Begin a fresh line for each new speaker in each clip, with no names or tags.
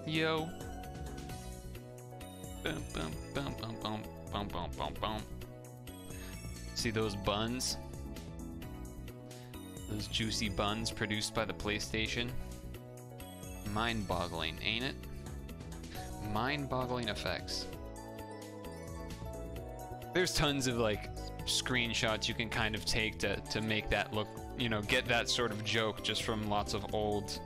Yo. Boom, boom, boom, boom, boom, boom, boom, boom, boom. See those buns? Those juicy buns produced by the PlayStation? Mind-boggling, ain't it? Mind-boggling effects. There's tons of like screenshots you can kind of take to make that look, you know, get that sort of joke just from lots of old,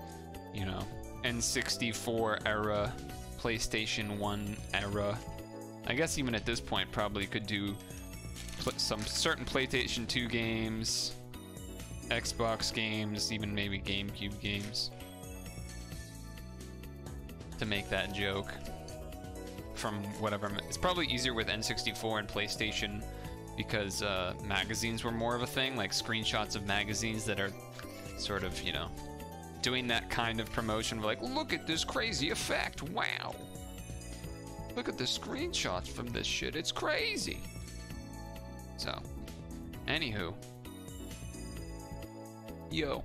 you know, N64 era, PlayStation 1 era. I guess even at this point probably could do some certain PlayStation 2 games, Xbox games, even maybe GameCube games to make that joke from whatever. It's probably easier with N64 and PlayStation because magazines were more of a thing, like screenshots of magazines that are sort of, you know, doing that kind of promotion, like, look at this crazy effect, wow. Look at the screenshots from this shit, it's crazy. So, anywho. Yo.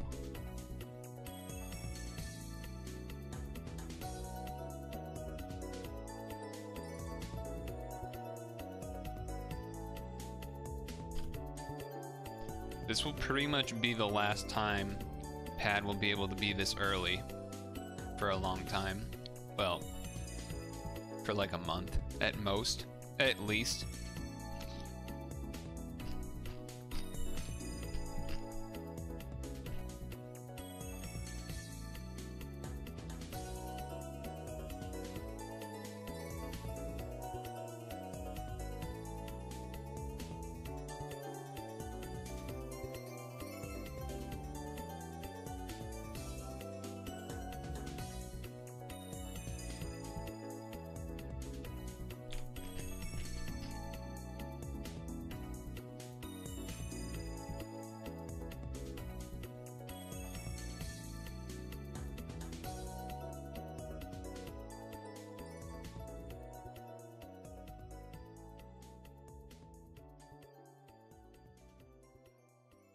This will pretty much be the last time PaD will be able to be this early for a long time. Well, for like a month at most, at least.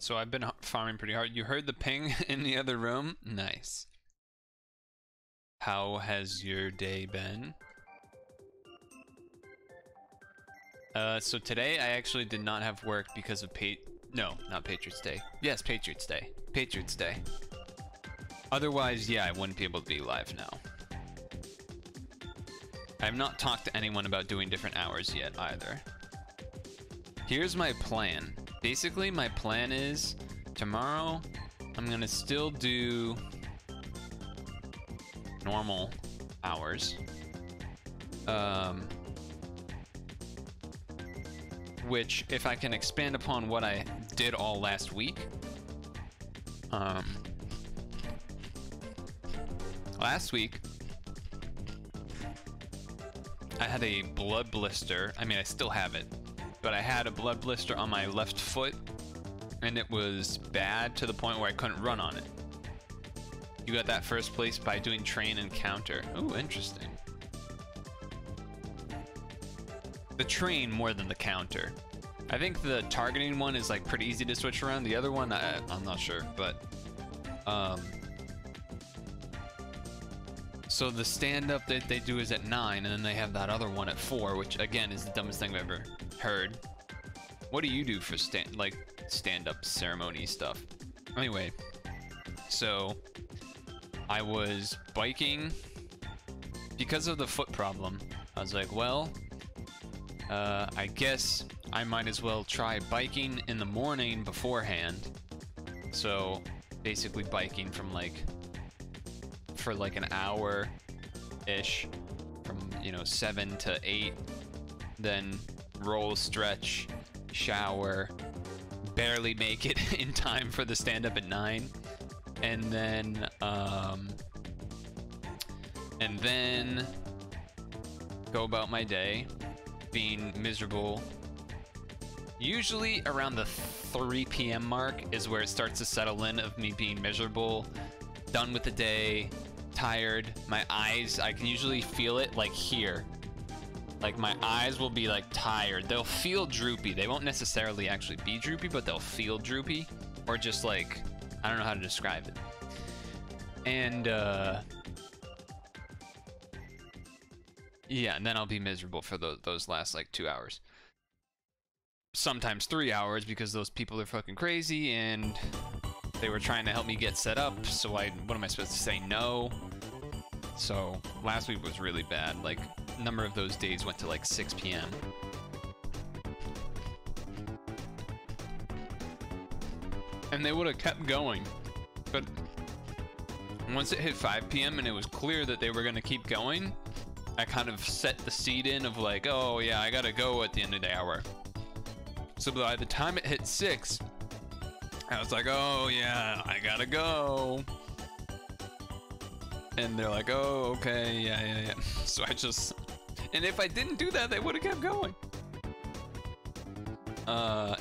So I've been farming pretty hard. You heard the ping in the other room? Nice. How has your day been? So today I actually did not have work because of no, not Patriots Day. Yes, Patriots Day. Patriots Day. Otherwise, yeah, I wouldn't be able to be live now. I have not talked to anyone about doing different hours yet either. Here's my plan. Basically, my plan is tomorrow I'm gonna still do normal hours. Which, if I can expand upon what I did all last week, last week I had a blood blister. I mean, I still have it, but I had a blood blister on my left foot, and it was bad to the point where I couldn't run on it. You got that first place by doing train and counter. Ooh, interesting. The train more than the counter. I think the targeting one is like pretty easy to switch around. The other one, I'm not sure, but so the stand-up that they do is at 9, and then they have that other one at 4, which again is the dumbest thing I've ever heard. What do you do for stand-up ceremony stuff? Anyway, so I was biking because of the foot problem. I was like, well, I guess I might as well try biking in the morning beforehand. So basically biking from for like an hour-ish, from 7 to 8, then roll, stretch, shower, barely make it in time for the stand-up at 9, and then go about my day being miserable. Usually around the 3 p.m. mark is where it starts to settle in of me being miserable, done with the day, tired. My eyes, I can usually feel it like here. Like my eyes will be like tired. They'll feel droopy. They won't necessarily actually be droopy, but they'll feel droopy, or just like, I don't know how to describe it. And Yeah, and then I'll be miserable for those last like 2 hours. Sometimes 3 hours because those people are fucking crazy and they were trying to help me get set up. So what am I supposed to say? No. So last week was really bad. Like, a number of those days went to like 6 p.m. And they would have kept going. But once it hit 5 p.m. and it was clear that they were going to keep going, I kind of set the seed in of like, oh yeah, I gotta go at the end of the hour. So by the time it hit 6, I was like, oh yeah, I gotta go. And they're like, oh, okay, yeah. So I just, and if I didn't do that, they would have kept going.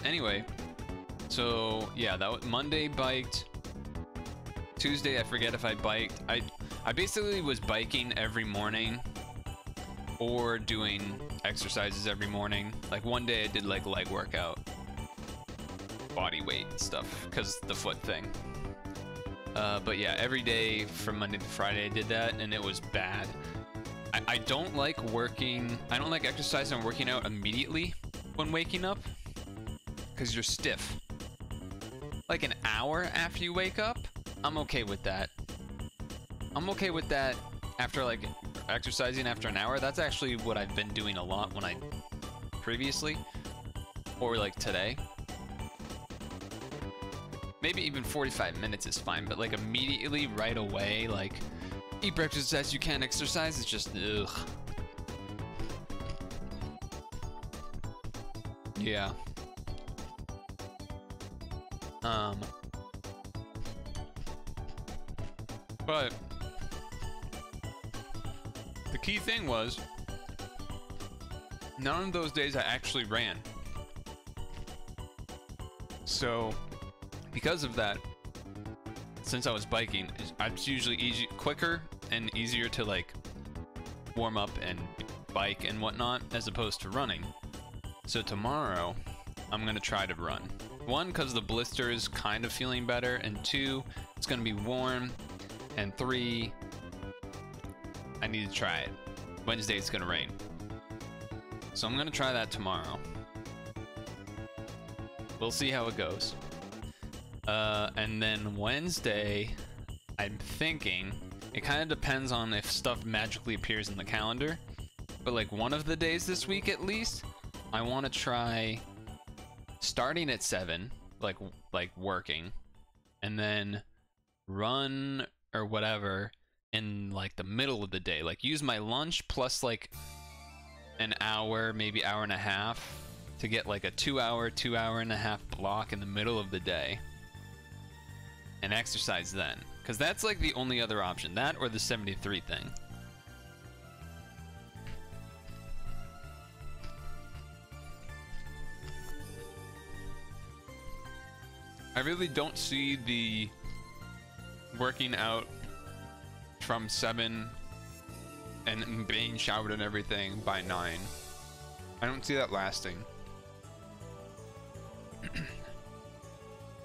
Anyway, so yeah, that was Monday biked. Tuesday, I forget if I biked. I basically was biking every morning or doing exercises every morning. Like one day I did like leg workout, body weight stuff, because the foot thing. But yeah, every day from Monday to Friday I did that, and it was bad. I don't like exercising and working out immediately when waking up, because you're stiff. Like an hour after you wake up, I'm okay with that. I'm okay with that after like exercising after an hour. That's actually what I've been doing a lot when previously, or like today. Maybe even 45 minutes is fine, but like immediately right away, like eat breakfast as you can, exercise, it's just ugh. Yeah. But the key thing was, none of those days I actually ran. So because of that, since I was biking, it's usually quicker and easier to like warm up and bike and whatnot as opposed to running. So tomorrow I'm gonna try to run. One, because the blister is kind of feeling better, and two, it's gonna be warm, and three, I need to try it. Wednesday it's gonna rain, so I'm gonna try that tomorrow. We'll see how it goes. And then Wednesday, I'm thinking, it kind of depends on if stuff magically appears in the calendar, but like one of the days this week at least, I want to try starting at 7, like working, and then run or whatever in like the middle of the day, like use my lunch plus like an hour, maybe hour and a half, to get like a 2-hour and a half block in the middle of the day, and exercise then, because that's like the only other option, that or the 73 thing. I really don't see the working out from 7 and being showered and everything by 9. I don't see that lasting.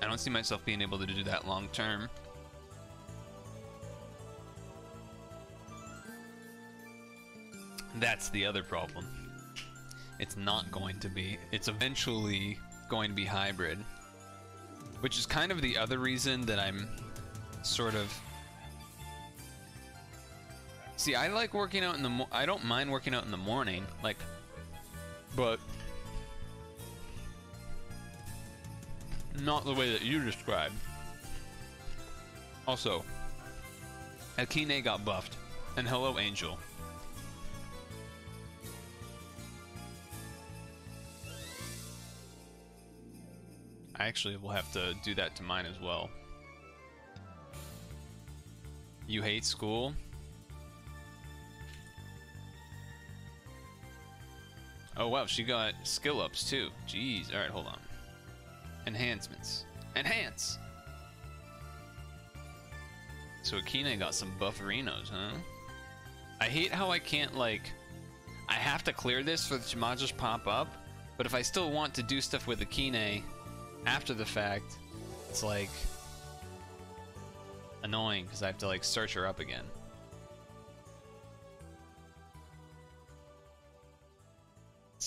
I don't see myself being able to do that long term. That's the other problem. It's not going to be. It's eventually going to be hybrid. Which is kind of the other reason that I'm sort of... See, I like working out in the I don't mind working out in the morning, like, but not the way that you described. Also, Akine got buffed, and hello, Angel. I actually will have to do that to mine as well. You hate school? Oh wow, she got skill ups too. Jeez, alright, hold on. Enhancements. Enhance! So Akine got some bufferinos, huh? I hate how I can't, like... I have to clear this for the Chimajos pop up, but if I still want to do stuff with Akine after the fact, it's like annoying because I have to like search her up again.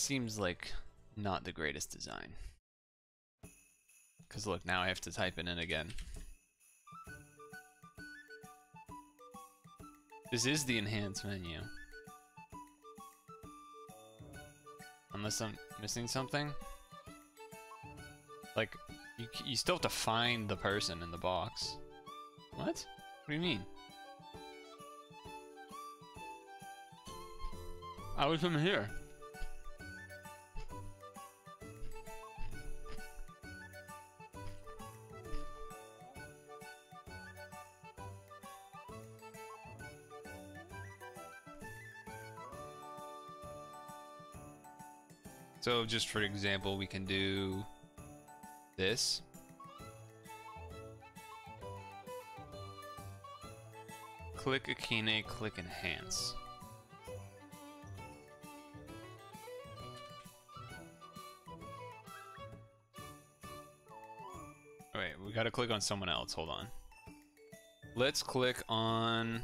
seems like not the greatest design. Because look, now I have to type it in again. This is the enhanced menu. Unless I'm missing something. Like, you still have to find the person in the box. What? What do you mean? I was in here. So just for example, we can do this. Click Akine, click enhance. Wait, we gotta click on someone else, hold on. Let's click on...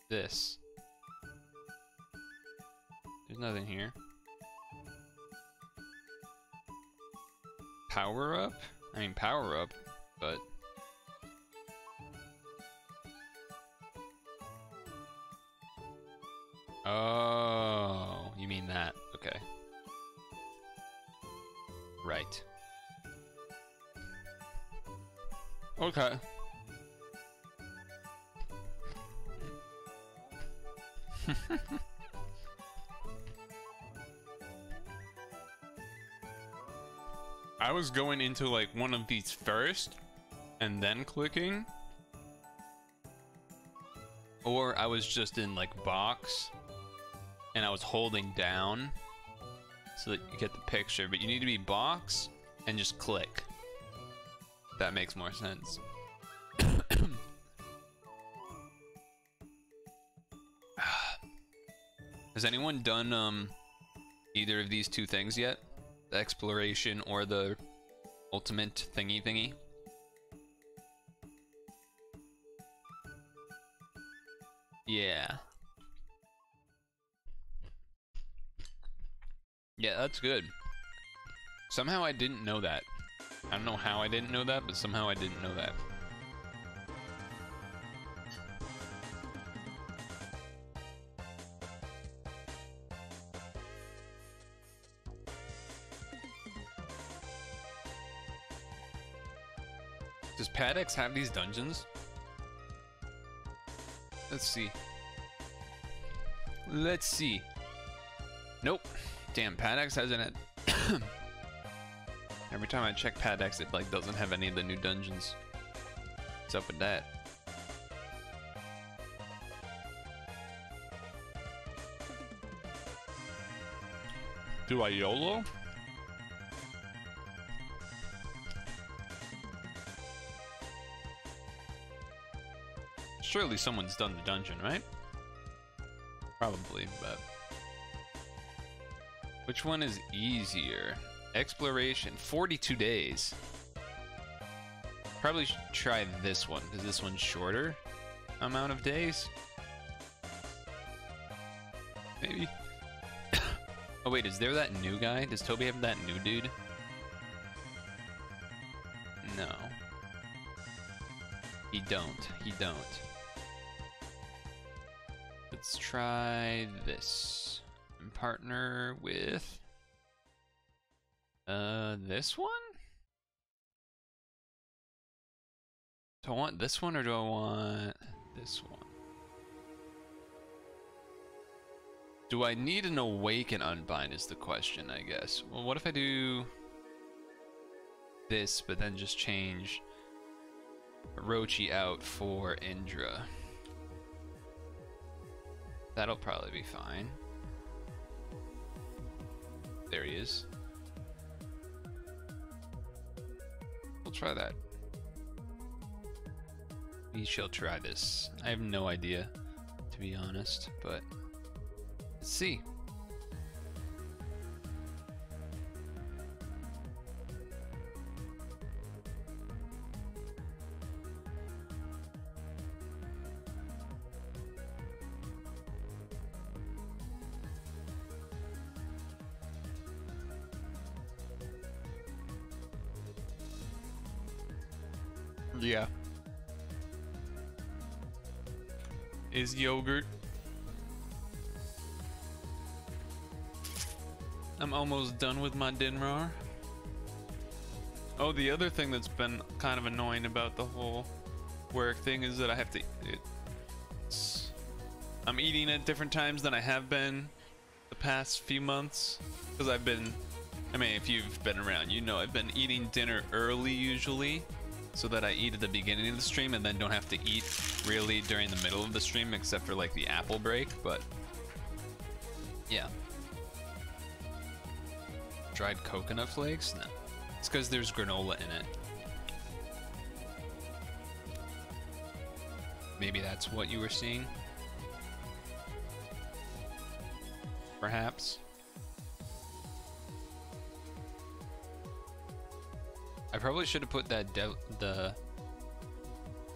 this. There's nothing here. Power up? I mean, power up, but... Oh, you mean that. Okay. Right. Okay. I was going into like one of these first and then clicking, or I was just in like box and I was holding down so that you get the picture, but you need to be box and just click. That makes more sense. Has anyone done either of these two things yet? The exploration or the ultimate thingy? Yeah. Yeah, that's good. Somehow I didn't know that. I don't know how I didn't know that, but somehow I didn't know that. Does PaD have these dungeons? Let's see. Let's see. Nope. Damn, PaD hasn't had... Every time I check PaD, it like doesn't have any of the new dungeons. What's up with that? Do I YOLO? Surely someone's done the dungeon, right? Probably, but... Which one is easier? Exploration, 42 days. Probably should try this one, because this one's shorter amount of days. Maybe. Oh wait, is there that new guy? Does Toby have that new dude? No. He don't. He don't. Let's try this. And partner with... this one? Do I want this one or do I want this one? Do I need an awake and unbind is the question, I guess. Well, what if I do this, but then just change Orochi out for Indra? That'll probably be fine. There he is. We'll try that. We shall try this. I have no idea, to be honest, but let's see. Yeah. Is yogurt. I'm almost done with my dinner. Oh, the other thing that's been kind of annoying about the whole work thing is that I have to... I'm eating at different times than I have been the past few months. Because I've been... I mean, if you've been around, you know I've been eating dinner early usually. So that I eat at the beginning of the stream and then don't have to eat really during the middle of the stream except for like the apple break, but... Yeah. Dried coconut flakes? No. It's because there's granola in it. Maybe that's what you were seeing? Perhaps? I probably should have put that the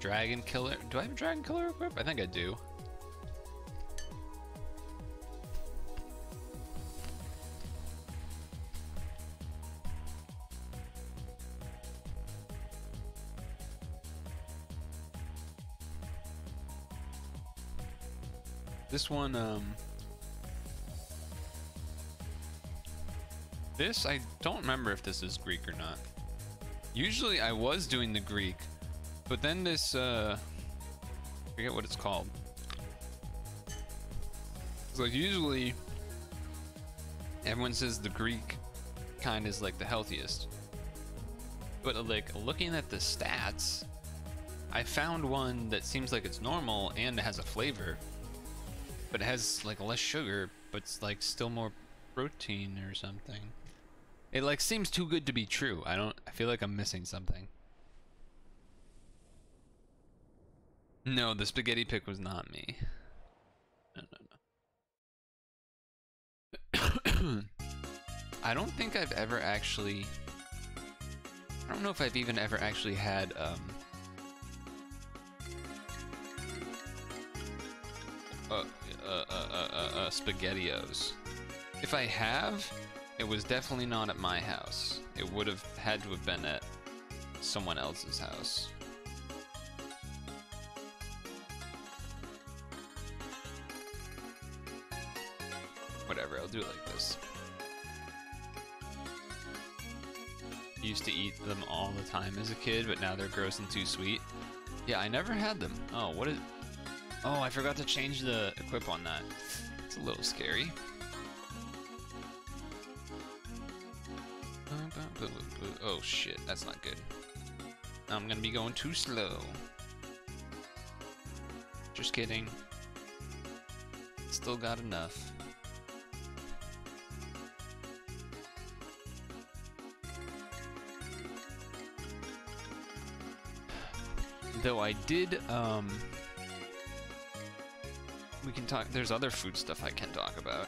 dragon killer. Do I have a dragon killer equipped? I think I do. This one, this, I don't remember if this is Greek or not. Usually I was doing the Greek, but then this, I forget what it's called. It's like usually everyone says the Greek kind is like the healthiest. But like looking at the stats, I found one that seems like it's normal and it has a flavor, but it has like less sugar, but it's like still more protein or something. It like seems too good to be true. I feel like I'm missing something. No, the spaghetti pick was not me. No. I don't think I've ever actually... I don't know if I've even ever actually had, SpaghettiOs. If I have, it was definitely not at my house. It would have had to have been at someone else's house. Whatever, I'll do it like this. Used to eat them all the time as a kid, but now they're gross and too sweet. Yeah, I never had them. Oh, what is... Oh, I forgot to change the equip on that. It's a little scary. Oh shit, that's not good. I'm gonna be going too slow. Just kidding. Still got enough. Though I did, we can talk, there's other food stuff I can talk about.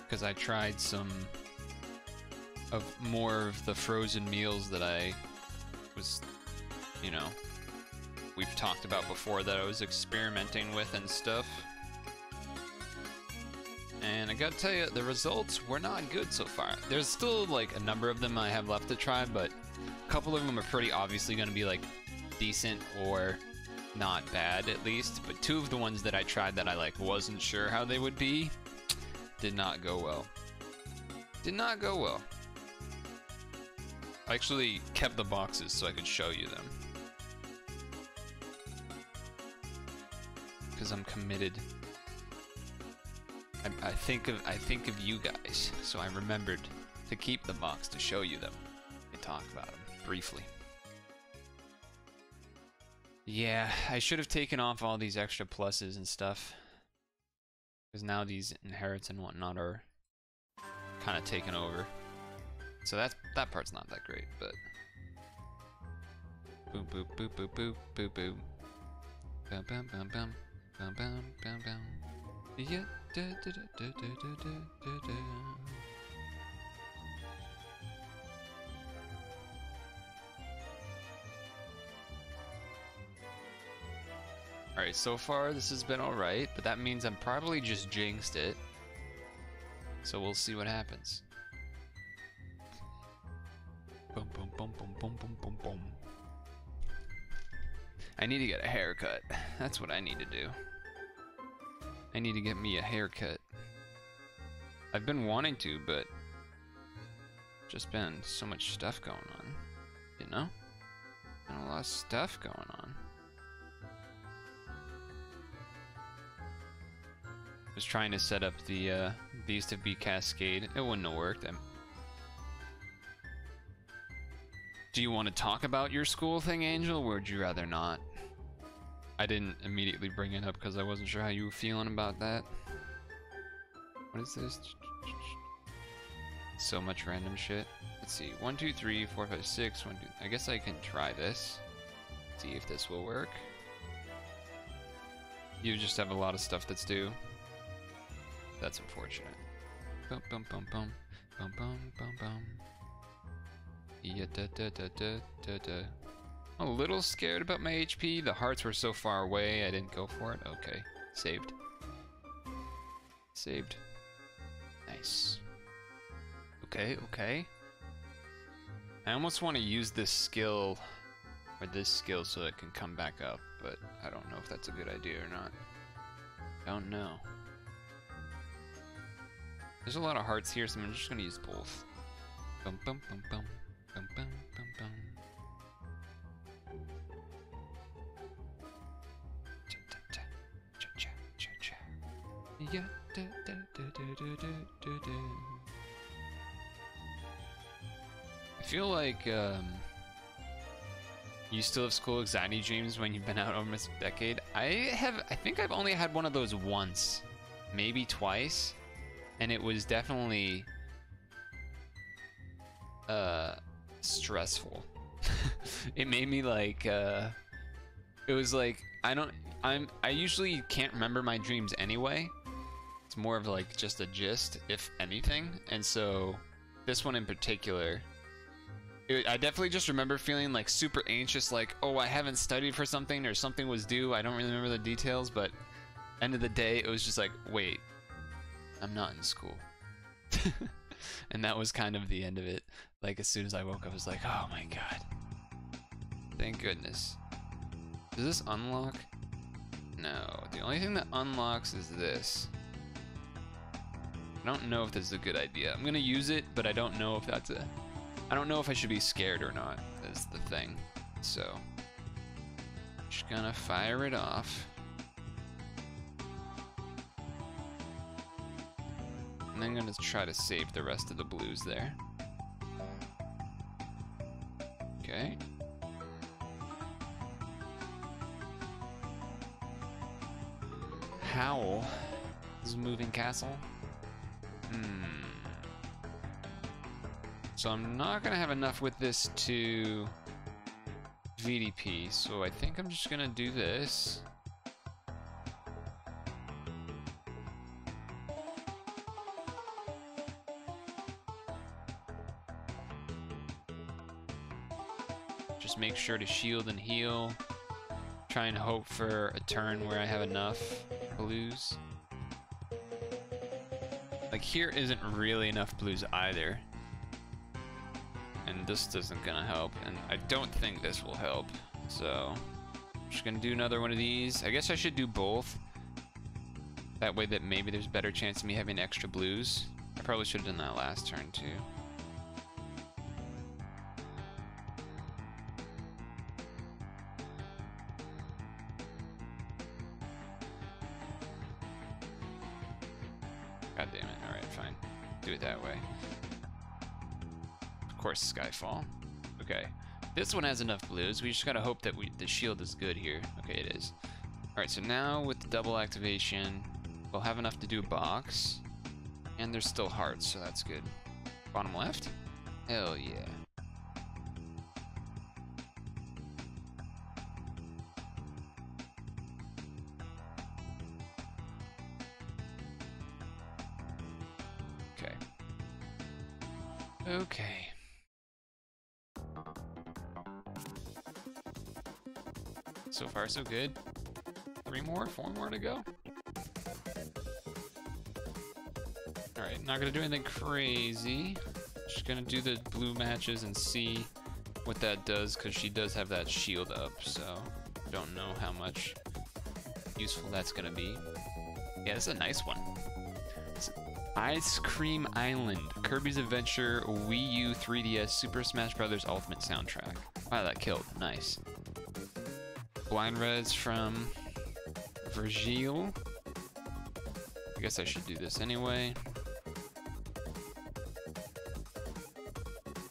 Because I tried some of more of the frozen meals that I was, you know, we've talked about before that I was experimenting with and stuff. And I gotta tell you, the results were not good so far. There's still like a number of them I have left to try, but a couple of them are pretty obviously gonna be like decent or not bad at least. But two of the ones that I tried that I like wasn't sure how they would be did not go well. Did not go well. I actually kept the boxes so I could show you them. Because I'm committed. I think of you guys, so I remembered to keep the box to show you them and talk about them briefly. Yeah, I should have taken off all these extra pluses and stuff. Because now these inherits and whatnot are kind of taken over. So that part's not that great, but... Boop boop boop boop boop boop boop. Bum bum bum bum. Bum bum bum bum. Yeah. Da, da, da, da, da, da, da, da. Alright, so far this has been alright, but that means I'm probably just jinxed it. So we'll see what happens. Boom, boom, boom, boom, boom, boom, boom, boom. I need to get a haircut. That's what I need to do. I need to get me a haircut. I've been wanting to, but just been so much stuff going on, you know? And a lot of stuff going on. Was trying to set up the these to be cascade. It wouldn't have worked. Do you want to talk about your school thing, Angel, or would you rather not? I didn't immediately bring it up because I wasn't sure how you were feeling about that. What is this? So much random shit. Let's see. 1, 2, 3, 4, 5, 6. 1, 2. I guess I can try this. See if this will work. You just have a lot of stuff that's due. That's unfortunate. Bum bum bum bum bum bum bum bum. Yeah, da da da da da da. I'm a little scared about my HP. The hearts were so far away, I didn't go for it. Okay, saved. Saved. Nice. Okay, okay. I almost want to use this skill, or this skill, so it can come back up, but I don't know if that's a good idea or not. Don't know. There's a lot of hearts here, so I'm just gonna use both. Bum bum bum bum bum bum bum bum. Yeah. Da, da, da, da, da, da, da, da. I feel like you still have school anxiety dreams when you've been out almost a decade. I think I've only had one of those once, maybe twice. And it was definitely stressful. It made me like it was like I usually can't remember my dreams anyway. It's more of like just a gist, if anything. And so this one in particular, I definitely just remember feeling like super anxious, like, oh, I haven't studied for something or something was due. I don't really remember the details, but end of the day it was just like, wait, I'm not in school. And that was kind of the end of it. Like, as soon as I woke up, I was like, oh my god. Thank goodness. Does this unlock? No. The only thing that unlocks is this. I don't know if this is a good idea. I'm gonna use it, but I don't know if that's a... I don't know if I should be scared or not, is the thing. So, just gonna fire it off. And I'm gonna try to save the rest of the blues there. Okay. Howl. This is a moving castle. So I'm not gonna have enough with this to VDP, so I think I'm just gonna do this. Just make sure to shield and heal. Try and hope for a turn where I have enough blues. Like, here isn't really enough blues either. And this isn't gonna help, and I don't think this will help. So, I'm just gonna do another one of these. I guess I should do both. That way that maybe there's a better chance of me having extra blues. I probably should have done that last turn too. God damn it. Alright, fine. Do it that way. Of course, Skyfall. Okay. This one has enough blues. We just gotta hope that the shield is good here. Okay, it is. Alright, so now with the double activation, we'll have enough to do a box. And there's still hearts, so that's good. Bottom left? Hell yeah. Okay. Okay. So far, so good. 3 more, 4 more to go. Alright, not gonna do anything crazy. Just gonna do the blue matches and see what that does, because she does have that shield up, so Don't know how much useful that's gonna be. Yeah, this is a nice one. It's Ice Cream Island, Kirby's Adventure, Wii U, 3DS, Super Smash Bros. Ultimate soundtrack. Wow, that killed. Nice. Blind Res from Virgil. I guess I should do this anyway.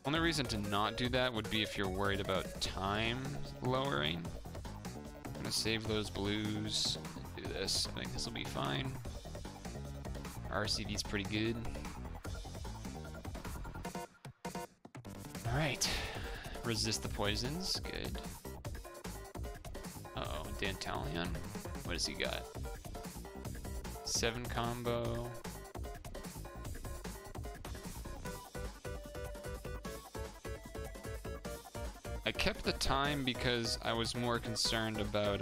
Only reason to not do that would be if you're worried about time lowering. I'm gonna save those blues and do this. I think this will be fine. RCD's pretty good. Alright. Resist the poisons. Good. Uh-oh, Dantalion. What does he got? 7 combo. I kept the time because I was more concerned about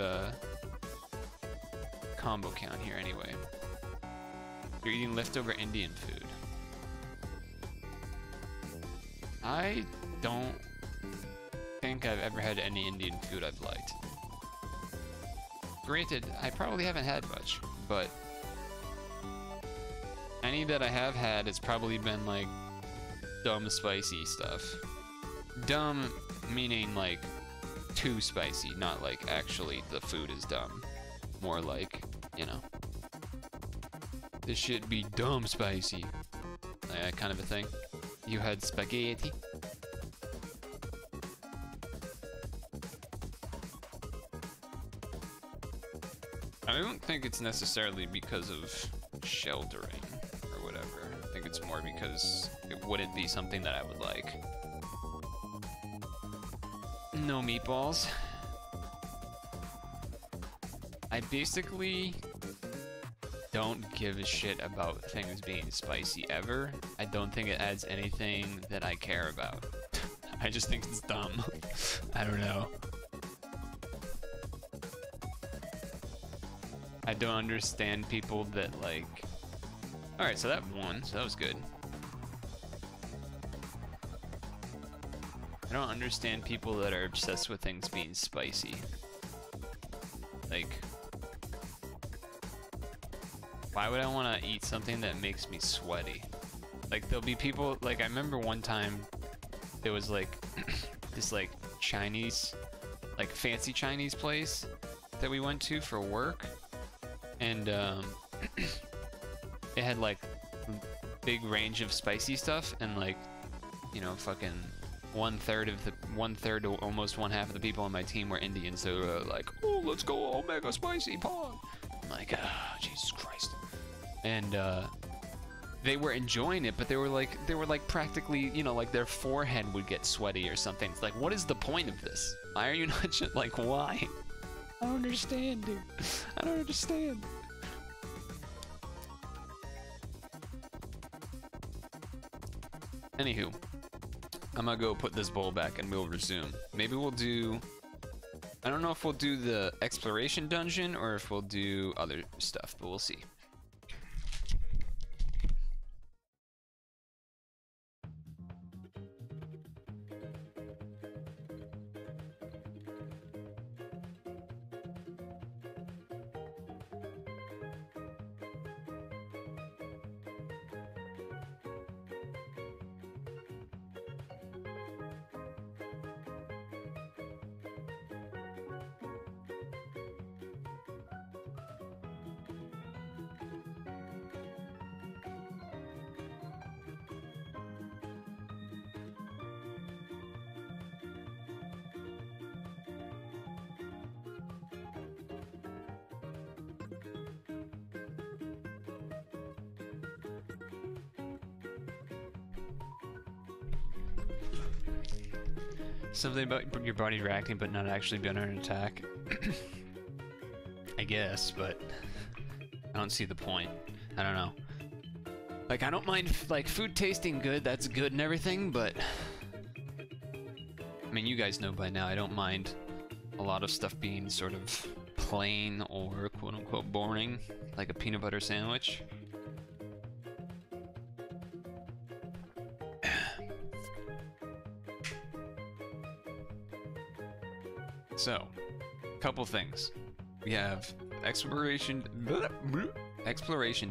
combo count here anyway. You're eating leftover Indian food. I don't think I've ever had any Indian food I've liked. Granted, I probably haven't had much, but any that I have had has probably been like dumb spicy stuff. Dumb meaning like too spicy, not like actually the food is dumb. More like, you know, this shit be dumb spicy. Like that kind of a thing. You had spaghetti. I don't think it's necessarily because of sheltering or whatever. I think it's more because it wouldn't be something that I would like. No meatballs. I basically don't give a shit about things being spicy ever. I don't think it adds anything that I care about. I just think it's dumb. I don't know. I don't understand people that like... Alright, so that won, so that was good. I don't understand people that are obsessed with things being spicy. Like... Why would I want to eat something that makes me sweaty? Like, there'll be people... Like, I remember one time, there was like... this like Chinese... Like, fancy Chinese place that we went to for work. And it had like big range of spicy stuff, and like, you know, fucking one third to almost one half of the people on my team were Indian, so they were like, oh, let's go Omega Spicy Pod. I'm like, ah, Jesus Christ. And they were enjoying it, but they were like practically, you know, like their forehead would get sweaty or something. It's like, what is the point of this? Why are you not just like, why? I don't understand, dude. I don't understand. Anywho, I'm gonna go put this bowl back and we'll resume. Maybe we'll do... I don't know if we'll do the exploration dungeon or if we'll do other stuff, but we'll see. Something about your body reacting but not actually being under attack. I guess, but I don't see the point. I don't know. Like, I don't mind, like, food tasting good, that's good and everything, but... I mean, you guys know by now, I don't mind a lot of stuff being sort of plain or quote-unquote boring, like a peanut butter sandwich. So, couple things. We have exploration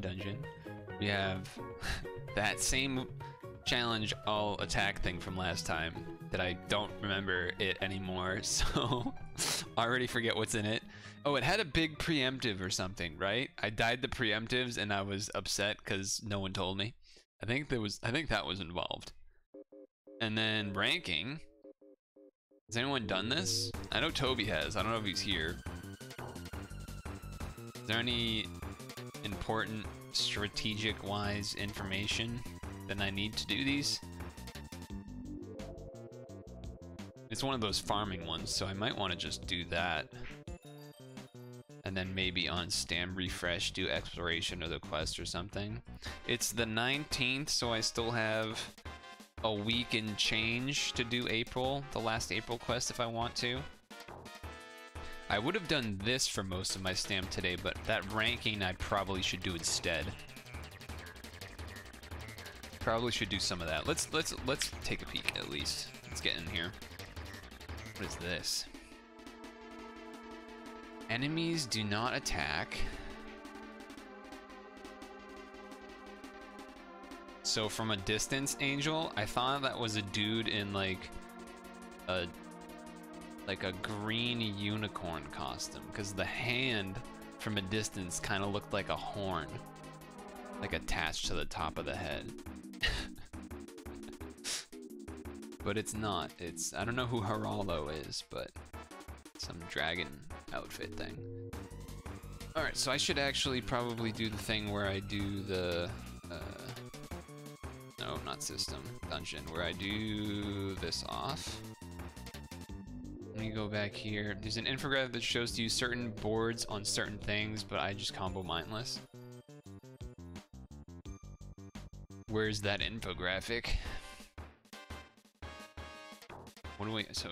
dungeon. We have that same challenge all attack thing from last time that I don't remember it anymore, so I already forget what's in it. Oh, it had a big preemptive or something, right? I died the preemptives and I was upset because no one told me. I think that was involved. And then ranking. Has anyone done this? I know Toby has. I don't know if he's here. Is there any important strategic-wise information that I need to do these? It's one of those farming ones, so I might want to just do that. And then maybe on Stam Refresh, do exploration or the quest or something. It's the 19th, so I still have a week and change to do April, the last April quest if I want to. I would have done this for most of my Stam today, but that ranking I probably should do instead. Probably should do some of that. Let's take a peek at least. Let's get in here. What is this? Enemies do not attack. So from a distance, Angel, I thought that was a dude in like a green unicorn costume, because the hand from a distance kind of looked like a horn, like attached to the top of the head. But it's not. It's, I don't know who Geraldo is, but some dragon outfit thing. Alright, so I should actually probably do the thing where I do the no, not system, dungeon, where I do this off. Let me go back here. There's an infographic that shows to you certain boards on certain things, but I just combo mindless. Where's that infographic? What do we, so,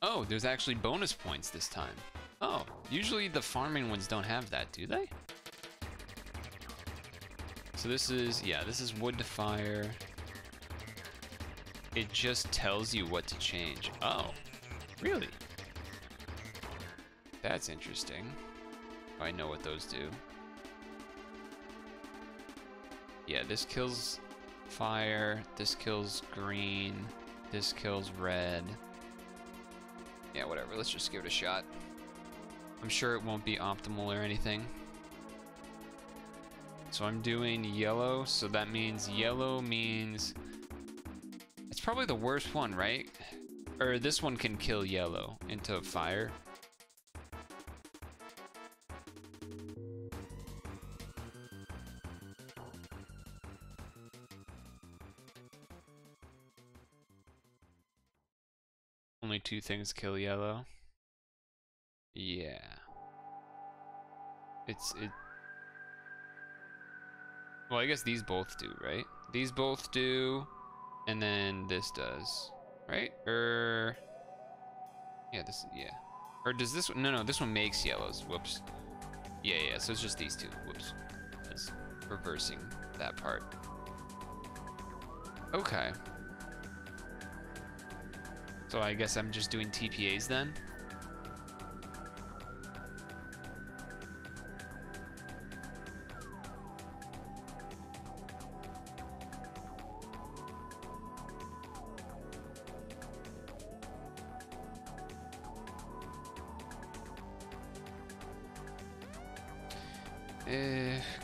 oh, there's actually bonus points this time. Oh, usually the farming ones don't have that, do they? So this is, yeah, this is wood to fire. It just tells you what to change. Oh, really? That's interesting. Oh, I know what those do. Yeah, this kills fire, this kills green, this kills red. Yeah, whatever, let's just give it a shot. I'm sure it won't be optimal or anything. So I'm doing yellow, so that means yellow means... It's probably the worst one, right? Or this one can kill yellow into fire. Only two things kill yellow. Yeah. Well, I guess these both do, right? These both do, and then this does, right? Yeah, this, yeah. Or does this one, no, this one makes yellows, whoops. Yeah, so it's just these two, whoops. That's reversing that part. Okay. So I guess I'm just doing TPAs then?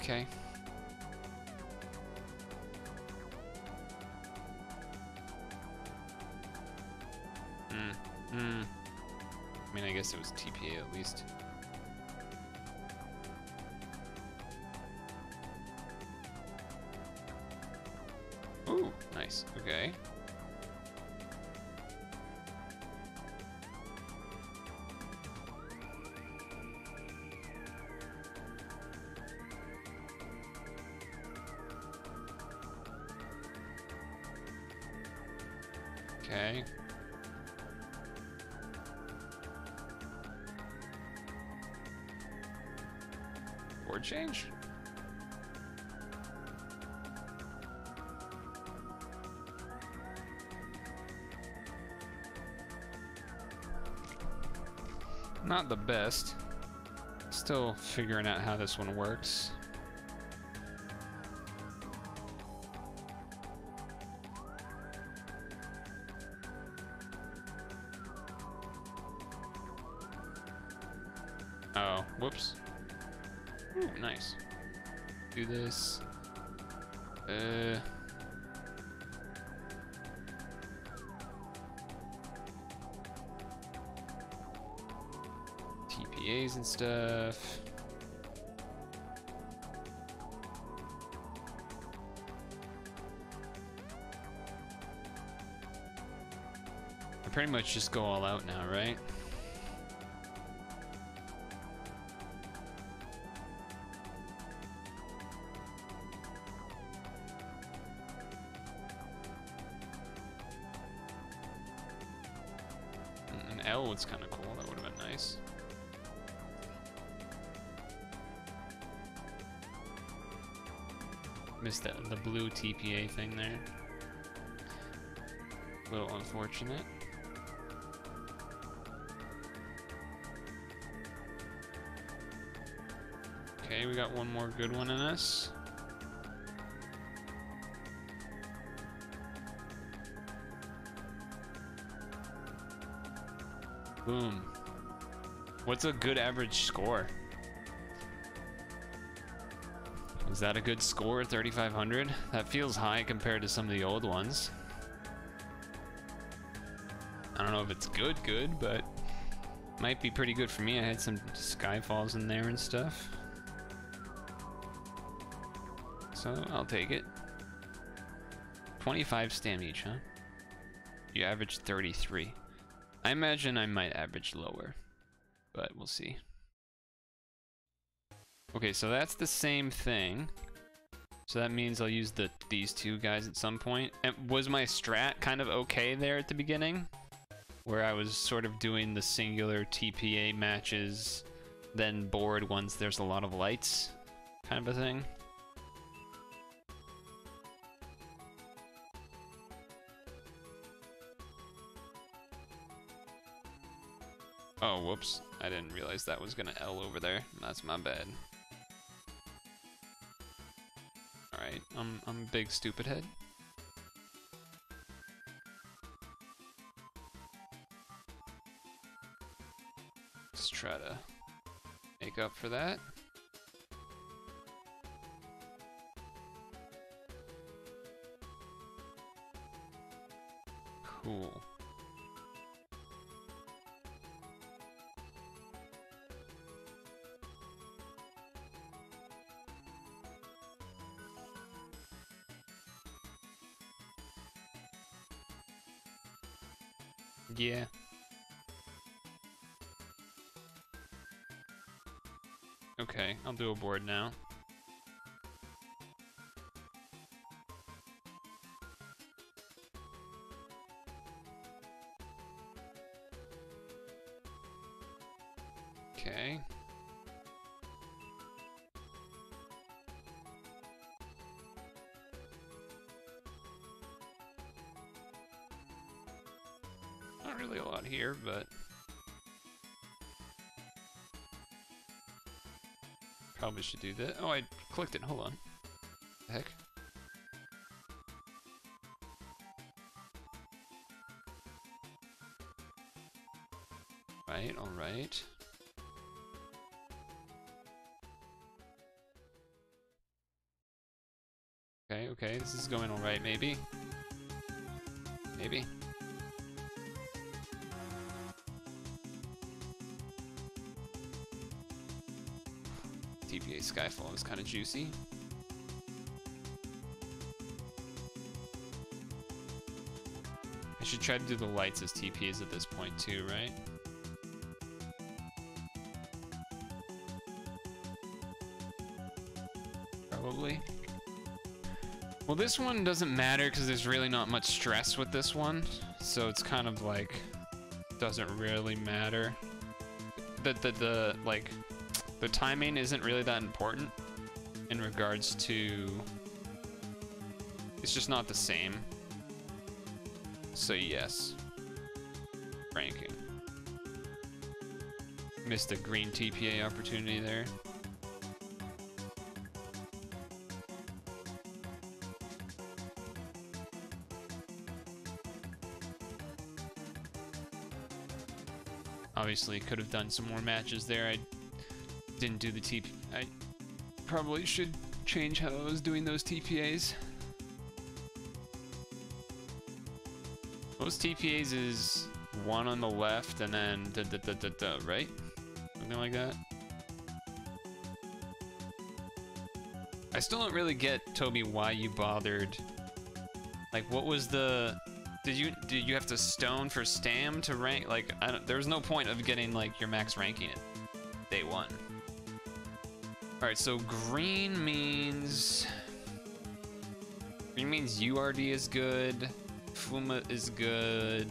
Okay. I mean, I guess it was TPA at least. Ooh, nice. Okay. Okay. Board change? Not the best. Still figuring out how this one works. Oh, whoops. Ooh, nice. Do this. TPAs and stuff. I pretty much just go all out now, right? An L was kind of cool. That would have been nice. Missed the blue TPA thing there. A little unfortunate. Okay, we got one more good one in us. Boom. What's a good average score? Is that a good score, 3,500? That feels high compared to some of the old ones. I don't know if it's good, but might be pretty good for me. I had some Skyfalls in there and stuff. So I'll take it. 25 stam each, huh? You averaged 33. I imagine I might average lower, but we'll see. Okay, so that's the same thing. So that means I'll use these two guys at some point. And was my strat kind of okay there at the beginning? Where I was sort of doing the singular TPA matches, then board once there's a lot of lights, kind of a thing? Oh, whoops. I didn't realize that was gonna L over there. That's my bad. Alright, I'm a big stupid head. Let's try to make up for that. Cool. Yeah. Okay, I'll do a board now. Okay. Not really a lot here, but probably should do that. Oh, I clicked it. Hold on. The heck? Right, all right. Okay, okay, this is going all right, maybe. Maybe. TPA Skyfall is kind of juicy. I should try to do the lights as TPAs at this point too, right? Probably. Well, this one doesn't matter because there's really not much stress with this one, so it's kind of like doesn't really matter. The timing isn't really that important in regards to, it's just not the same. So yes, ranking. Missed a green TPA opportunity there. Obviously, could have done some more matches there. I didn't do the TP. I probably should change how I was doing those TPAs. Most TPAs is one on the left and then right? Something like that. I still don't really get, Toby, why you bothered. Like, what was the... Did you have to stone for Stam to rank? Like, there was no point of getting, like, your max ranking at day one. Alright, so green means... Green means URD is good. Fuma is good.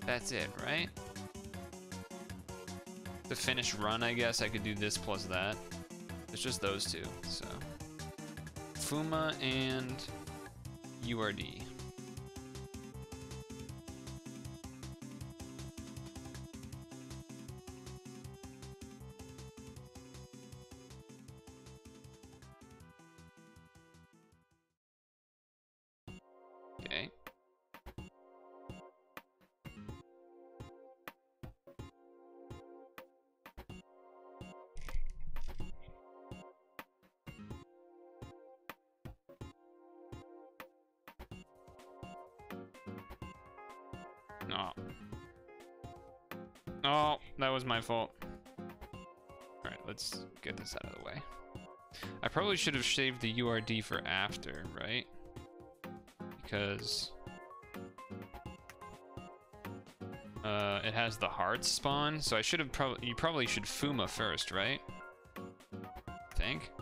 That's it, right? The finish run, I guess I could do this plus that. It's just those two, so. Fuma and URD. Okay. No. Oh, that was my fault. Alright, let's get this out of the way. I probably should have shaved the URD for after, right? Because it has the hard spawn, so I should have you probably should Fuma first, right? I think.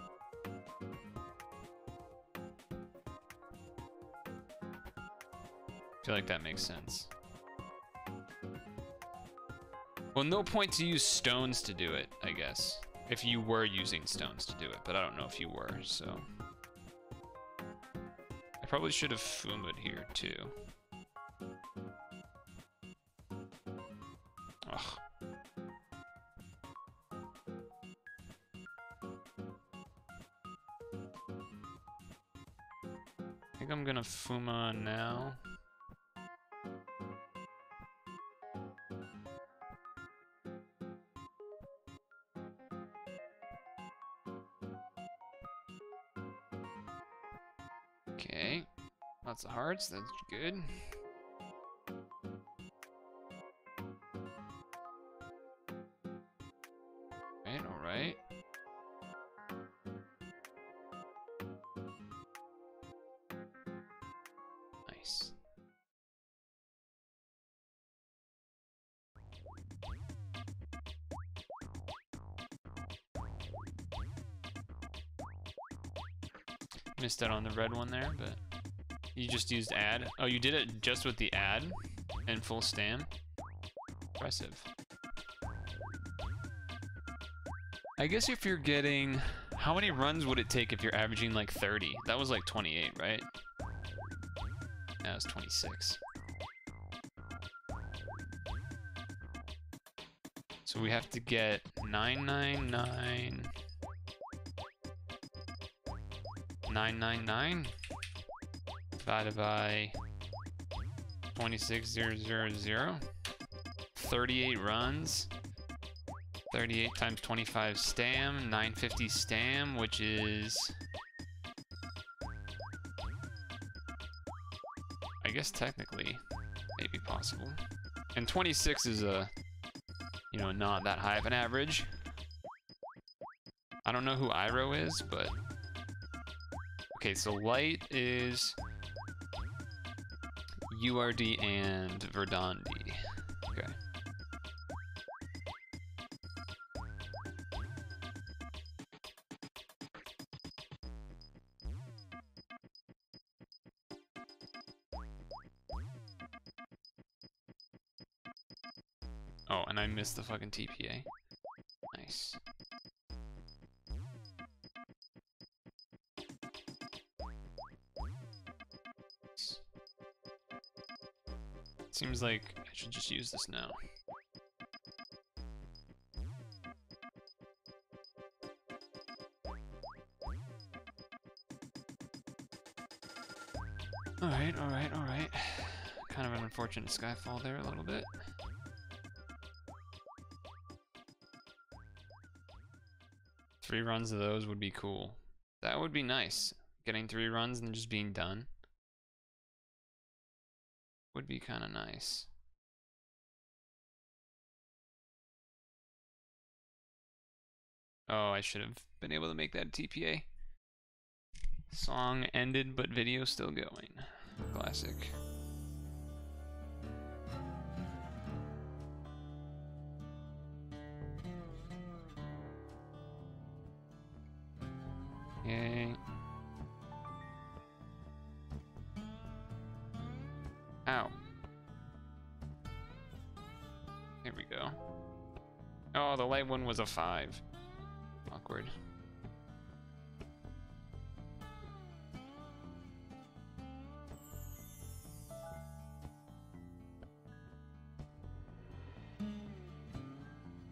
I feel like that makes sense. Well, no point to use stones to do it, I guess. If you were using stones to do it, but I don't know if you were, so. I probably should have Fuma'd here, too. Ugh. I think I'm gonna Fuma now. Okay, lots of hearts, that's good. Alright, alright. Nice. Missed out on the red one there, but you just used add. Oh, you did it just with the add and full stam. Impressive. I guess if you're getting, how many runs would it take if you're averaging like 30? That was like 28, right? That was 26. So we have to get 999. 999 divided by 26,000. 38 runs. 38 times 25 stam, 950 stam, which is, I guess technically maybe possible. And 26 is a, you know, not that high of an average. I don't know who Iroh is, but okay, so light is URD and Verdandi. Okay. Oh, and I missed the fucking TPA. Nice. seems like I should just use this now. Alright, alright, alright. Kind of an unfortunate skyfall there a little bit. Three runs of those would be cool. That would be nice. Getting 3 runs and just being done would be kind of nice. Oh, I should have been able to make that TPA. Song ended, but video still going. Classic. Yay. Ow. Here we go. Oh, the light one was a 5. Awkward.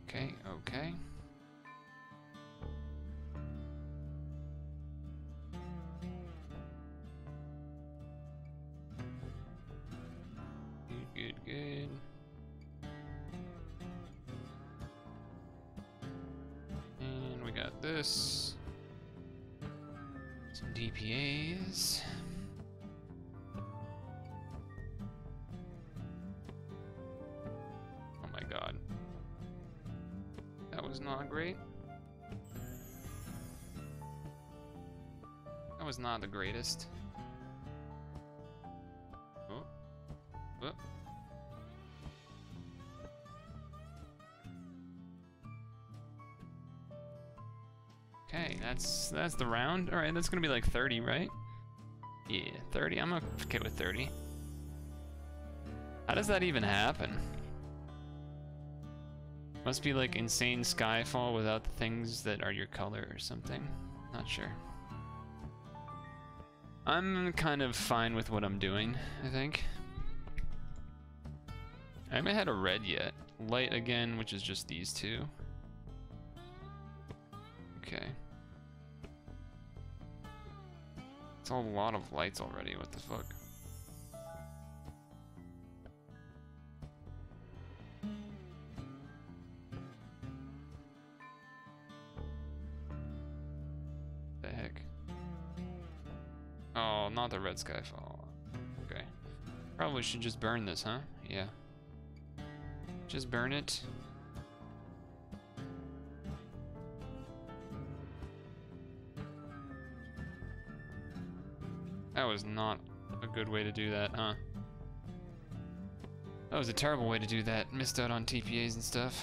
Okay, okay. Good, good. And we got this. Some DPAs. Oh my god. That was not great. That was not the greatest. Oh. Oh. Okay, that's the round. All right, that's gonna be like 30, right? Yeah, 30. I'm okay with 30. How does that even happen? Must be like insane skyfall without the things that are your color or something. Not sure. I'm kind of fine with what I'm doing, I think. I haven't had a red yet. Light again, which is just these two. Okay. It's a lot of lights already, what the fuck? The heck? Oh, not the red skyfall. Okay. Probably should just burn this, huh? Yeah. Just burn it. That was not a good way to do that, huh? That was a terrible way to do that. Missed out on TPAs and stuff.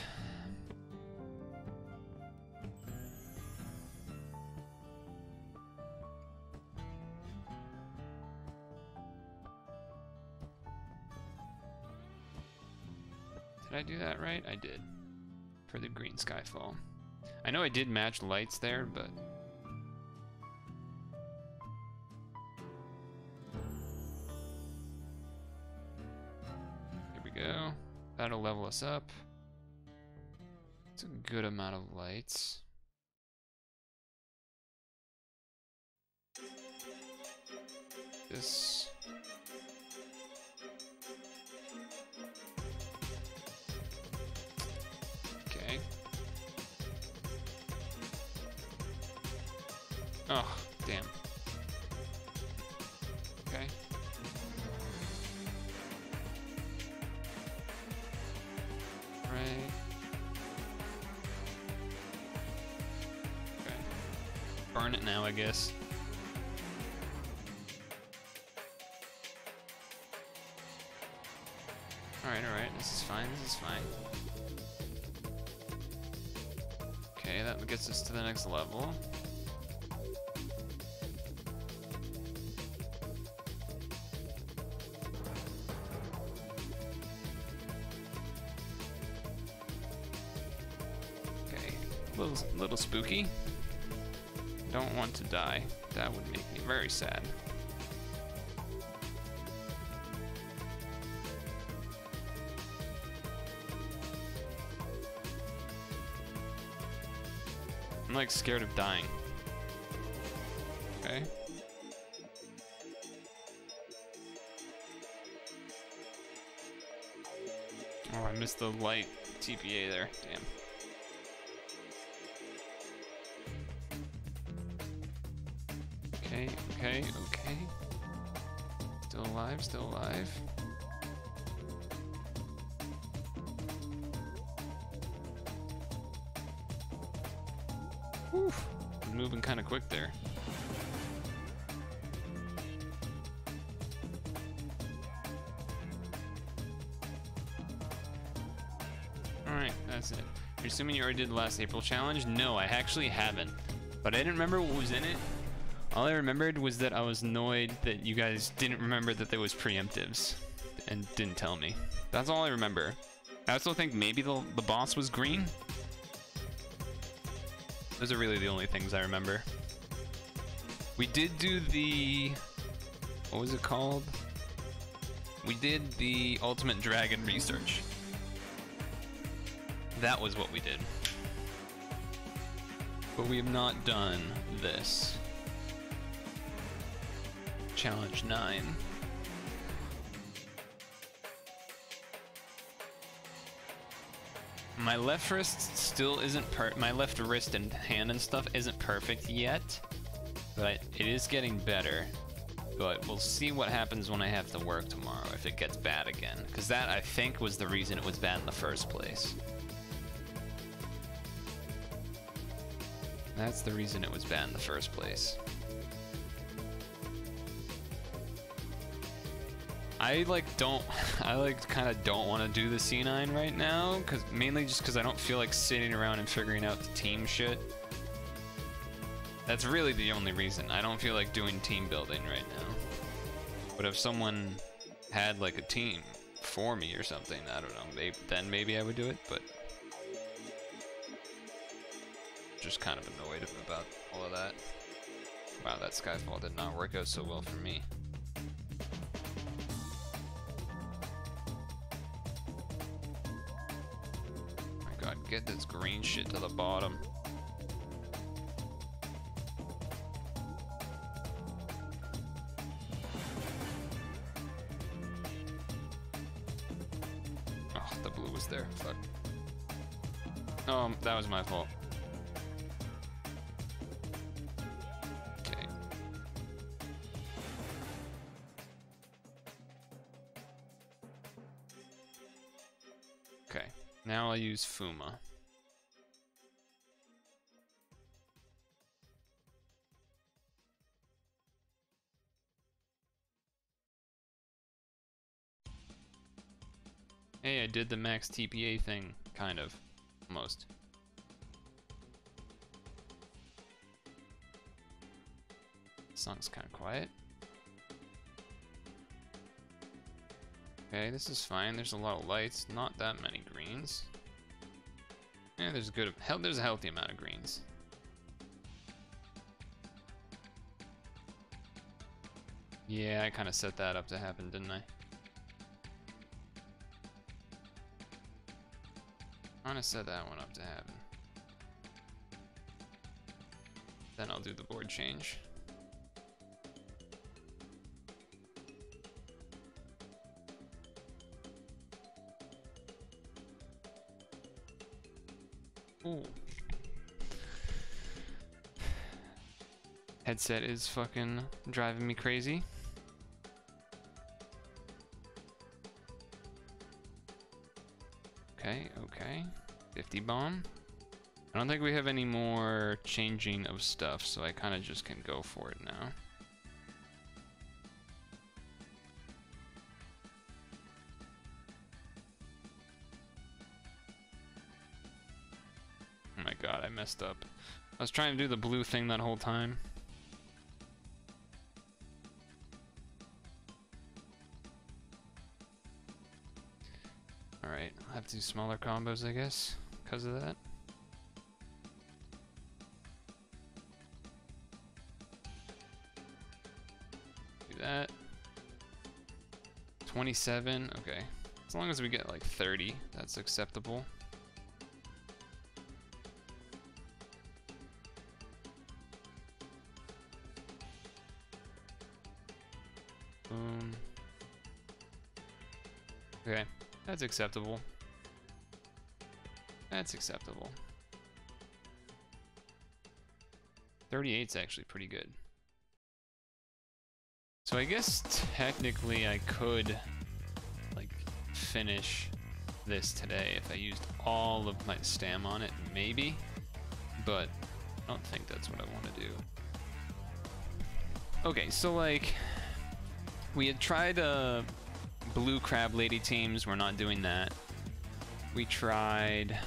Did I do that right? I did. For the green skyfall. I know I did match lights there, but... go. That'll level us up. It's a good amount of lights. This. Okay. Oh, damn. Okay. Okay. Burn it now, I guess. Alright, this is fine, this is fine. Okay, that gets us to the next level. Little spooky. Don't want to die. That would make me very sad. I'm like scared of dying. Okay. Oh, I missed the light TPA there. Damn. Okay, okay, okay. Still alive, still alive. Whew. I'm moving kind of quick there. Alright, that's it. You're assuming you already did the last April challenge? No, I actually haven't. But I didn't remember what was in it. All I remembered was that I was annoyed that you guys didn't remember that there was preemptives and didn't tell me. That's all I remember. I also think maybe the boss was green. Those are really the only things I remember. We did do the... what was it called? We did the Ultimate Dragon research. That was what we did. But we have not done this. Challenge 9. My left wrist still isn't my left wrist and hand and stuff isn't perfect yet, but it is getting better. But we'll see what happens when I have to work tomorrow, if it gets bad again. Because that, I think, was the reason it was bad in the first place. That's the reason it was bad in the first place. I kind of don't want to do the C9 right now, mainly just because I don't feel like sitting around and figuring out the team shit. That's really the only reason. I don't feel like doing team building right now. But if someone had like a team for me or something, I don't know, then maybe I would do it, but just kind of annoyed about all of that. Wow, that Skyfall did not work out so well for me. God, get this green shit to the bottom. Oh, the blue was there. Fuck. Oh, that was my fault. Okay. Okay. Now I'll use Fuma. Hey, I did the max TPA thing, kind of, almost. Song's kind of quiet. Okay, this is fine. There's a lot of lights, not that many greens. Yeah, there's a healthy amount of greens. Yeah, I kind of set that up to happen, didn't I? Kind of set that one up to happen. Then I'll do the board change. Ooh. Headset is fucking driving me crazy. Okay, okay. 50 bomb. I don't think we have any more changing of stuff, so I kind of just can go for it now. Oh my god, I messed up. I was trying to do the blue thing that whole time. Alright, I'll have to do smaller combos, I guess, because of that. Do that. 27, okay. As long as we get like 30, that's acceptable. Okay, that's acceptable. That's acceptable. 38's actually pretty good. So I guess technically I could like finish this today if I used all of my stam on it, maybe, but I don't think that's what I want to do. Okay, so like we had tried blue crab lady teams, we're not doing that. We tried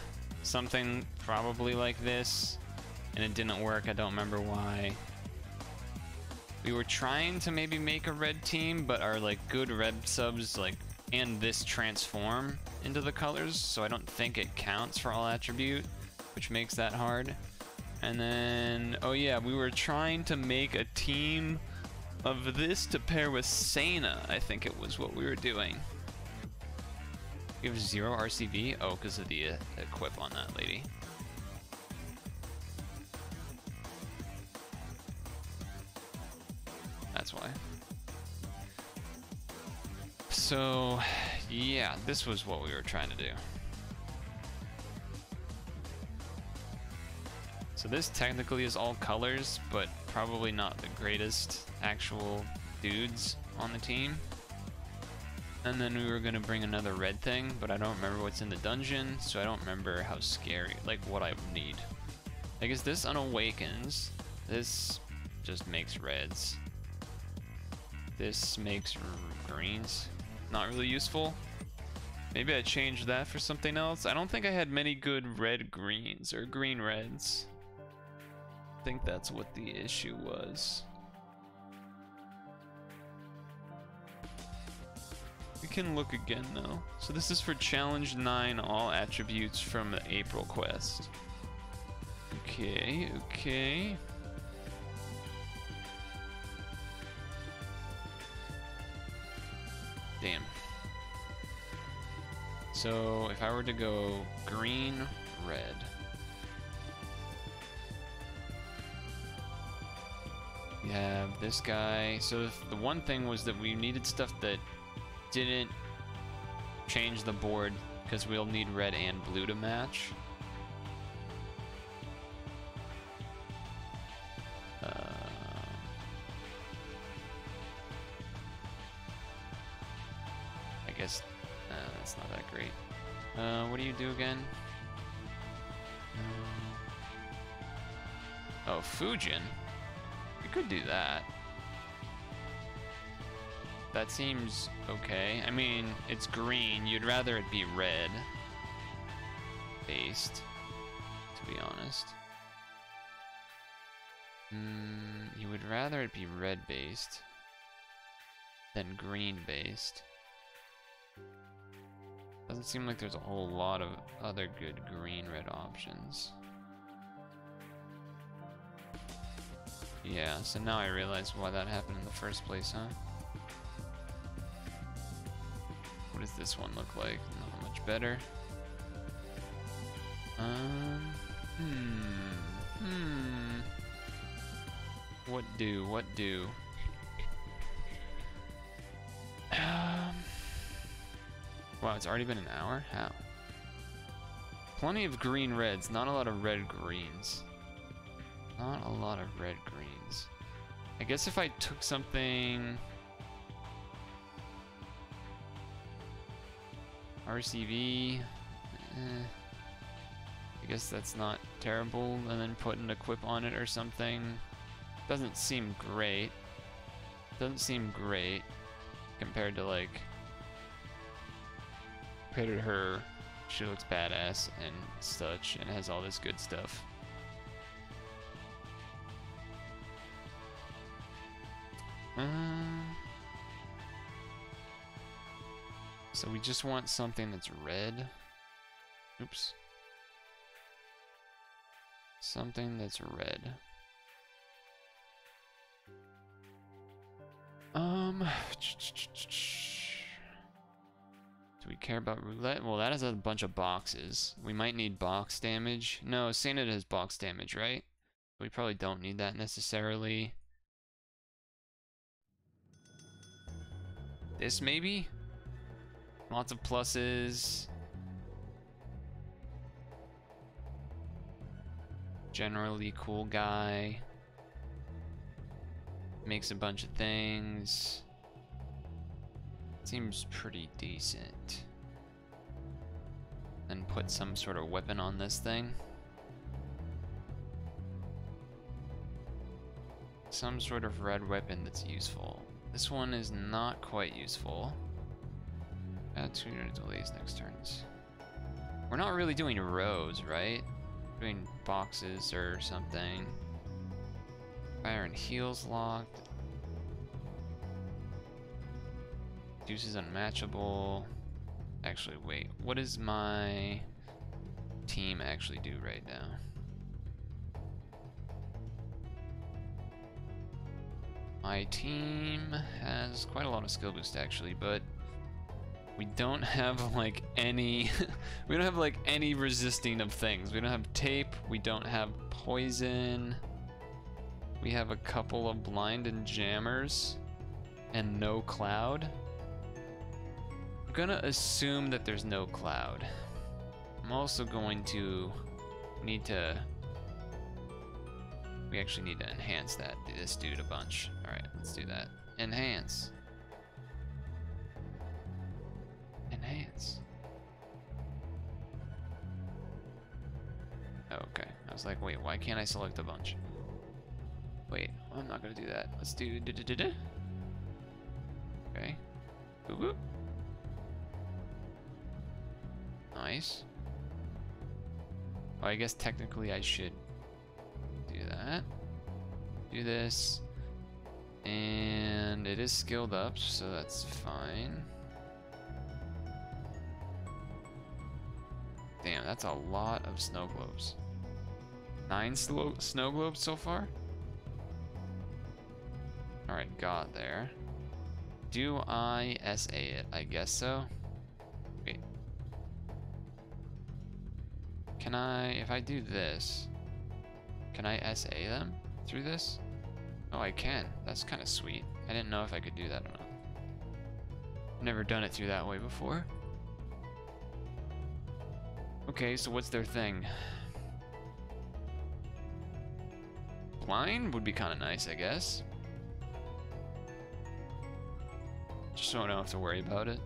something probably like this and it didn't work. I don't remember why. We were trying to maybe make a red team, but our like good red subs like and this transform into the colors, so I don't think it counts for all attribute, which makes that hard. And then, oh yeah, we were trying to make a team of this to pair with Sana, I think it was what we were doing. We have 0 RCV? Oh, because of the equip on that lady. That's why. So, yeah, this was what we were trying to do. So this technically is all colors, but probably not the greatest actual dudes on the team. And then we were gonna bring another red thing, but I don't remember what's in the dungeon, so I don't remember how scary, like what I would need. I guess this unawakens. This just makes reds. This makes greens. Not really useful. Maybe I changed that for something else. I don't think I had many good red greens or green reds. I think that's what the issue was. We can look again though. So this is for challenge 9, all attributes from the April quest. Okay, okay. Damn. So if I were to go green, red. We have this guy. So the one thing was that we needed stuff that didn't change the board because we'll need red and blue to match. I guess that's not that great. What do you do again? Oh, Fujin. We could do that. That seems okay. I mean, it's green. You'd rather it be red based, to be honest. You would rather it be red based than green based. Doesn't seem like there's a whole lot of other good green-red options. Yeah, so now I realize why that happened in the first place, huh? What does this one look like? Not much better. What do? What do? Wow, it's already been an hour? How? Plenty of green reds, not a lot of red greens. Not a lot of red greens. I guess if I took something... RCV... I guess that's not terrible, and then put an equip on it or something. Doesn't seem great. Doesn't seem great compared to like... Compared to her, she looks badass and such, and has all this good stuff. So we just want something that's red. Oops. Something that's red. Do we care about roulette? Well, that has a bunch of boxes. We might need box damage. No, Sanit has box damage, right? We probably don't need that necessarily. This maybe? Lots of pluses. Generally cool guy. Makes a bunch of things. Seems pretty decent. Then put some sort of weapon on this thing. Some sort of red weapon that's useful. This one is not quite useful. Add 2 units delays next turns. We're not really doing rows, right? We're doing boxes or something. Fire and heals locked. Juice is unmatchable. Actually, wait. What does my team actually do right now? My team has quite a lot of skill boost actually, but we don't have like any we don't have like any resisting of things. We don't have tape, we don't have poison. We have a couple of blind and jammers and no cloud. I'm gonna assume that there's no cloud. I'm also going to need to we actually need to enhance this dude a bunch. Alright, let's do that. Enhance. Enhance. Oh, okay. I was like, wait, why can't I select a bunch? Wait, I'm not gonna do that. Let's do Okay. Boop boop. Nice. Oh, I guess technically I should do that. Do this. And it is skilled up, so that's fine. Damn, that's a lot of snow globes. 9 snow globes so far? Alright, got there. Do I SA it? I guess so. Wait. Can I, if I do this, can I SA them through this? Oh, I can. That's kind of sweet. I didn't know if I could do that or not. Never done it through that way before. Okay, so what's their thing? Blind would be kind of nice, I guess. Just so I don't have to worry about it.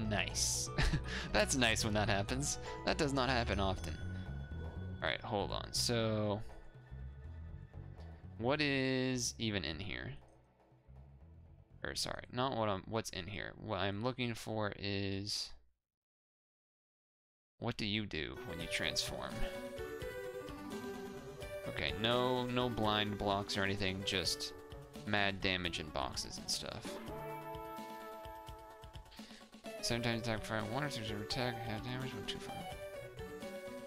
Nice. That's nice when that happens. That does not happen often. Alright, hold on. So, what is even in here? Or sorry, not what's in here. What I'm looking for is, what do you do when you transform? Okay, no blind blocks or anything, just mad damage in boxes and stuff. 7 times attack, fire 1 or 2 times attack, half damage, 1, 2, 5.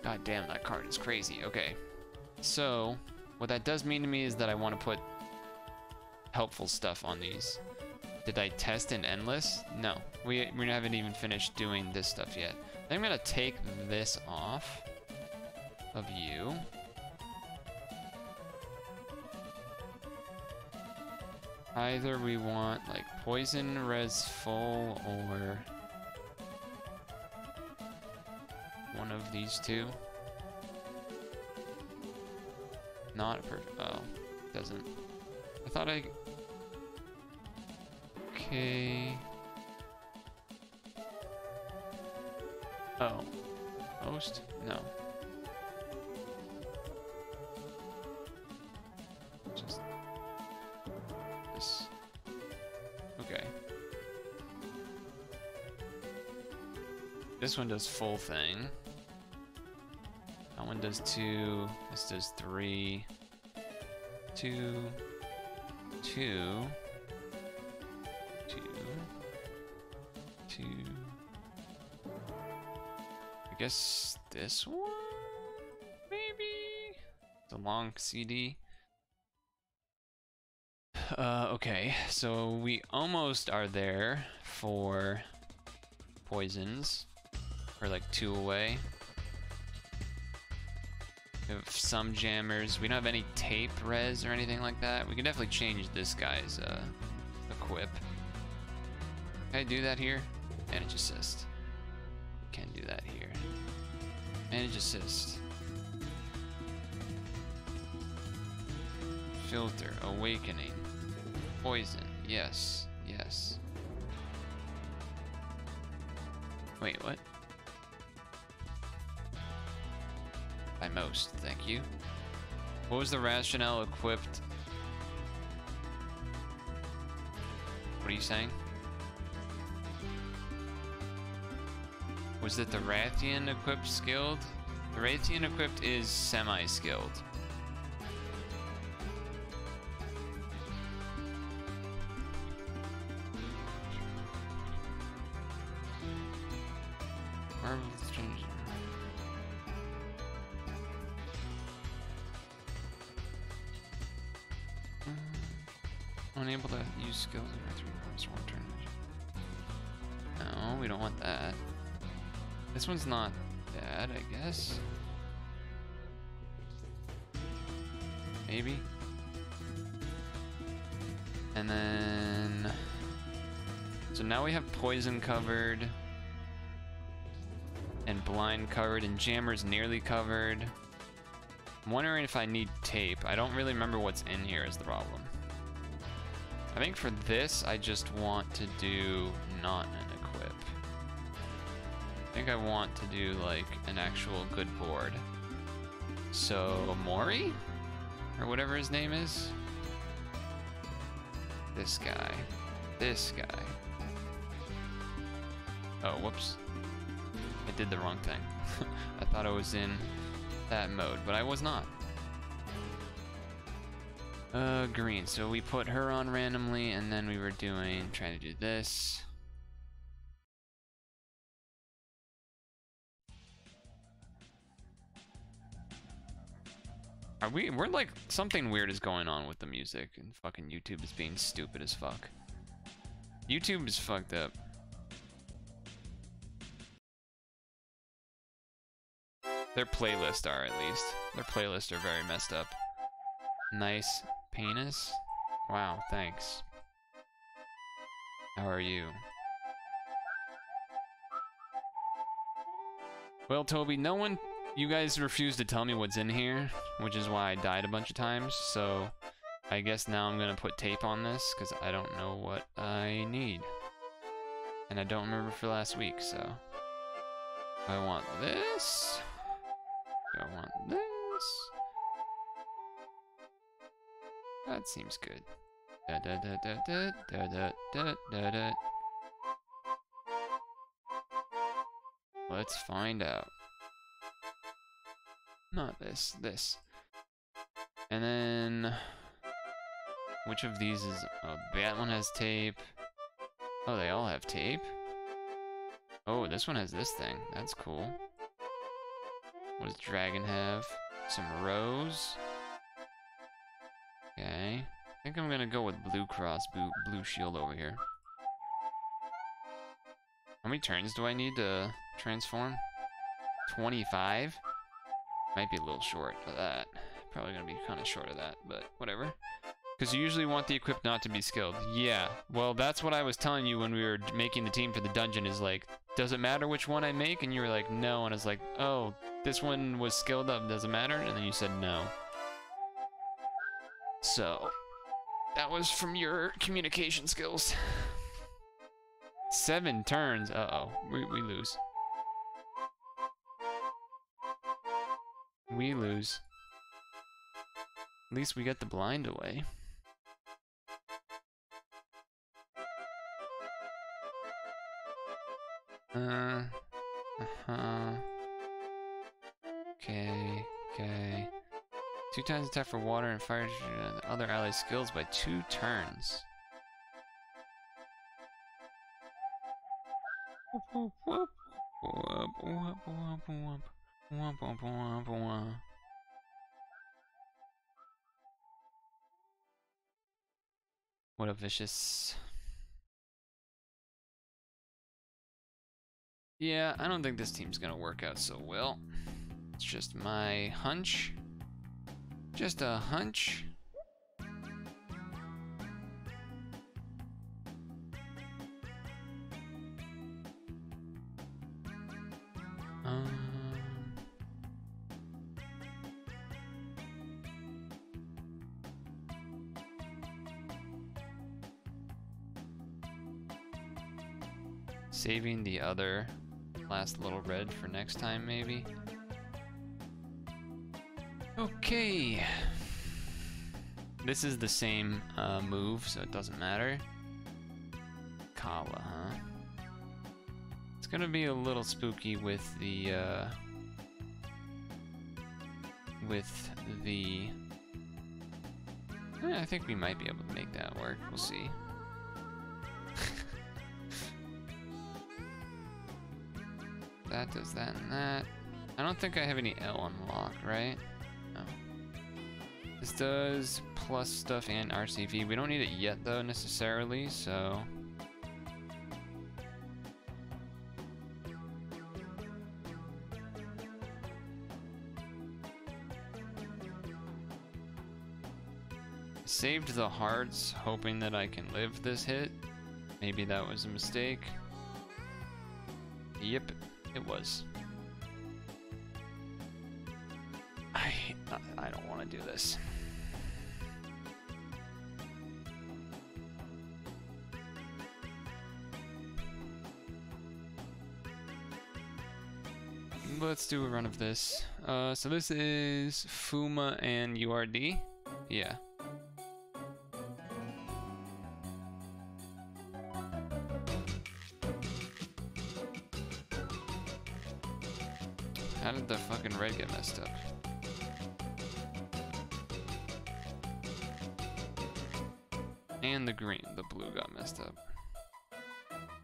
God damn, that card is crazy. Okay, so what that does mean to me is that I want to put helpful stuff on these. Did I test in endless? No, we haven't even finished doing this stuff yet. I'm gonna take this off of you. Either we want like poison res full or one of these two. Not perfect. Oh, doesn't. I thought I. Okay. Oh. Most? No. Just this. Okay. This one does full thing. That one does 2. This does 3. 2. 2. 2. 2. I guess this one? Maybe? It's a long CD. Okay, so we almost are there for poisons. We're like 2 away. We have some jammers. We don't have any tape res or anything like that. We can definitely change this guy's equip. Can I do that here? Manage assist. Can do that here. Manage assist. Filter, awakening, poison, yes, yes. Wait, what? By most, thank you. What was the rationale equipped? What are you saying? Was it the Rathian equipped skilled? The Rathian equipped is semi-skilled. Unable to use skills in 3 points one turn. No, we don't want that. This one's not bad, I guess. Maybe. And then... So now we have poison covered. And blind covered, and jammer's nearly covered. I'm wondering if I need tape. I don't really remember what's in here is the problem. I think for this, I just want to do not an equip. I think I want to do like an actual good board. So Mori? Or whatever his name is? This guy. This guy. Oh, whoops. I did the wrong thing. I thought I was in that mode, but I was not. Green. So we put her on randomly, and then we were trying to do this. We're like, something weird is going on with the music, and fucking YouTube is being stupid as fuck. YouTube is fucked up. Their playlists are, at least. Their playlists are very messed up. Nice penis. Wow, thanks. How are you? Well, Toby, you guys refused to tell me what's in here, which is why I died a bunch of times, so I guess now I'm gonna put tape on this, because I don't know what I need. And I don't remember for last week, so... I want this. I want this. That seems good. Da da da da da da da da da da. Let's find out. Not this, this. And then... Which of these is... Oh, that one has tape. Oh, they all have tape? Oh, this one has this thing. That's cool. What does Dragon have? Some rose. Okay. I think I'm gonna go with blue cross, blue shield over here. How many turns do I need to transform? 25? Might be a little short of that. Probably gonna be kind of short of that, but whatever. Because you usually want the equip not to be skilled. Yeah, well, that's what I was telling you when we were making the team for the dungeon, is like, does it matter which one I make? And you were like, no. And I was like, oh, this one was skilled up, does it matter? And then you said no. So, that was from your communication skills. 7 turns. Uh-oh, we lose. We lose. At least we got the blind away. Okay. 2 times attack for water and fire and other ally skills by 2 turns. What a vicious... Yeah, I don't think this team's gonna work out so well. It's just my hunch. Just a hunch. Saving the other last little red for next time, maybe. Okay. This is the same move, so it doesn't matter. Kala, huh? It's gonna be a little spooky with the I think we might be able to make that work. We'll see. That does that and that. I don't think I have any L unlocked, right? No. This does plus stuff and RCV. We don't need it yet though necessarily, so saved the hearts, hoping that I can live this hit. Maybe that was a mistake. Yep, it was. I don't want to do this. Let's do a run of this. So this is Fuma and URD. Yeah. How did the fucking red get messed up? And the blue got messed up.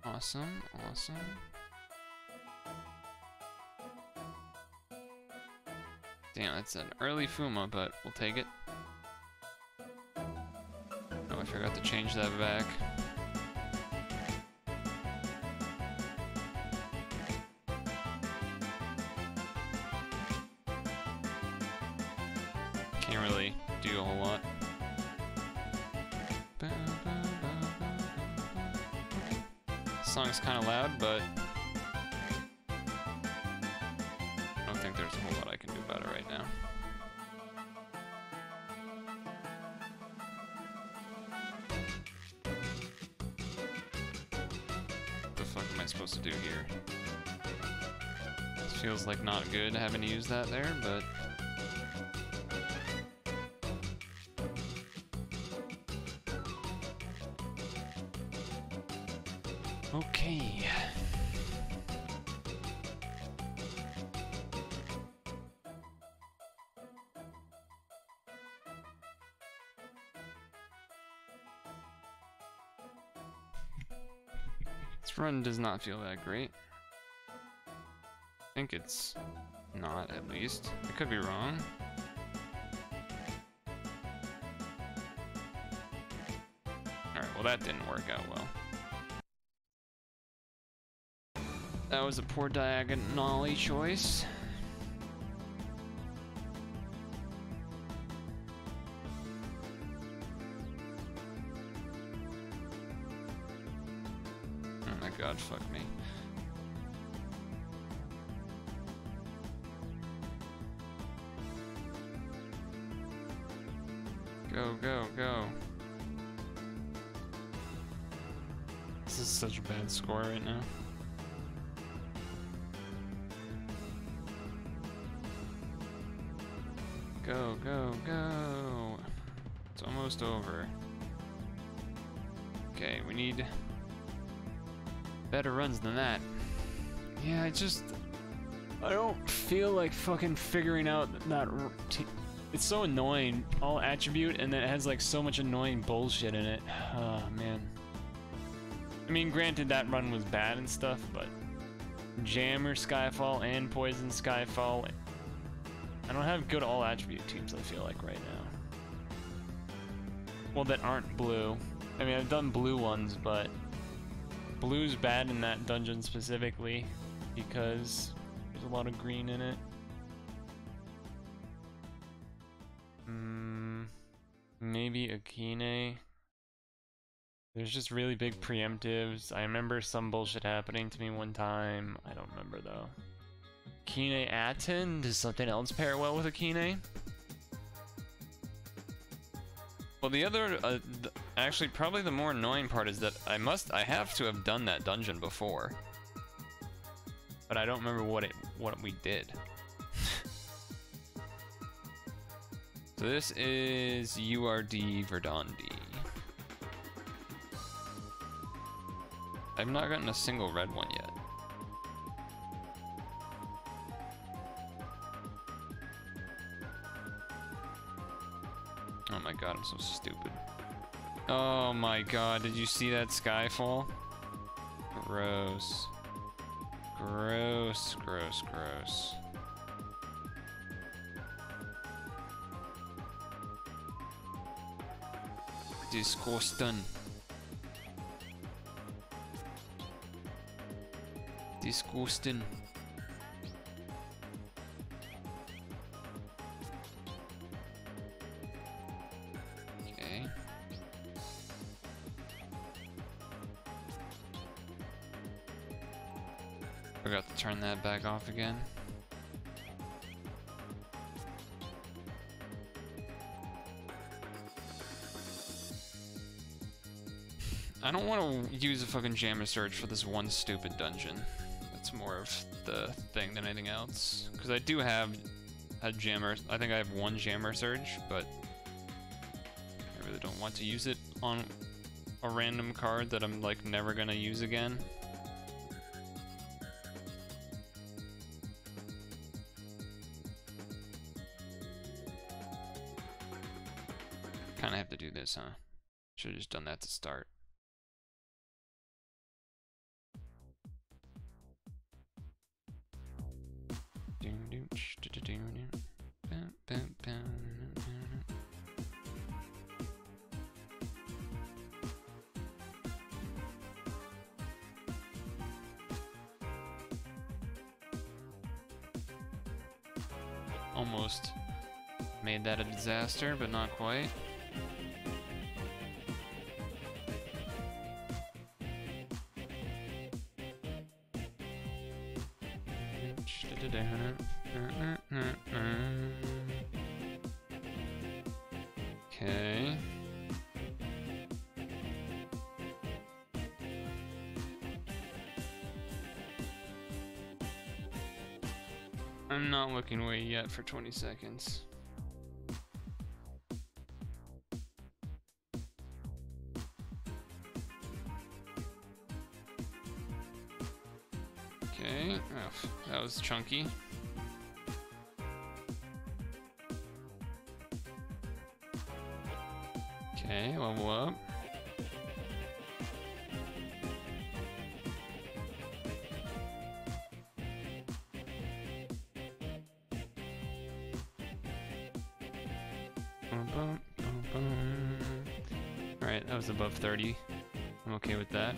Awesome, awesome. Damn, that's an early Fuma, but we'll take it. Oh, I forgot to change that back. Can't really do a whole lot. Song's kind of loud, but I don't think there's a whole lot I can do about it right now. What the fuck am I supposed to do here? This feels like not good having to use that there, but okay. This run does not feel that great. I think it's not, at least. I could be wrong. Alright, well that didn't work out well. That was a poor diagonally choice. Oh my god, fuck me. Go, go, go. This is such a bad score right now. Go, go, go. It's almost over. Okay, we need better runs than that. Yeah, I don't feel like fucking figuring out that. It's so annoying. All attribute, and then it has like so much annoying bullshit in it. Oh, man. I mean, granted that run was bad and stuff, but Jammer Skyfall and Poison Skyfall. I don't have good all attribute teams, I feel like, right now. Well, that aren't blue. I mean, I've done blue ones, but blue's bad in that dungeon specifically because there's a lot of green in it. Maybe Akine. There's just really big preemptives. I remember some bullshit happening to me one time. I don't remember though. Akine Aten? Does something else pair well with Akine? Well, the other, actually, probably the more annoying part is that I have to have done that dungeon before, but I don't remember what we did. So this is URD Verdandi. I've not gotten a single red one yet. Oh my god, I'm so stupid. Oh my god, did you see that skyfall? Gross. Gross, gross, gross. Disgusting. Disgusting. Okay. Forgot to turn that back off again. I don't want to use a fucking jammer surge for this one stupid dungeon. That's more of the thing than anything else. Because I do have a jammer. I think I have one jammer surge, but I really don't want to use it on a random card that I'm like never gonna use again. Kinda have to do this, huh? Should've just done that to start. Almost made that a disaster, but not quite. Okay. I'm not looking away yet for 20 seconds. Okay, oh, that was chunky. Okay, level up. Alright, that was above 30. I'm okay with that.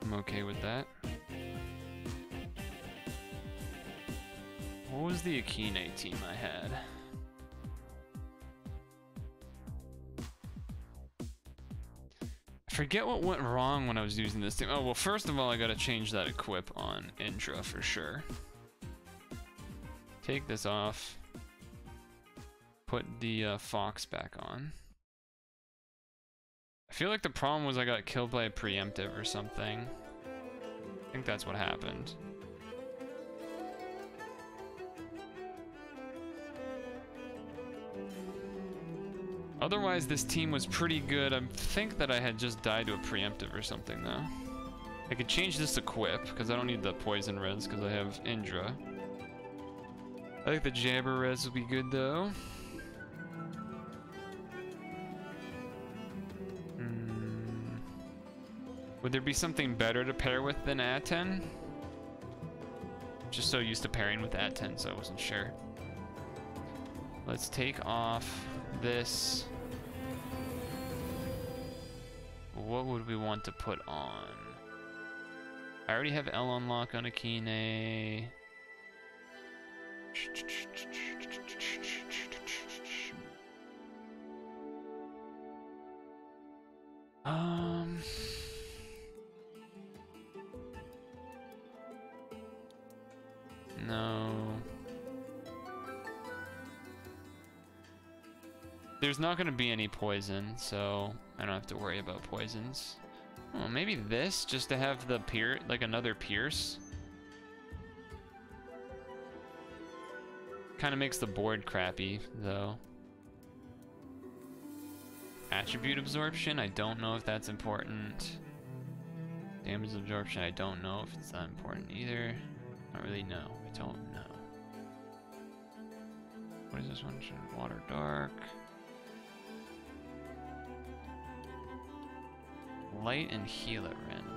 I'm okay with that. What was the Akine team I had? I forget what went wrong when I was using this team. Oh, well, first of all, I gotta change that equip on Indra for sure. Take this off. Put the Fox back on. I feel like the problem was I got killed by a preemptive or something. I think that's what happened. Otherwise, this team was pretty good. I think that I had just died to a preemptive or something, though. I could change this equip, because I don't need the poison res, because I have Indra. I think the Jabber res will be good, though. Would there be something better to pair with than Aten? Just so used to pairing with Aten, so I wasn't sure. Let's take off this. What would we want to put on? I already have L unlock on Akine. No. There's not going to be any poison, so I don't have to worry about poisons. Oh, maybe this, just to have the like another pierce. Kind of makes the board crappy, though. Attribute absorption, I don't know if that's important. Damage absorption, I don't know if it's that important either. I don't really know. I don't know. What is this one? Water dark. Light and heal at random.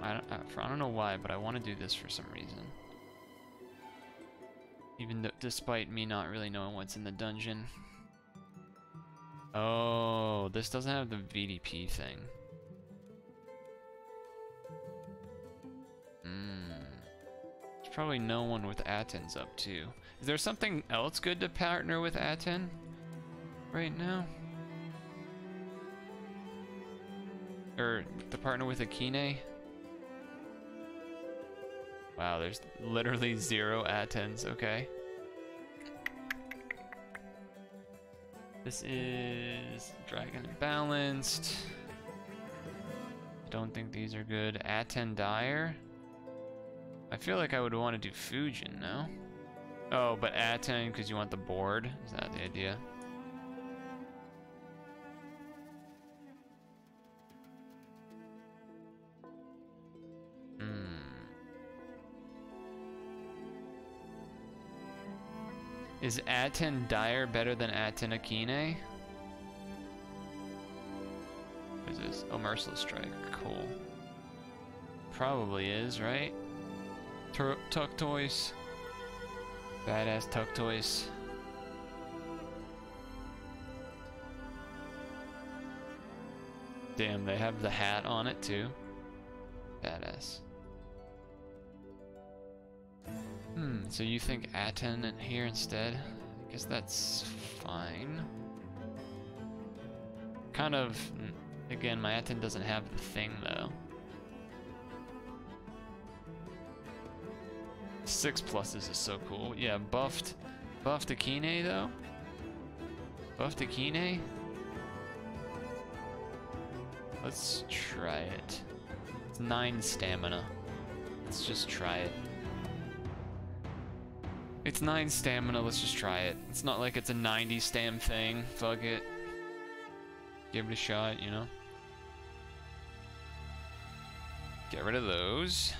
I don't know why, but I want to do this for some reason. Even though, despite me not really knowing what's in the dungeon. Oh, this doesn't have the VDP thing. There's probably no one with Aten's up too. Is there something else good to partner with Aten right now? Or to partner with Akine? Wow, there's literally 0 Atens, okay. This is Dragon Balanced. I don't think these are good. Aten Dire. I feel like I would want to do Fujin, no? Oh, but Aten because you want the board? Is that the idea? Is Aten Dire better than Aten Akine? What is this? Oh, Merciless Strike. Cool. Probably is, right? Tuck Toys. Badass Tuck Toys. Damn, they have the hat on it too. Badass. So you think Aten in here instead? I guess that's fine. Kind of, again, my Aten doesn't have the thing though. 6 pluses is so cool. Yeah, buffed Akine though. Buffed Akine. Let's try it. It's 9 stamina. Let's just try it. It's 9 stamina, let's just try it. It's not like it's a 90 stam thing. Fuck it. Give it a shot, you know? Get rid of those.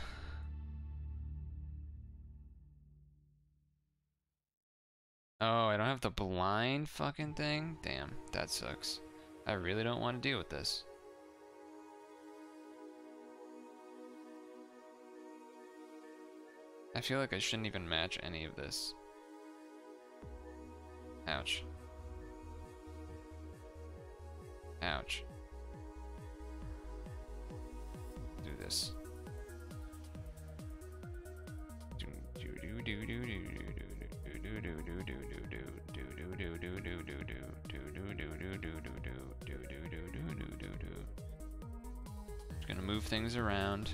Oh, I don't have the blind fucking thing? Damn, that sucks. I really don't want to deal with this. I feel like I shouldn't even match any of this. Ouch. Ouch. Do this. Just gonna move things around.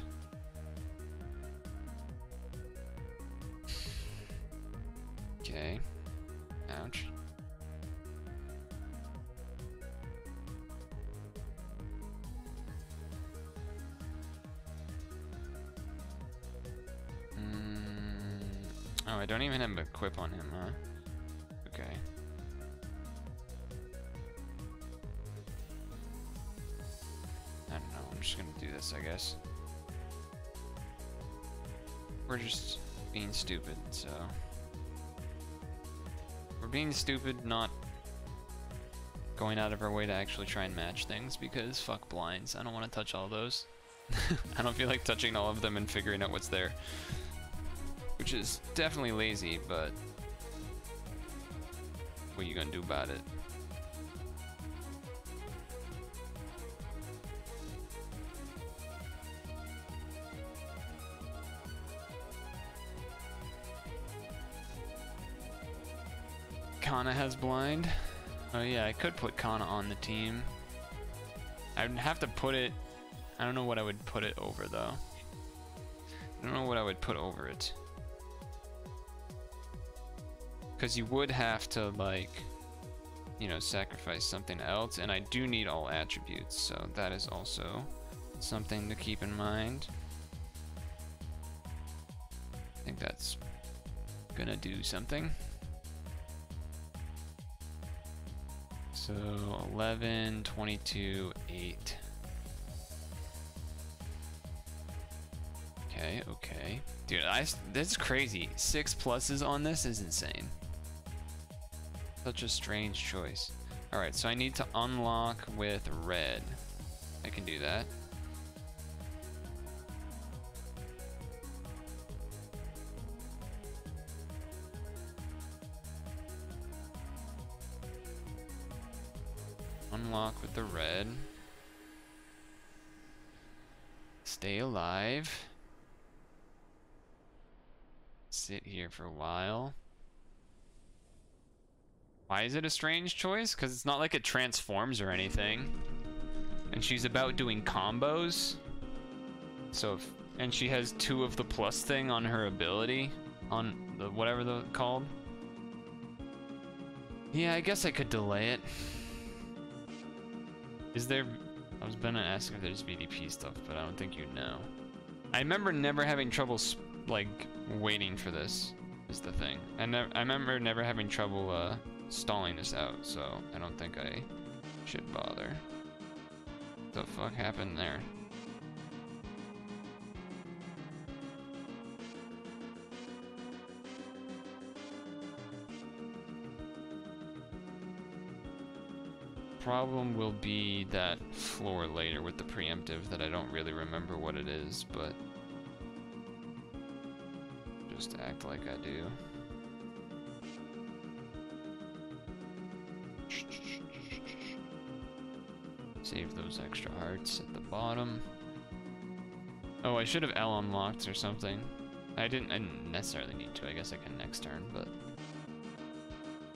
Okay. Ouch. Oh, I don't even have an equip on him, huh? Okay. I don't know, I'm just gonna do this, I guess. We're just being stupid, so... We're being stupid, not going out of our way to actually try and match things, because fuck blinds. I don't want to touch all those. I don't feel like touching all of them and figuring out what's there. Which is definitely lazy, but what are you gonna do about it? Kana has blind. Oh yeah, I could put Kana on the team. I would have to put it... I don't know what I would put it over though. I don't know what I would put over it. Because you would have to, like, you know, sacrifice something else, and I do need all attributes, so that is also something to keep in mind. I think that's gonna do something. So 11, 22, 8. Okay, okay. Dude, that's crazy. 6 pluses on this is insane. Such a strange choice. Alright, so I need to unlock with red. I can do that. Unlock with the red. Stay alive. Sit here for a while. Why is it a strange choice? Because it's not like it transforms or anything. And she's about doing combos. So if, and she has 2 of the plus thing on her ability. On the whatever they're called. Yeah, I guess I could delay it. Is there... I was gonna ask if there's VDP stuff, but I don't think you'd know. I remember never having trouble, like, waiting for this, is the thing. I remember never having trouble, stalling this out, so I don't think I should bother. What the fuck happened there? Problem will be that floor later with the preemptive that I don't really remember what it is, but just act like I do. Save those extra hearts at the bottom. Oh, I should have L unlocked or something. I didn't necessarily need to. I guess I can next turn, but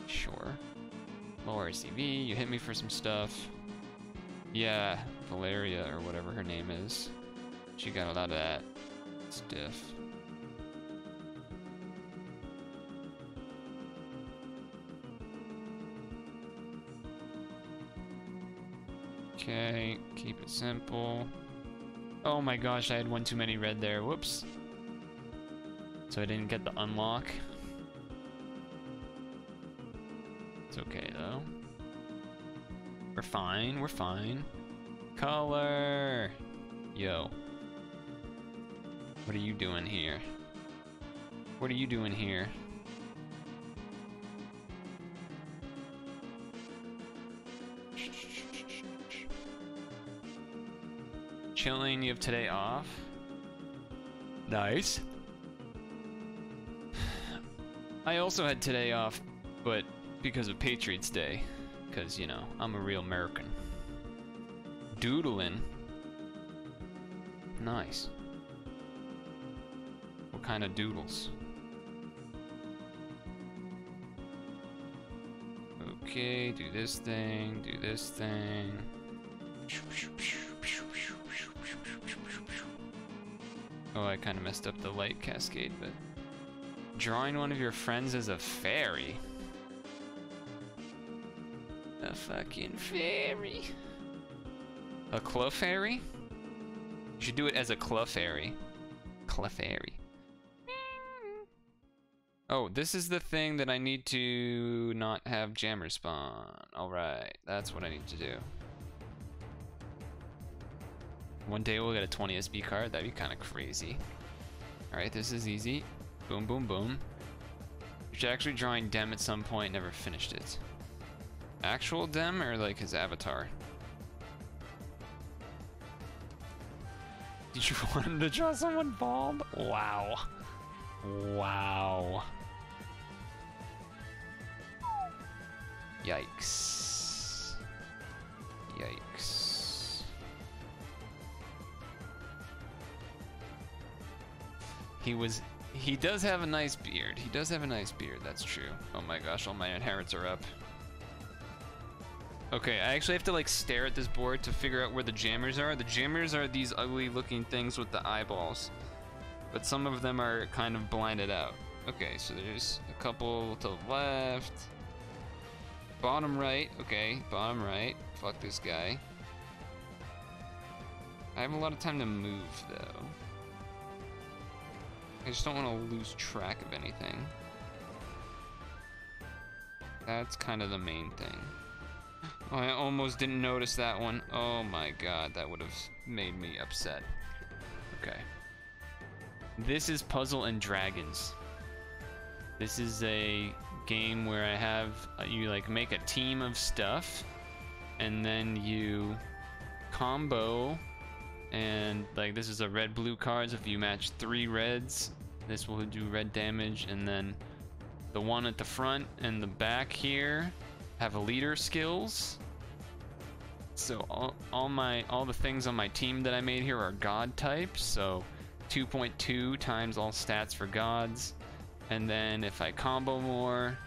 sure. Low RCV, you hit me for some stuff. Yeah, Valeria or whatever her name is. She got a lot of that stiff. Okay, keep it simple. Oh my gosh, I had one too many red there. Whoops. So I didn't get the unlock. It's okay though. We're fine, we're fine. Color! Yo. What are you doing here? What are you doing here? Chilling, you have today off. Nice. I also had today off, but because of Patriots Day. Because, you know, I'm a real American. Doodling. Nice. What kind of doodles? Okay, do this thing, do this thing. Oh, I kind of messed up the light cascade, but... Drawing one of your friends as a fairy. A fucking fairy. A Clefairy? You should do it as a Clefairy. Clefairy. Oh, this is the thing that I need to not have jammer spawn. Alright, that's what I need to do. One day we'll get a 20 SB card. That'd be kind of crazy. Alright, this is easy. Boom, boom, boom. We should actually drawing Dem at some point. Never finished it. Actual Dem or like his avatar? Did you want him to draw someone bald? Wow. Wow. Yikes. Yikes. He does have a nice beard. He does have a nice beard, that's true. Oh my gosh, all my inherits are up. Okay, I actually have to like stare at this board to figure out where the jammers are. The jammers are these ugly looking things with the eyeballs. but some of them are kind of blinded out. Okay, so there's a couple to the left. Bottom right, okay, bottom right. Fuck this guy. I have a lot of time to move, though. I just don't want to lose track of anything. That's kind of the main thing. Oh, I almost didn't notice that one. Oh my god, that would have made me upset. Okay. This is Puzzle and Dragons. This is a game where I have, you like make a team of stuff, and then you combo, and like this is a red-blue cards. If you match 3 reds, this will do red damage, and then the one at the front and the back here have a leader skills. So all the things on my team that I made here are god types, so 2.2 times all stats for gods. And then if I combo more,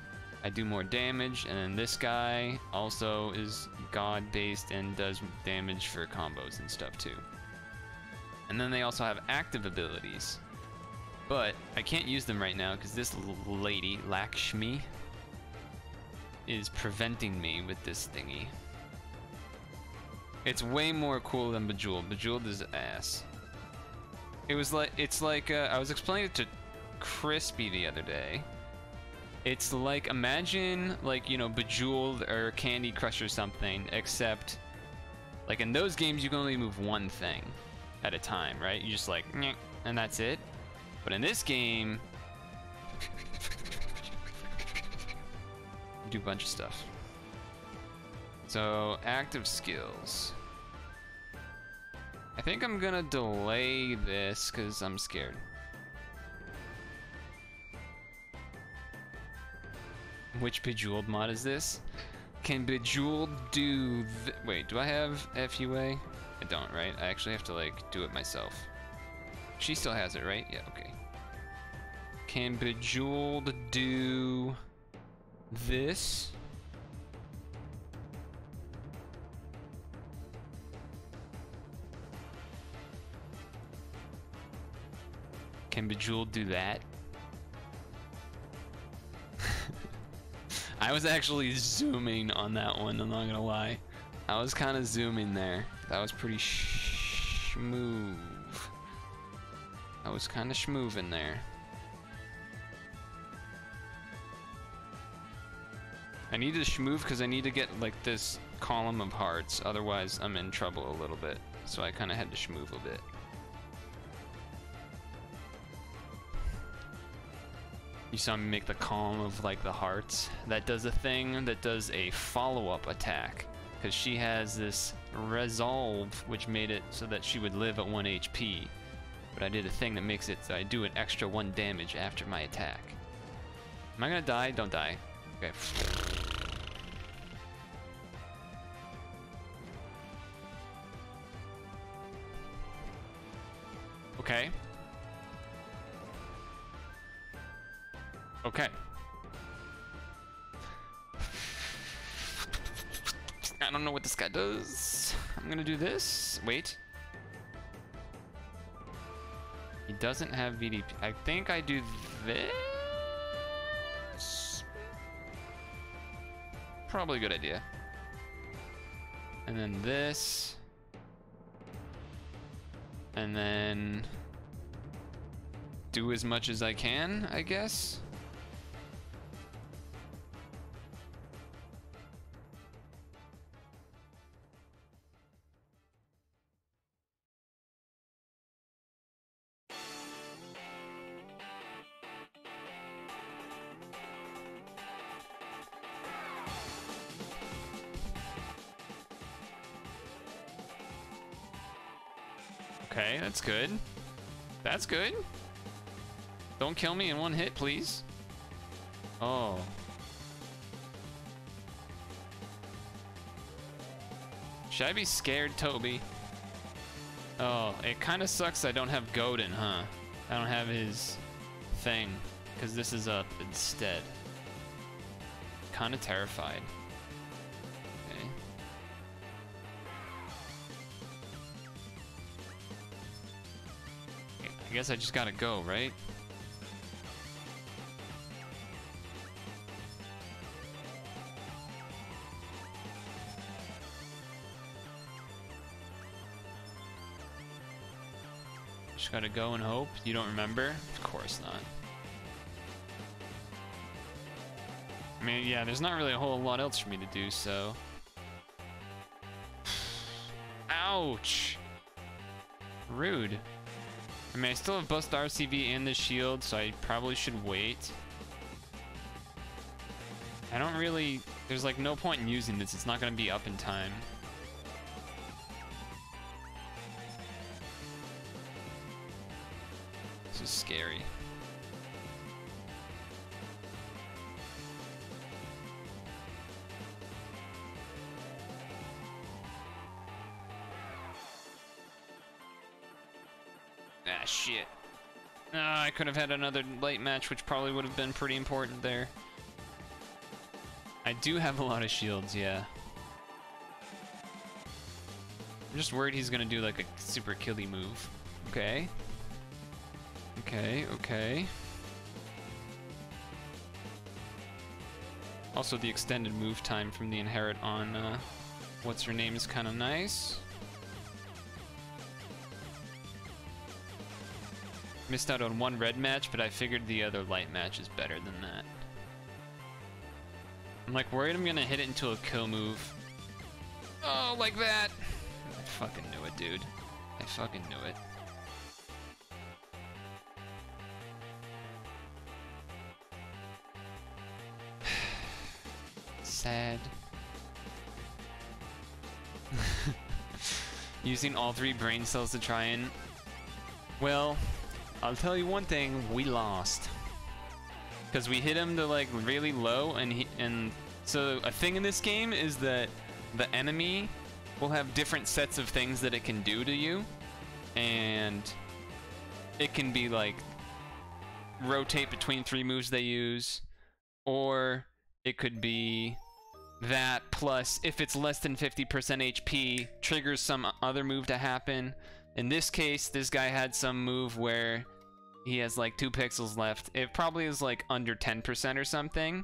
I do more damage. And then this guy also is god based and does damage for combos and stuff too. And then they also have active abilities, but I can't use them right now because this lady, Lakshmi, is preventing me with this thingy. It's way more cool than Bejeweled. Bejeweled is ass. It's like I was explaining it to Crispy the other day. It's like, imagine like, you know, Bejeweled or Candy Crush or something, except like in those games you can only move one thing at a time, right? You just like, and that's it. But in this game, you do a bunch of stuff. So, active skills. I think I'm gonna delay this because I'm scared. Which Bejeweled mod is this? Can Bejeweled do wait, do I have FUA? I don't, right? I actually have to like do it myself. She still has it, right? Yeah, okay. Can Bejeweled do this? Can Bejeweled do that? I was actually zooming on that one, I'm not gonna lie. I was kind of zooming there. That was pretty schmoove. I was kind of schmooving there. I need to schmoove because I need to get like this column of hearts, otherwise I'm in trouble a little bit. So I kind of had to schmoove a bit. You saw me make the column of like the hearts. That does a thing that does a follow-up attack, because she has this resolve which made it so that she would live at 1 HP. But I did a thing that makes it so I do an extra 1 damage after my attack. Am I gonna die? Don't die. Okay. Okay. Okay. I don't know what this guy does. I'm gonna do this. Wait. He doesn't have VDP. I think I do this. Probably a good idea. And then this. And then do as much as I can, I guess. Okay, that's good. That's good. Don't kill me in 1 hit, please. Oh. Should I be scared, Toby? Oh, it kind of sucks I don't have Godin, huh? I don't have his thing, because this is up instead. Kind of terrified. Okay. I guess I just gotta go, right? Just gotta go and hope. You don't remember? Of course not. I mean, yeah, there's not really a whole lot else for me to do, so... Ouch! Rude. I mean, I still have Bust RCV and the shield, so I probably should wait. I don't really... There's, like, no point in using this. It's not gonna be up in time. This is scary. Ah, shit. I could have had another late match, which probably would have been pretty important there. I do have a lot of shields, yeah. I'm just worried he's gonna do like a super killy move. Okay. Okay, okay. Also, the extended move time from the Inherit on what's her name is kind of nice. Missed out on one red match, but I figured the other light match is better than that. I'm like worried I'm gonna hit it into a kill move. Oh, like that! I fucking knew it, dude. I fucking knew it. Sad. Using all 3 brain cells to try and... Well, I'll tell you one thing, we lost. Because we hit him to like really low, and so a thing in this game is that the enemy will have different sets of things that it can do to you, and it can be like rotate between 3 moves they use, or it could be that plus if it's less than 50% HP triggers some other move to happen. In this case, this guy had some move where he has like 2 pixels left. It probably is like under 10% or something.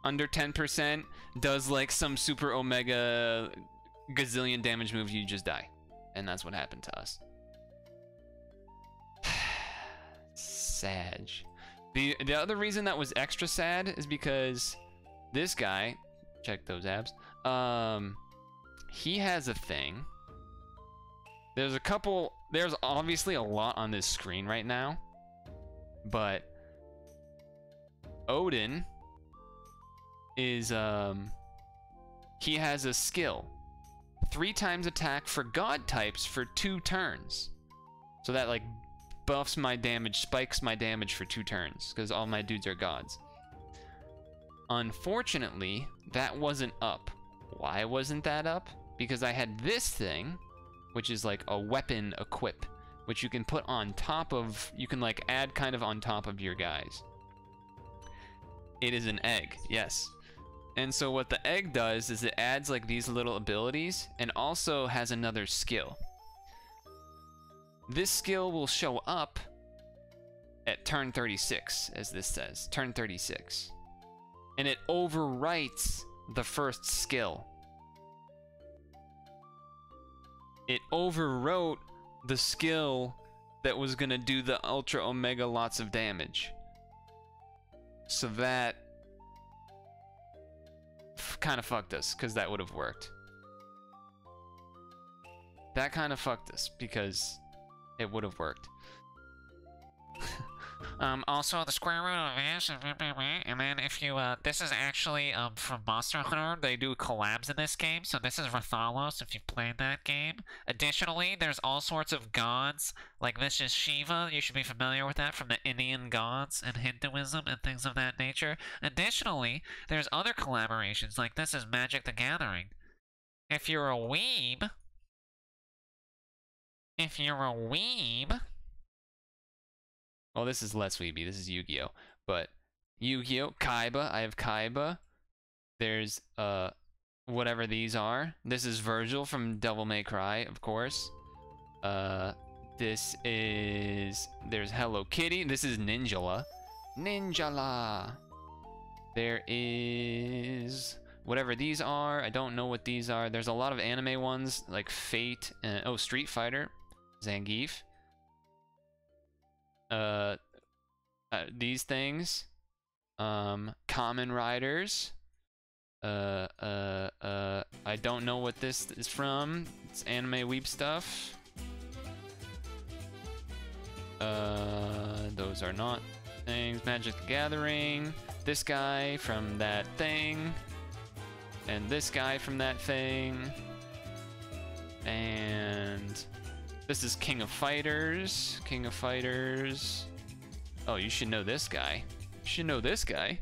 Under 10% does like some super omega gazillion damage move, you just die. And that's what happened to us. Sad. The other reason that was extra sad is because this guy, check those abs, he has a thing. There's a couple, there's obviously a lot on this screen right now, but Odin is, he has a skill. 3 times attack for god types for 2 turns. So that like buffs my damage, spikes my damage for 2 turns, because all my dudes are gods. Unfortunately, that wasn't up. Why wasn't that up? Because I had this thing, which is like a weapon equip, which you can put on top of, you can like add kind of on top of your guys. It is an egg, yes. And so what the egg does is it adds like these little abilities and also has another skill. This skill will show up at turn 36, as this says, turn 36. And it overwrites the first skill. It overwrote the skill that was gonna do the ultra omega lots of damage. So that kind of fucked us, because that would have worked. That kind of fucked us, because it would have worked.
Also the square root of this, and then if you, this is actually, from Monster Hunter. They do collabs in this game, so this is Rathalos, if you've played that game. Additionally, there's all sorts of gods, like this is Shiva, you should be familiar with that from the Indian gods and Hinduism and things of that nature. Additionally, there's other collaborations, like this is Magic the Gathering. If you're a weeb,
well, this is less weeby, this is Yu-Gi-Oh! But Yu-Gi-Oh! Kaiba, I have Kaiba. There's, whatever these are. This is Virgil from Devil May Cry, of course. This is... There's Hello Kitty. This is Ninjala. Ninjala. There is... Whatever these are. I don't know what these are. There's a lot of anime ones, like Fate. And, oh, Street Fighter. Zangief. These things. Kamen Riders. I don't know what this is from. It's anime weep stuff. Those are not things. Magic the Gathering. This guy from that thing. And this guy from that thing. And this is King of Fighters. King of Fighters. Oh, you should know this guy. You should know this guy.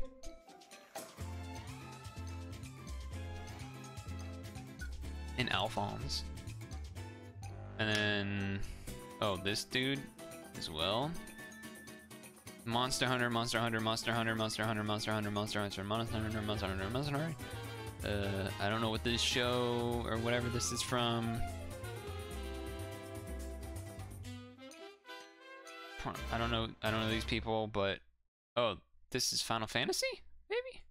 And Alphonse. And then, oh, this dude as well. Monster Hunter, Monster Hunter, Monster Hunter, Monster Hunter, Monster Hunter, Monster Hunter, Monster Hunter, Monster Hunter, Monster Hunter. I don't know what this show or whatever this is from. I don't know these people, but oh, this is Final Fantasy, maybe?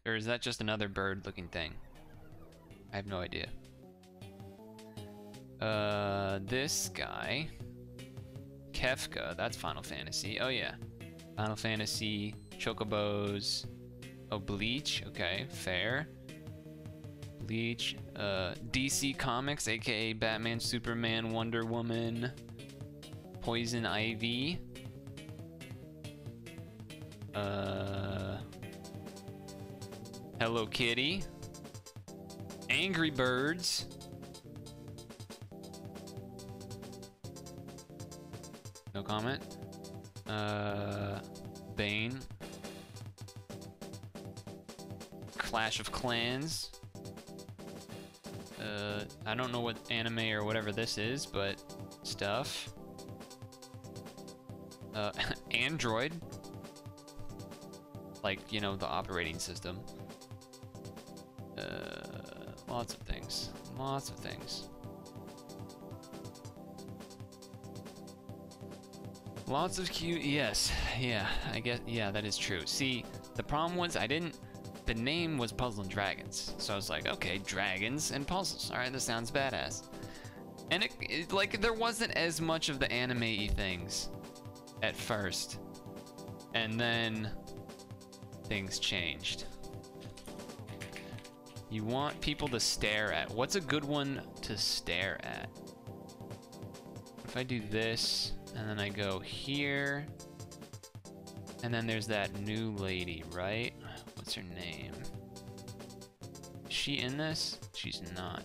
Or is that just another bird-looking thing? I have no idea. This guy, Kefka, that's Final Fantasy. Oh yeah, Final Fantasy, Chocobos. Oh, Bleach. Okay, fair. Bleach. DC Comics, aka Batman, Superman, Wonder Woman, Poison Ivy. Hello Kitty. Angry Birds. No comment. Bane. Clash of Clans. I don't know what anime or whatever this is, but stuff. Android. Like, you know, the operating system. Lots of things. Lots of things. Lots of cute, yes, yeah, I guess, yeah, that is true. See, the problem was the name was Puzzle and Dragons. So I was like, okay, dragons and puzzles. All right, this sounds badass. And it like, there wasn't as much of the anime-y things at first. And then things changed. You want people to stare at. What's a good one to stare at? If I do this, and then I go here, and then there's that new lady, right? What's her name? Is she in this? She's not.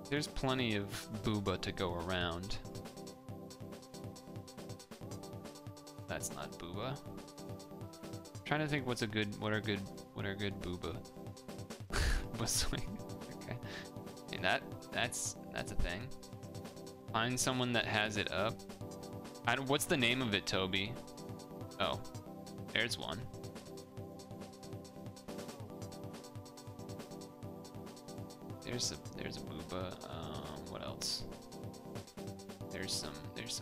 There's plenty of booba to go around. That's not booba. Trying to think what are good booba. Okay. And that's a thing. Find someone that has it up. What's the name of it, Toby? Oh, there's one. There's a booba. What else? There's some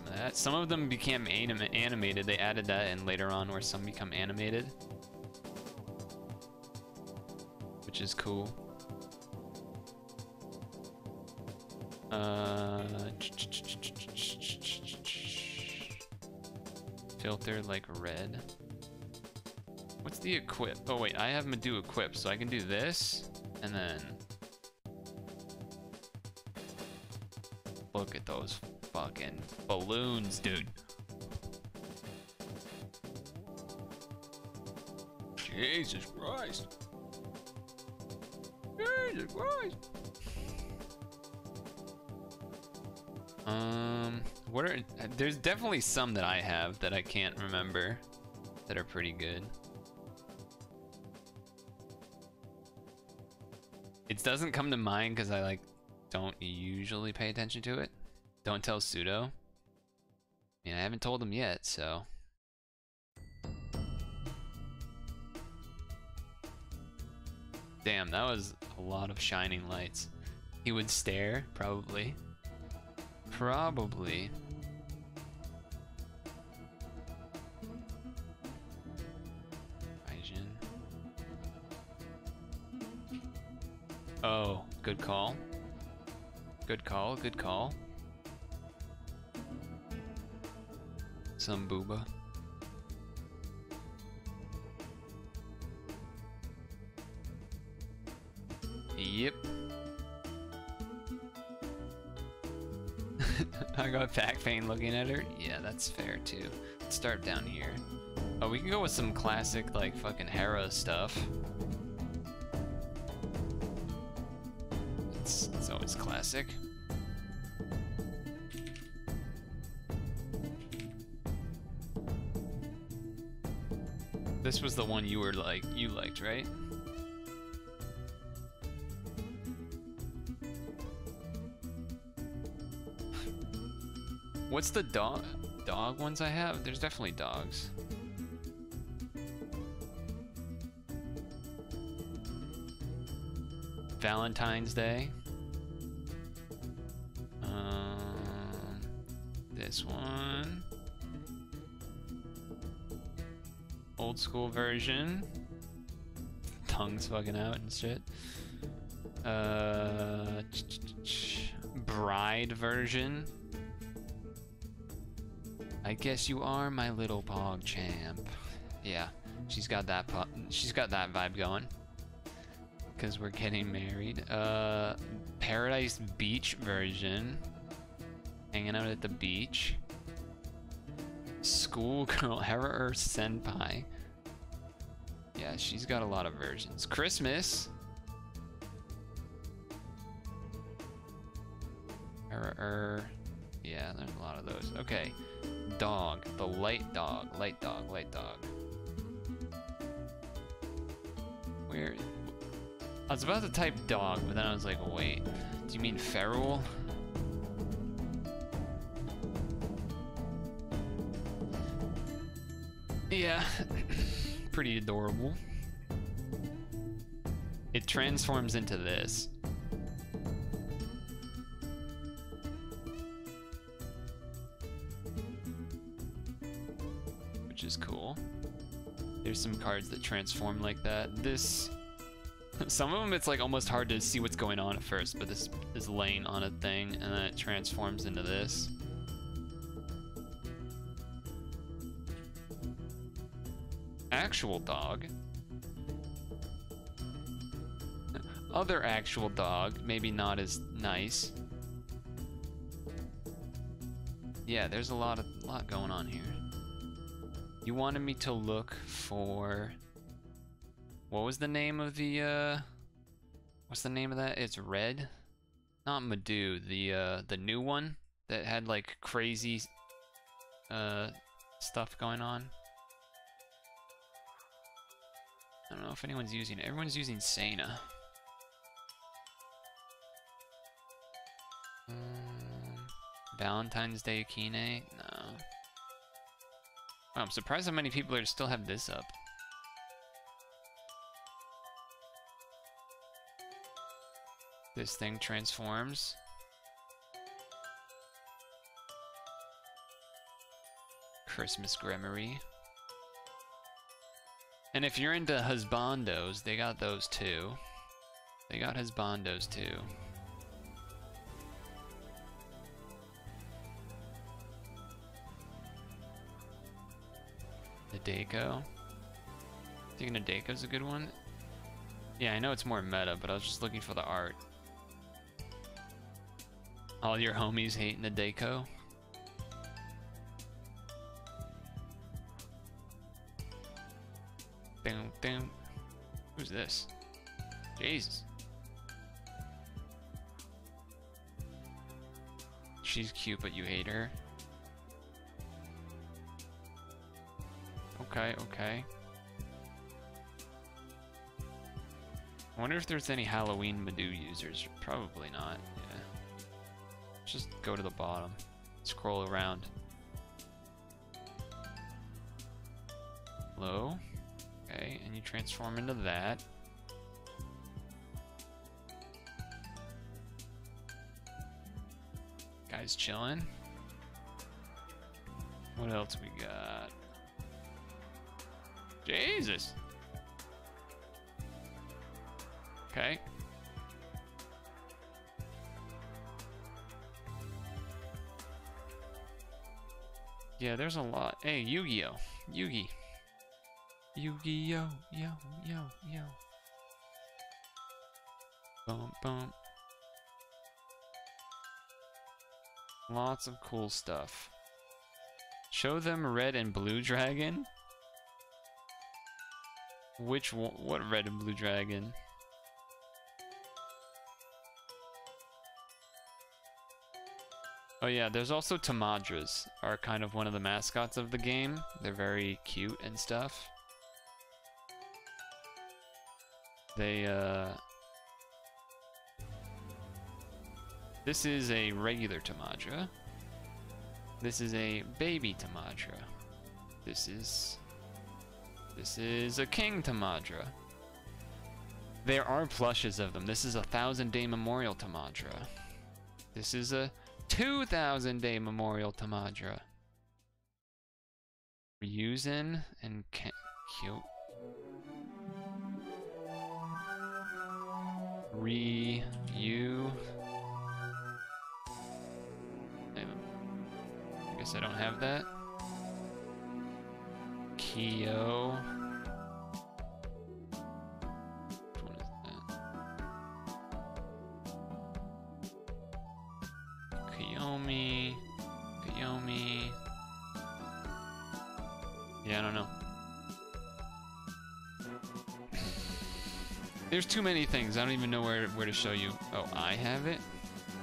of that. Some of them became animated. They added that in later on, where some become animated, which is cool. Filter like red. What's the equip? Oh wait, I have Madu equipped, so I can do this, and then look at those fucking balloons, dude. Jesus Christ. Jesus Christ. There's definitely some that I have that I can't remember that are pretty good. It doesn't come to mind because I don't usually pay attention to it. Don't tell Pseudo. I mean, I haven't told him yet, so. Damn, that was a lot of shining lights. He would stare, probably. Probably. Gaijin. Oh, good call. Good call, good call. Some booba. Yep. I got back pain looking at her. Yeah, that's fair too. Let's start down here. Oh, we can go with some classic, like, fucking Hera stuff. It's always classic. This was the one you were like, you liked, right? What's the dog ones I have? There's definitely dogs. Valentine's Day. This one. Old school version. Tongue's fucking out and shit. Bride version. I guess you are my little pog champ. Yeah, she's got that vibe going. Cause we're getting married. Paradise Beach version. Hanging out at the beach. Schoolgirl Hera Senpai. Yeah, she's got a lot of versions. Christmas. Hera. Yeah, there's a lot of those. Okay. Dog. The light dog. Light dog. Light dog. Where? I was about to type dog, but then I was like, wait. Do you mean feral? Yeah. Pretty adorable. It transforms into this. Which is cool. There's some cards that transform like that. This, some of them it's like almost hard to see what's going on at first, but this is laying on a thing and then it transforms into this. Actual dog. Other actual dog, maybe not as nice. Yeah, there's a lot going on here. You wanted me to look for, what was the name of the what's the name of that? It's Red, not Madhu, the new one that had like crazy stuff going on. I don't know if anyone's using it. Everyone's using Sena. Valentine's Day Akine? No. Wow, I'm surprised how many people still have this up. This thing transforms. Christmas Grimoire. And if you're into husbandos, they got those too. They got husbandos too. The Deco. Thinking a Deco's a good one? Yeah, I know it's more meta, but I was just looking for the art. All your homies hating the Deco. Boom, boom. Who's this? Jesus. She's cute, but you hate her. Okay, okay. I wonder if there's any Halloween Madhu users. Probably not, yeah. Just go to the bottom. Scroll around. Hello? Okay, and you transform into that. guy's chilling. What else we got? Jesus. Okay. Yeah, there's a lot. Hey, Yu-Gi-Oh! Yugi. Yu-Gi-Oh! Yo, yo, yo. Bum, bum. Lots of cool stuff. Show them red and blue dragon? Which one? What red and blue dragon? Oh yeah, there's also Tamadras, are kind of one of the mascots of the game. They're very cute and stuff. They, This is a regular Tamadra. This is a baby Tamadra. This is a King Tamadra. There are plushes of them. This is a 1,000-day memorial Tamadra. This is a 2,000-day memorial Tamadra. Ryuzen and Kyo. Ryu. I guess I don't have that. Kyo. Which one is that? Kiyomi. Kiyomi. Yeah, I don't know. There's too many things. I don't even know where to show you. Oh, I have it.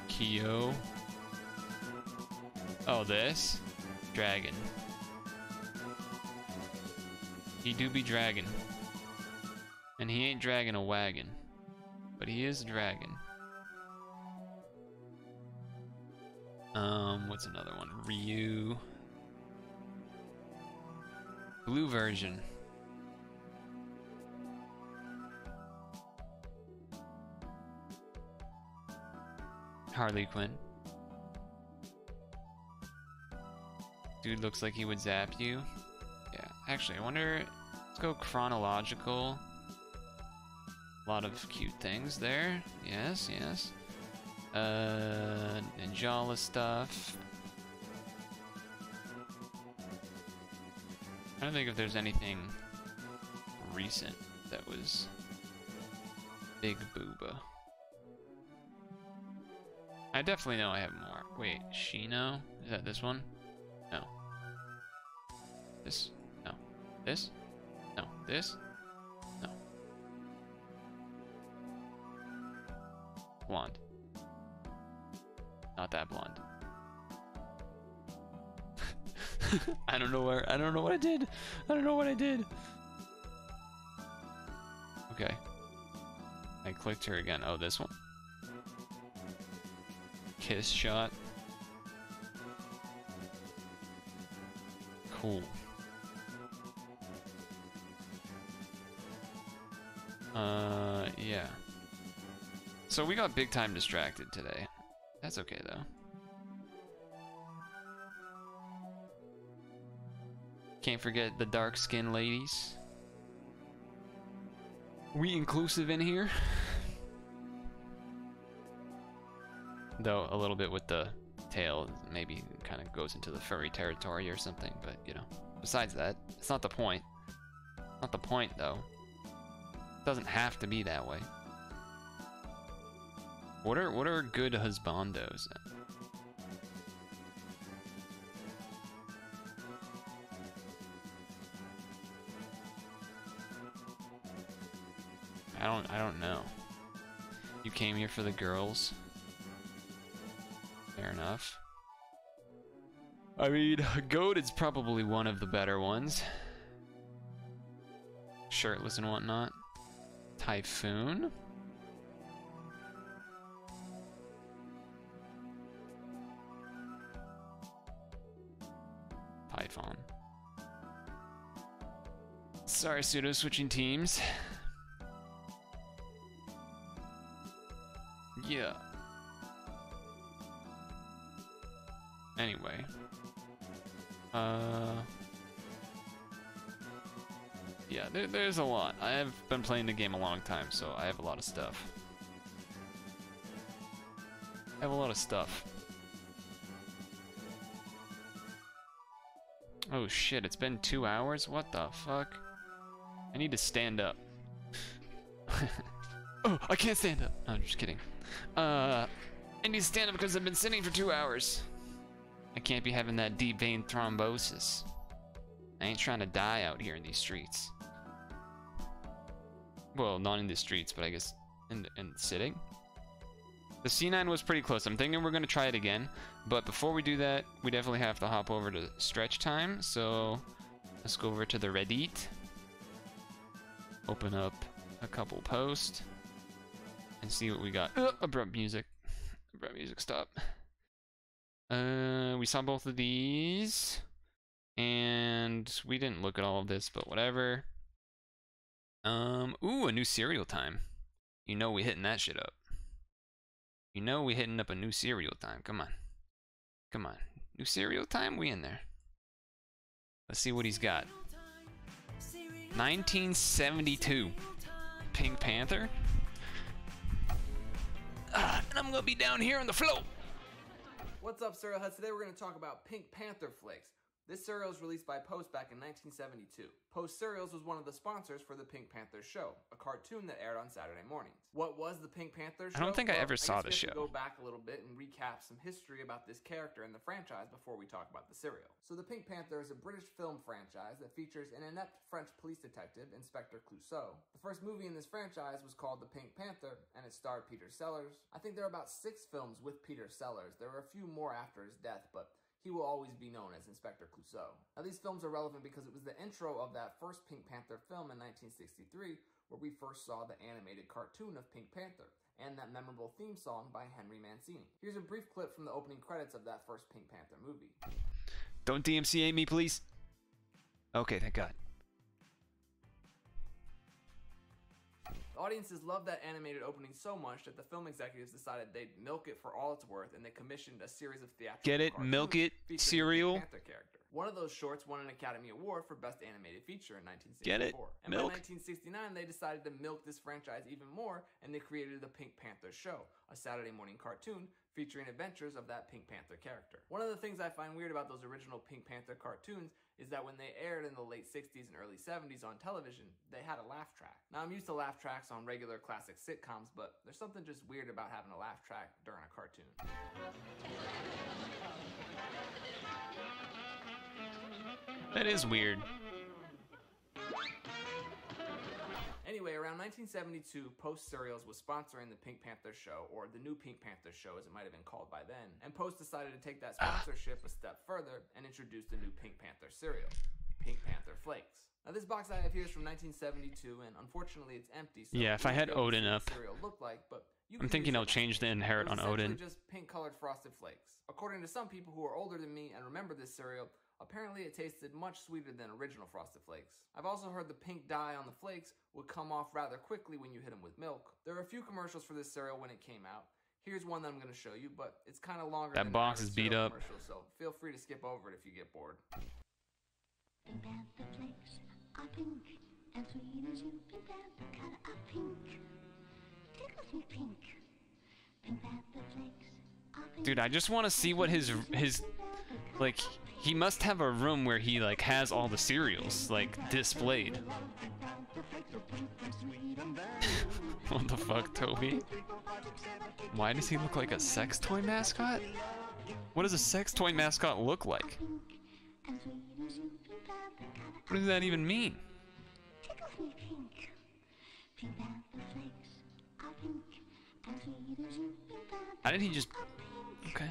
Kyo. Oh, this? Dragon. He do be dragon. And he ain't dragging a wagon. But he is a dragon. What's another one? Ryu. Blue version. Harley Quinn. Dude looks like he would zap you. Yeah, actually, I wonder. Let's go chronological. A lot of cute things there. Yes, yes. Ninjala stuff. I don't think if there's anything recent that was big booba. I definitely know I have more. Wait, Shino? Is that this one? No. This? No. This? No. This? No. Blonde. Not that blonde. I don't know what I did. I don't know what I did. Okay. I clicked her again. Oh, this one. Kiss shot. Cool. Yeah. So we got big time distracted today. That's okay though. Can't forget the dark skinned ladies. We inclusive in here? Though a little bit with the tail, maybe kind of goes into the furry territory or something, but you know, besides that, it's not the point. Not the point though. It doesn't have to be that way. What are good husbandos? I don't know. You came here for the girls. Fair enough. I mean, Goat is probably one of the better ones. Shirtless and whatnot. Typhoon? Python. Sorry, pseudo switching teams. Yeah. Anyway. Yeah, there's a lot. I have been playing the game a long time, so I have a lot of stuff. I have a lot of stuff. Oh shit, it's been 2 hours? What the fuck? I need to stand up. Oh, I can't stand up. No, I'm just kidding. I need to stand up because I've been sitting for 2 hours. I can't be having that deep vein thrombosis. I ain't trying to die out here in these streets. Well, not in the streets, but I guess in sitting. The C9 was pretty close. I'm thinking we're gonna try it again, but before we do that, we definitely have to hop over to stretch time. So let's go over to the Reddit, open up a couple posts, and see what we got. Abrupt music. Abrupt music, stop. We saw both of these, and we didn't look at all of this, but whatever. Ooh, a new serial time. You know we hitting that shit up. You know we hitting up a new serial time. Come on. Come on. New serial time? We in there. Let's see what he's got. 1972. Pink Panther. And I'm gonna be down here on the floor.
What's up, Cereal Heads? Today we're going to talk about Pink Panther Flakes. This cereal was released by Post back in 1972. Post Cereals was one of the sponsors for the Pink Panther Show, a cartoon that aired on Saturday mornings. What was the Pink Panther Show?
I don't think I ever saw the show.
Go back a little bit and recap some history about this character and the franchise before we talk about the cereal. So the Pink Panther is a British film franchise that features an inept French police detective, Inspector Clouseau. The first movie in this franchise was called The Pink Panther, and it starred Peter Sellers. I think there are about 6 films with Peter Sellers. There were a few more after his death, but he will always be known as Inspector Clouseau. Now, these films are relevant because it was the intro of that first Pink Panther film in 1963, where we first saw the animated cartoon of Pink Panther, and that memorable theme song by Henry Mancini. Here's a brief clip from the opening credits of that first Pink Panther movie.
Don't DMCA me, please. Okay, thank God.
Audiences loved that animated opening so much that the film executives decided they'd milk it for all it's worth, and they commissioned a series of theatrical
Get it? Milk it? Cereal?
Panther character. One of those shorts won an Academy Award for Best Animated Feature in 1964.
Get it?
And
Milk.
by 1969, they decided to milk this franchise even more, and they created the Pink Panther Show, a Saturday morning cartoon featuring adventures of that Pink Panther character. One of the things I find weird about those original Pink Panther cartoons is that when they aired in the late 60s and early 70s on television, they had a laugh track. Now, I'm used to laugh tracks on regular classic sitcoms, but there's something just weird about having a laugh track during a cartoon.
That is weird.
Anyway, around 1972, Post Cereals was sponsoring the Pink Panther Show, or the new Pink Panther Show as it might have been called by then, and Post decided to take that sponsorship a step further and introduced a new Pink Panther cereal, Pink Panther Flakes. Now, this box I have here is from 1972, and unfortunately it's empty, so
yeah, if I had Odin up,
look like, but
I'm thinking I'll change the inherit on Odin.
Just pink-colored Frosted Flakes. According to some people who are older than me and remember this cereal, apparently it tasted much sweeter than original Frosted Flakes. I've also heard the pink dye on the flakes would come off rather quickly when you hit them with milk. There are a few commercials for this cereal when it came out. Here's one that I'm going to show you, but it's kind of longer than
that box is beat up.
So feel free to skip over it if you get bored.
Pink Panther flakes are pink, as sweet as you. Pink Panther color are pink, tickles me pink. Pink Panther flakes are pink.
Dude, I just want to see what his like. He must have a room where he like has all the cereals like displayed. What the fuck, Toby? Why does he look like a sex toy mascot? What does a sex toy mascot look like? What does that even mean? How did he just... Okay.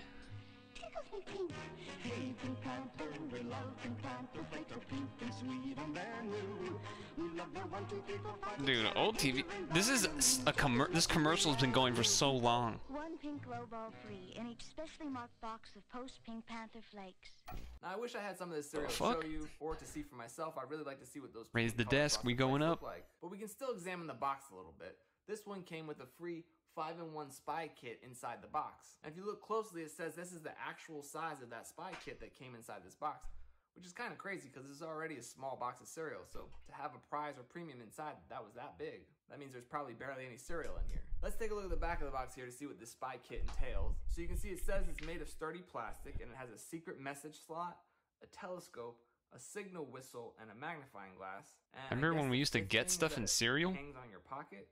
Dude, old TV. This is a this commercial has been going for so long.
One pink glow ball free in each specially marked box of Post Pink Panther Flakes.
Now, I wish I had some of this cereal to show you or to see for myself. I'd really like to see what those
raise the desk. We going up.
Like. But we can still examine the box a little bit. This one came with a free 5-in-1 spy kit inside the box. And if you look closely, it says this is the actual size of that spy kit that came inside this box, which is kind of crazy because this is already a small box of cereal, so to have a prize or premium inside that was that big, that means there's probably barely any cereal in here. Let's take a look at the back of the box here to see what this spy kit entails. So you can see it says it's made of sturdy plastic and it has a secret message slot, a telescope, a signal whistle, and a magnifying glass. And
I remember when we used to
this
get
thing
stuff
that
in
it
cereal.
hangs on your pocket.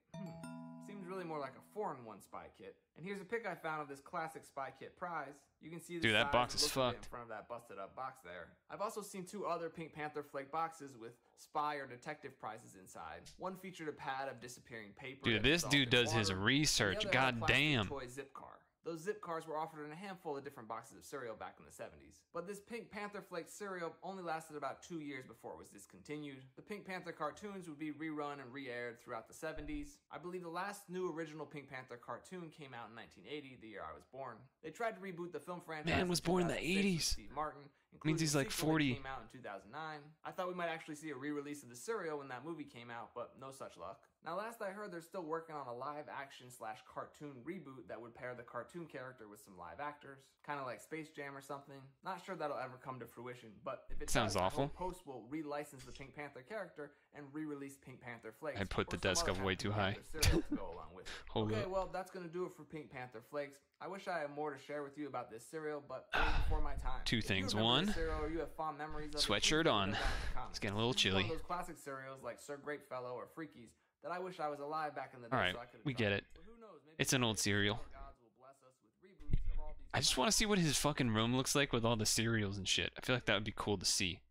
Seems really more like a 4-in-1 spy kit. And here's a pic I found of this classic spy kit prize. You can see the
Dude, that
size
box
and
is
look of it
fucked.
in front of that busted up box there. I've also seen 2 other Pink Panther flake boxes with spy or detective prizes inside. One featured a pad of disappearing paper.
Dude,
that
this
dissolved
dude
in
does his
water, and the
research.
other had a
God
plastic
damn.
toy zip car. Those zip cars were offered in a handful of different boxes of cereal back in the 70s. But this Pink Panther Flake cereal only lasted about 2 years before it was discontinued. The Pink Panther cartoons would be rerun and re-aired throughout the 70s. I believe the last new original Pink Panther cartoon came out in 1980, the year I was born. They tried to reboot the film franchise.
Man was born in the
2006 with
80s.
Steve Martin.
Means he's like 40.
Came out in 2009. I thought we might actually see a re-release of the cereal when that movie came out, but no such luck. Now, last I heard, they're still working on a live-action/cartoon reboot that would pair the cartoon character with some live actors, kind of like Space Jam or something. Not sure that'll ever come to fruition, but if it
Sounds
does, I
awful.
hope Post will relicense the Pink Panther character and re-release Pink Panther Flakes.
I put the
or some
desk
other
up way
kind of
too
Pink
high.
Panther cereal to go along with it.
Hold
Okay,
up.
well, that's gonna do it for Pink Panther Flakes. I wish I had more to share with you about this cereal, but way before my time.
Two
If you
things.
remember
One,
this cereal or you have fond memories of it,
sweatshirt
please
on.
let me know down in the comments.
It's getting a little
This is one
chilly.
of those classic cereals like Sir Greatfellow or Freakies that I wish I was alive back in the day.
Alright,
so I could've
we
tried.
get it.
But who knows, maybe
It's an old cereal.
gods will bless us with reboots of all these
I just want to see what his fucking room looks like with all the cereals and shit. I feel like that would be cool to see.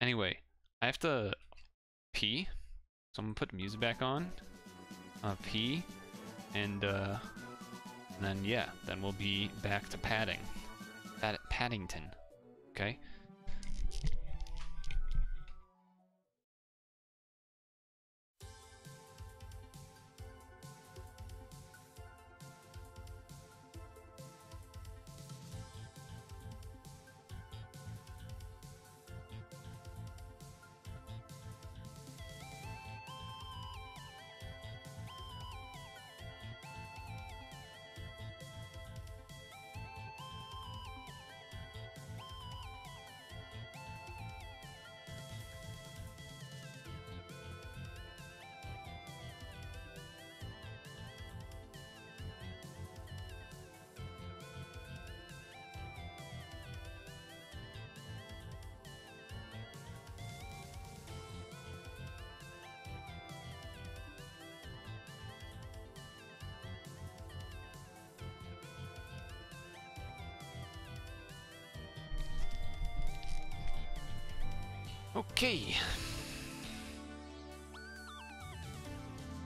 Anyway, I have to pee, so I'm gonna put the music back on. Pee, and then yeah, then we'll be back to padding. Paddington. Okay. Okay.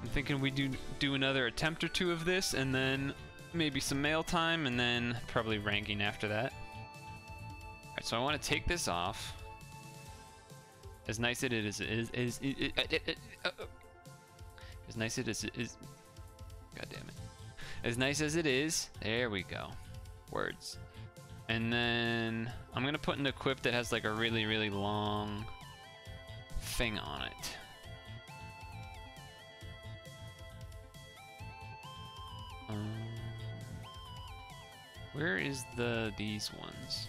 I'm thinking we do another attempt or 2 of this, and then maybe some mail time, and then probably ranking after that. Alright, so I want to take this off. As nice as it is, as nice as it is. God damn it. As nice as it is, there we go. Words. And then I'm gonna put an equip that has like a really, really long thing on it. Where is these ones?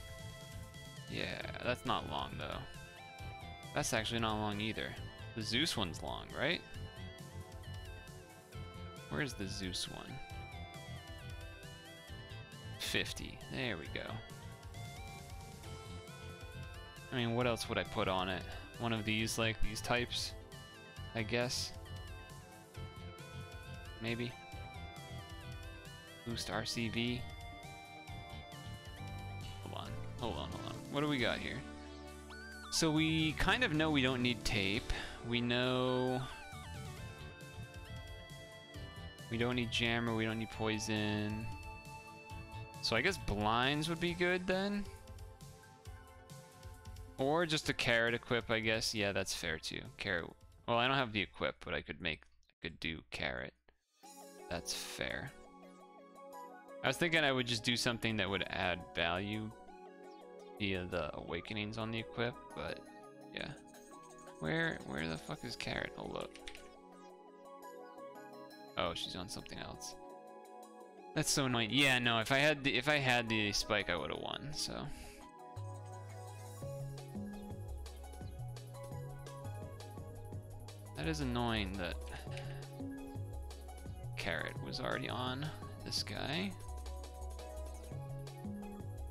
Yeah, that's not long though. That's actually not long either. The Zeus one's long, right? Where's the Zeus one? 50. There we go. I mean, what else would I put on it? One of these, like these types, I guess. Maybe. Boost RCV. Hold on. What do we got here? So we kind of know we don't need tape. We know we don't need jammer, we don't need poison. So I guess blinds would be good then. Or just a carrot equip, I guess. Yeah, that's fair too. Carrot. Well, I don't have the equip, but I could do carrot. That's fair. I was thinking I would just do something that would add value via the awakenings on the equip, but yeah. Where the fuck is carrot? Hold up. Oh, she's on something else. That's so annoying. Yeah, no, if I had the spike, I would have won, so. That is annoying that Carrot was already on this guy.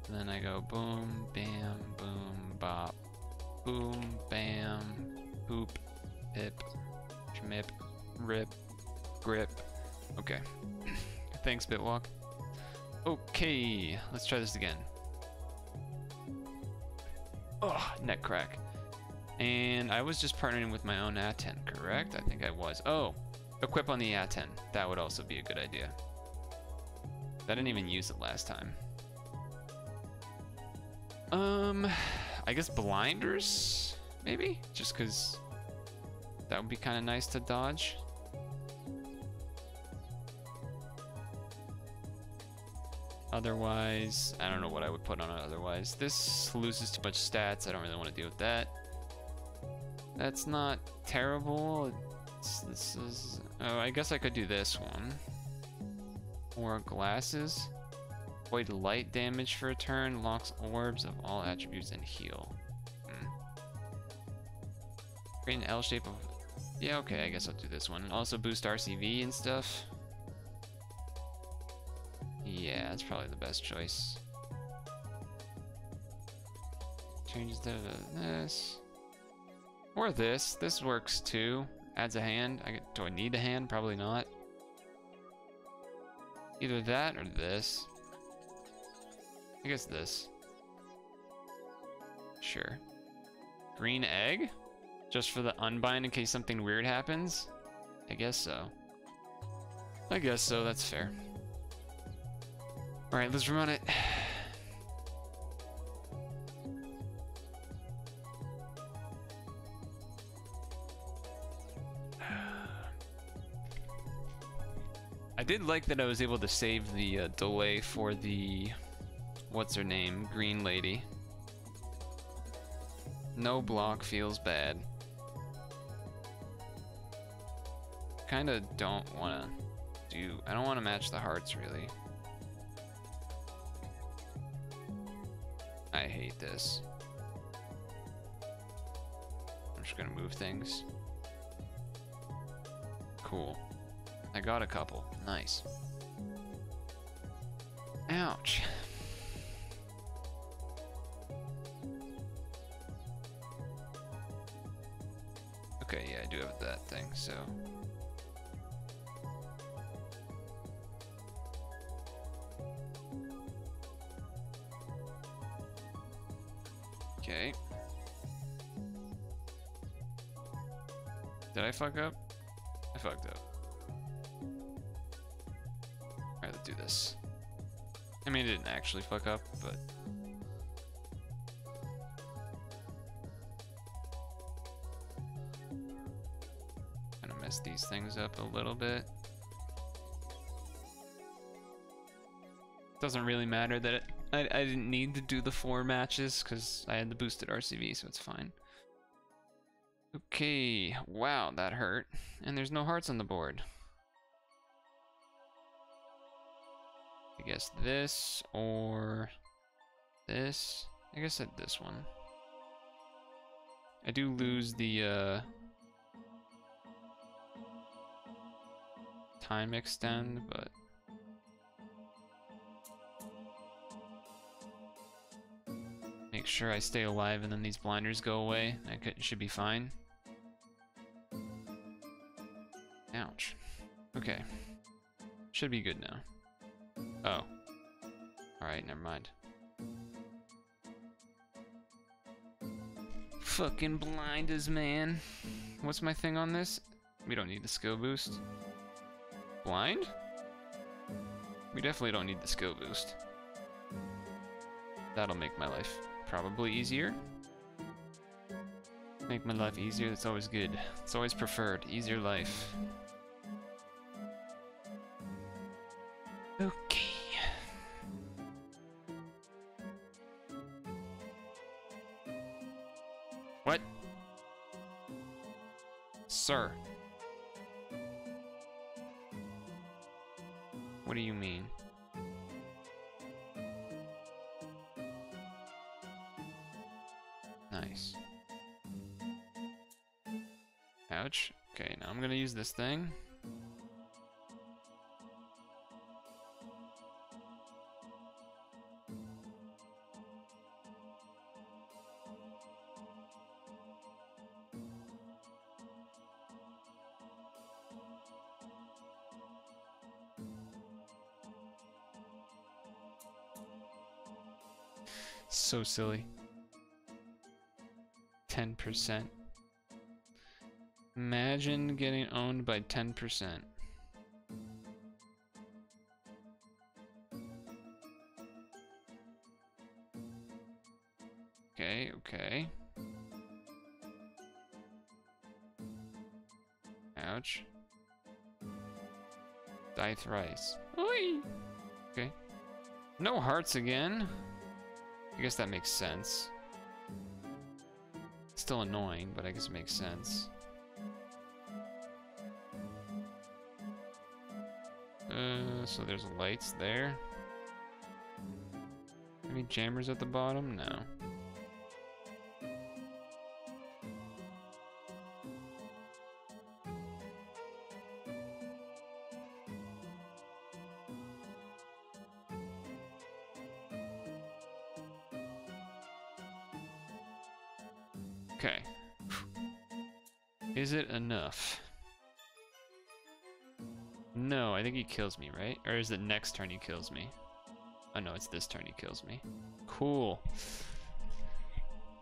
And then I go boom, bam, boom, bop, boom, bam, poop, pip, schmip, rip, grip. Okay. Thanks, Bitwalk. Okay, let's try this again. Oh, neck crack. And I was just partnering with my own A10, correct? I think I was. Oh, equip on the A10. That would also be a good idea. I didn't even use it last time. I guess blinders, maybe? Just because that would be kind of nice to dodge. Otherwise, I don't know what I would put on it otherwise. This loses too much stats. I don't really want to deal with that. That's not terrible. This is... Oh, I guess I could do this one. Or glasses. Avoid light damage for a turn. Locks orbs of all attributes and heal. Create an L shape of... Yeah, okay, I guess I'll do this one. Also boost RCV and stuff. Yeah, that's probably the best choice. Changes to this. Or this. This works too. Adds a hand. Do I need a hand? Probably not. Either that or this. I guess this. Sure. Green egg? Just for the unbind in case something weird happens? I guess so. I guess so, that's fair. Alright, let's run it. I did like that I was able to save the delay for the... What's her name? Green lady. No block feels bad. Kinda don't wanna do... I don't wanna match the hearts, really. I hate this. I'm just gonna move things. Cool. I got a couple. Nice. Ouch. Okay, yeah, I do have that thing, so... Okay. Did I fuck up? I fucked up. Alright, let's do this. I mean, I didn't actually fuck up, but... Gonna mess these things up a little bit. Doesn't really matter that I didn't need to do the 4 matches because I had the boosted RCV, so it's fine. Okay, wow, that hurt. And there's no hearts on the board. I guess this or this. I guess this one. I do lose the time extend, but make sure I stay alive and then these blinders go away. Should be fine. Ouch. Okay. Should be good now. Oh. Alright, never mind. Fucking blinders, man. What's my thing on this? We don't need the skill boost. Blind? We definitely don't need the skill boost. That'll make my life probably easier. Make my life easier, that's always good. It's always preferred. Easier life. Okay. What? What do you mean? Nice. Ouch. Okay, now I'm gonna use this thing. So silly. 10%. Imagine getting owned by 10%. Okay, okay. Ouch. Die thrice. Oi! Okay. No hearts again. I guess that makes sense. Still annoying, but I guess it makes sense. So there's lights there. Any jammers at the bottom? No. Okay. Is it enough? No, I think he kills me, right? Or is it next turn he kills me? Oh no, it's this turn he kills me. Cool.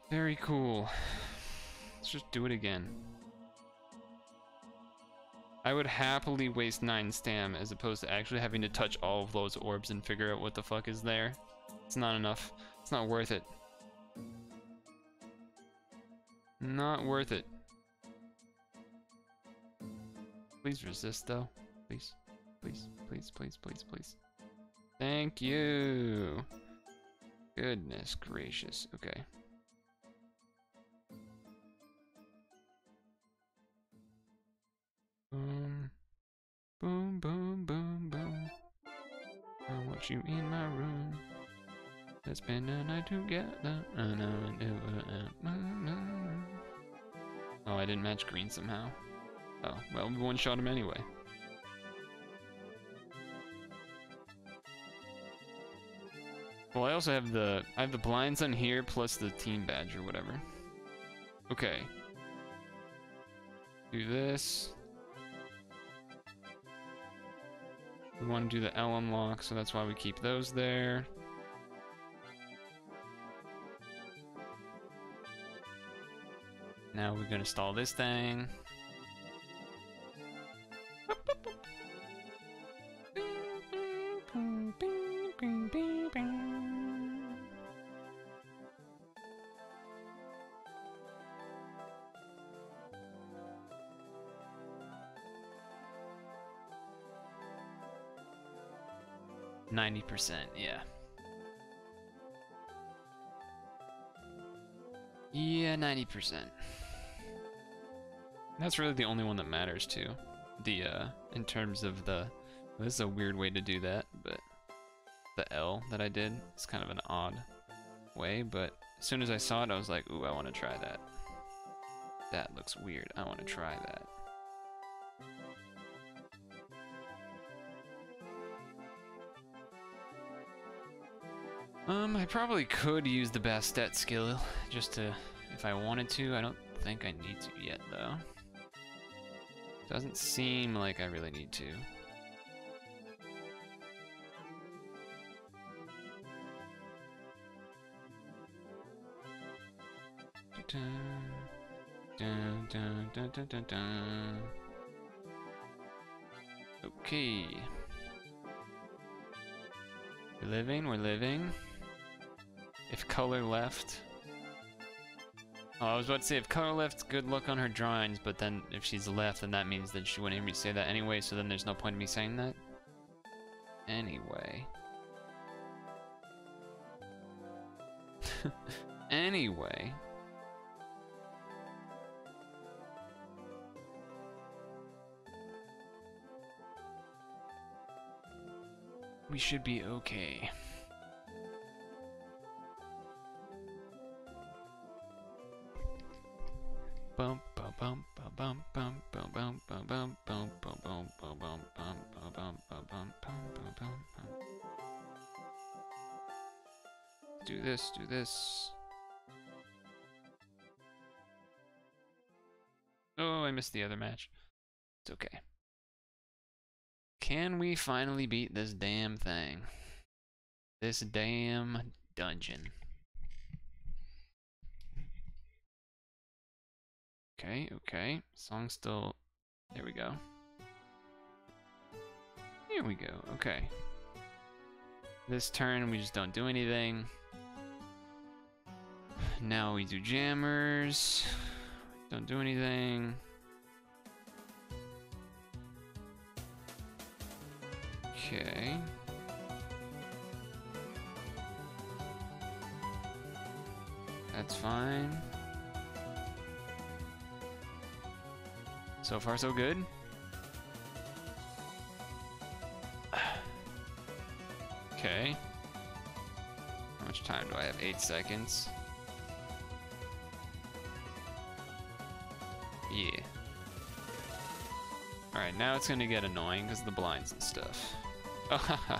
Very cool. Let's just do it again. I would happily waste 9 stam as opposed to actually having to touch all of those orbs and figure out what the fuck is there. It's not enough. It's not worth it. Not worth it. Please resist though. Please. Please, please, please, please, please. Thank you. Goodness gracious. Okay. Boom. Boom, boom, boom, boom. I want you in my room. Let's spend the night together. Oh, I didn't match green somehow. Oh, well, we one-shot him anyway. Well, I also have the blinds on here plus the team badge or whatever. Okay. Do this. We want to do the L unlock, so that's why we keep those there. Now we're gonna install this thing. 90%, yeah. Yeah, 90%. That's really the only one that matters too. The in terms of the, this is a weird way to do that, but the L that I did is kind of an odd way, but as soon as I saw it I was like, ooh, I want to try that. That looks weird. I want to try that. I probably could use the Bastet skill just to, if I wanted to. I don't think I need to yet though. Doesn't seem like I really need to. Dun, dun, dun, dun, dun, dun. Okay. We're living, we're living. If color left. Oh, I was about to say if color left, good luck on her drawings, but then if she's left, then that means that she wouldn't hear me say that anyway, so then there's no point in me saying that. Anyway. Anyway. We should be okay. Bum bum bum bum bum bum bum bum bum bum bum bum bum bum bum bum bum bum bum bum. Do this, do this. Oh, I missed the other match. It's okay. Can we finally beat this damn thing? This damn dungeon. Okay, okay. Song still... There we go. Here we go, okay. This turn, we just don't do anything. Now we do jammers. Don't do anything. Okay. That's fine. So far, so good. Okay. How much time do I have? 8 seconds. Yeah. Alright, now it's gonna get annoying because of the blinds and stuff. Oh, haha.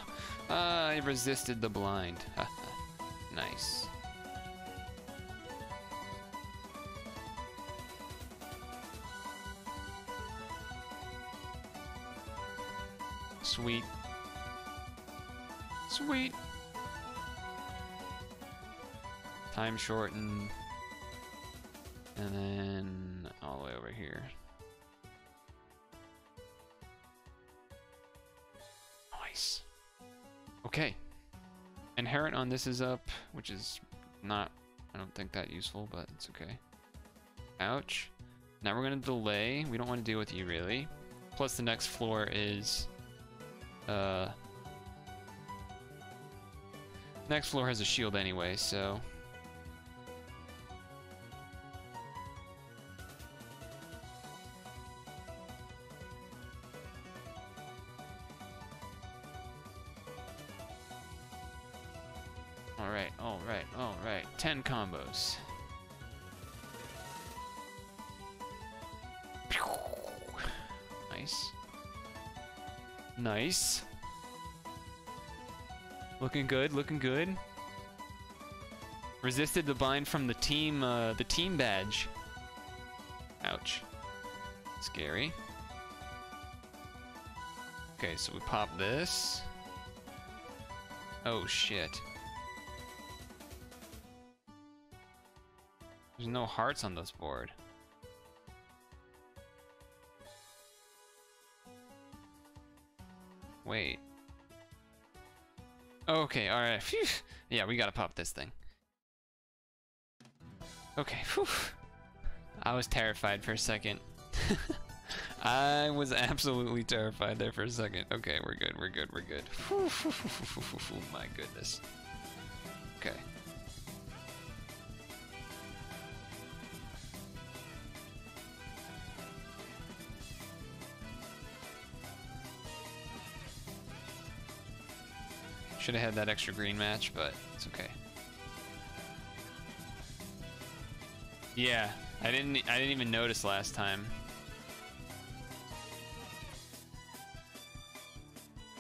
I resisted the blind. Nice. Sweet. Sweet. Time shortened. And then all the way over here. Nice. Okay. Inherent on this is up, which is not, I don't think that useful, but it's okay. Ouch. Now we're gonna delay. We don't want to deal with you really. Plus the next floor is, next floor has a shield anyway, so. Alright. 10 combos. Nice. Nice. Looking good, looking good. Resisted the bind from the team badge. Ouch. Scary. Okay, so we pop this. Oh shit. There's no hearts on this board. Wait. Okay, alright. Yeah, we gotta pop this thing. Okay, whew. I was terrified for a second. I was absolutely terrified there for a second. Okay, we're good, we're good, we're good. My goodness. Okay. Should have had that extra green match, but it's okay. Yeah, I didn't even notice last time.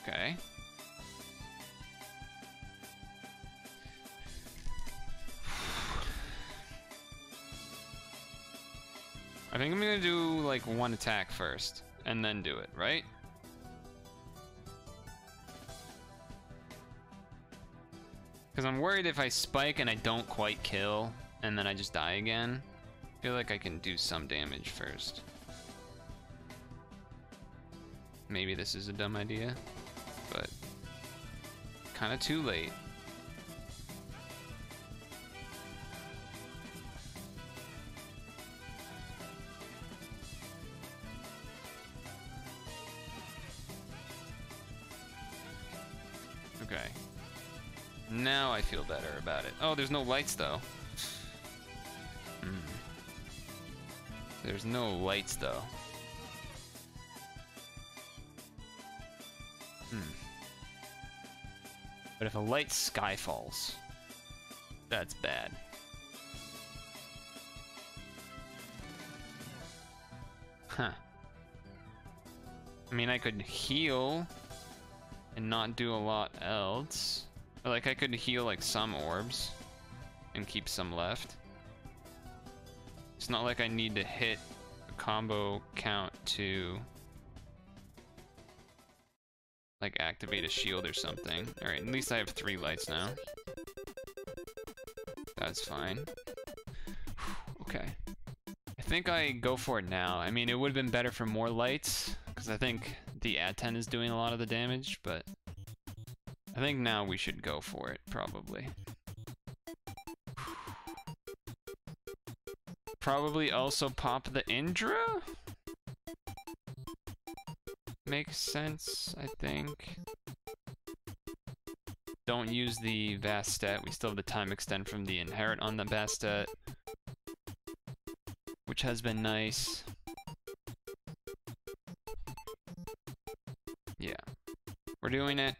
Okay. I think I'm gonna do like one attack first, and then do it, right? Because I'm worried if I spike and I don't quite kill, and then I just die again. I feel like I can do some damage first. Maybe this is a dumb idea, but kind of too late. Okay. Now I feel better about it. Oh, there's no lights though. There's no lights though. But if a light sky falls, that's bad. Huh. I mean, I could heal and not do a lot else. Or, like, I could heal like some orbs and keep some left. It's not like I need to hit a combo count to like activate a shield or something. Alright, at least I have 3 lights now. That's fine. Okay. I think I go for it now. I mean, it would have been better for more lights, because I think the AD10 is doing a lot of the damage, but I think now we should go for it, probably. Probably also pop the Indra? Makes sense, I think. Don't use the Vastet. We still have the time extend from the Inherit on the Vastet, which has been nice. Yeah, we're doing it.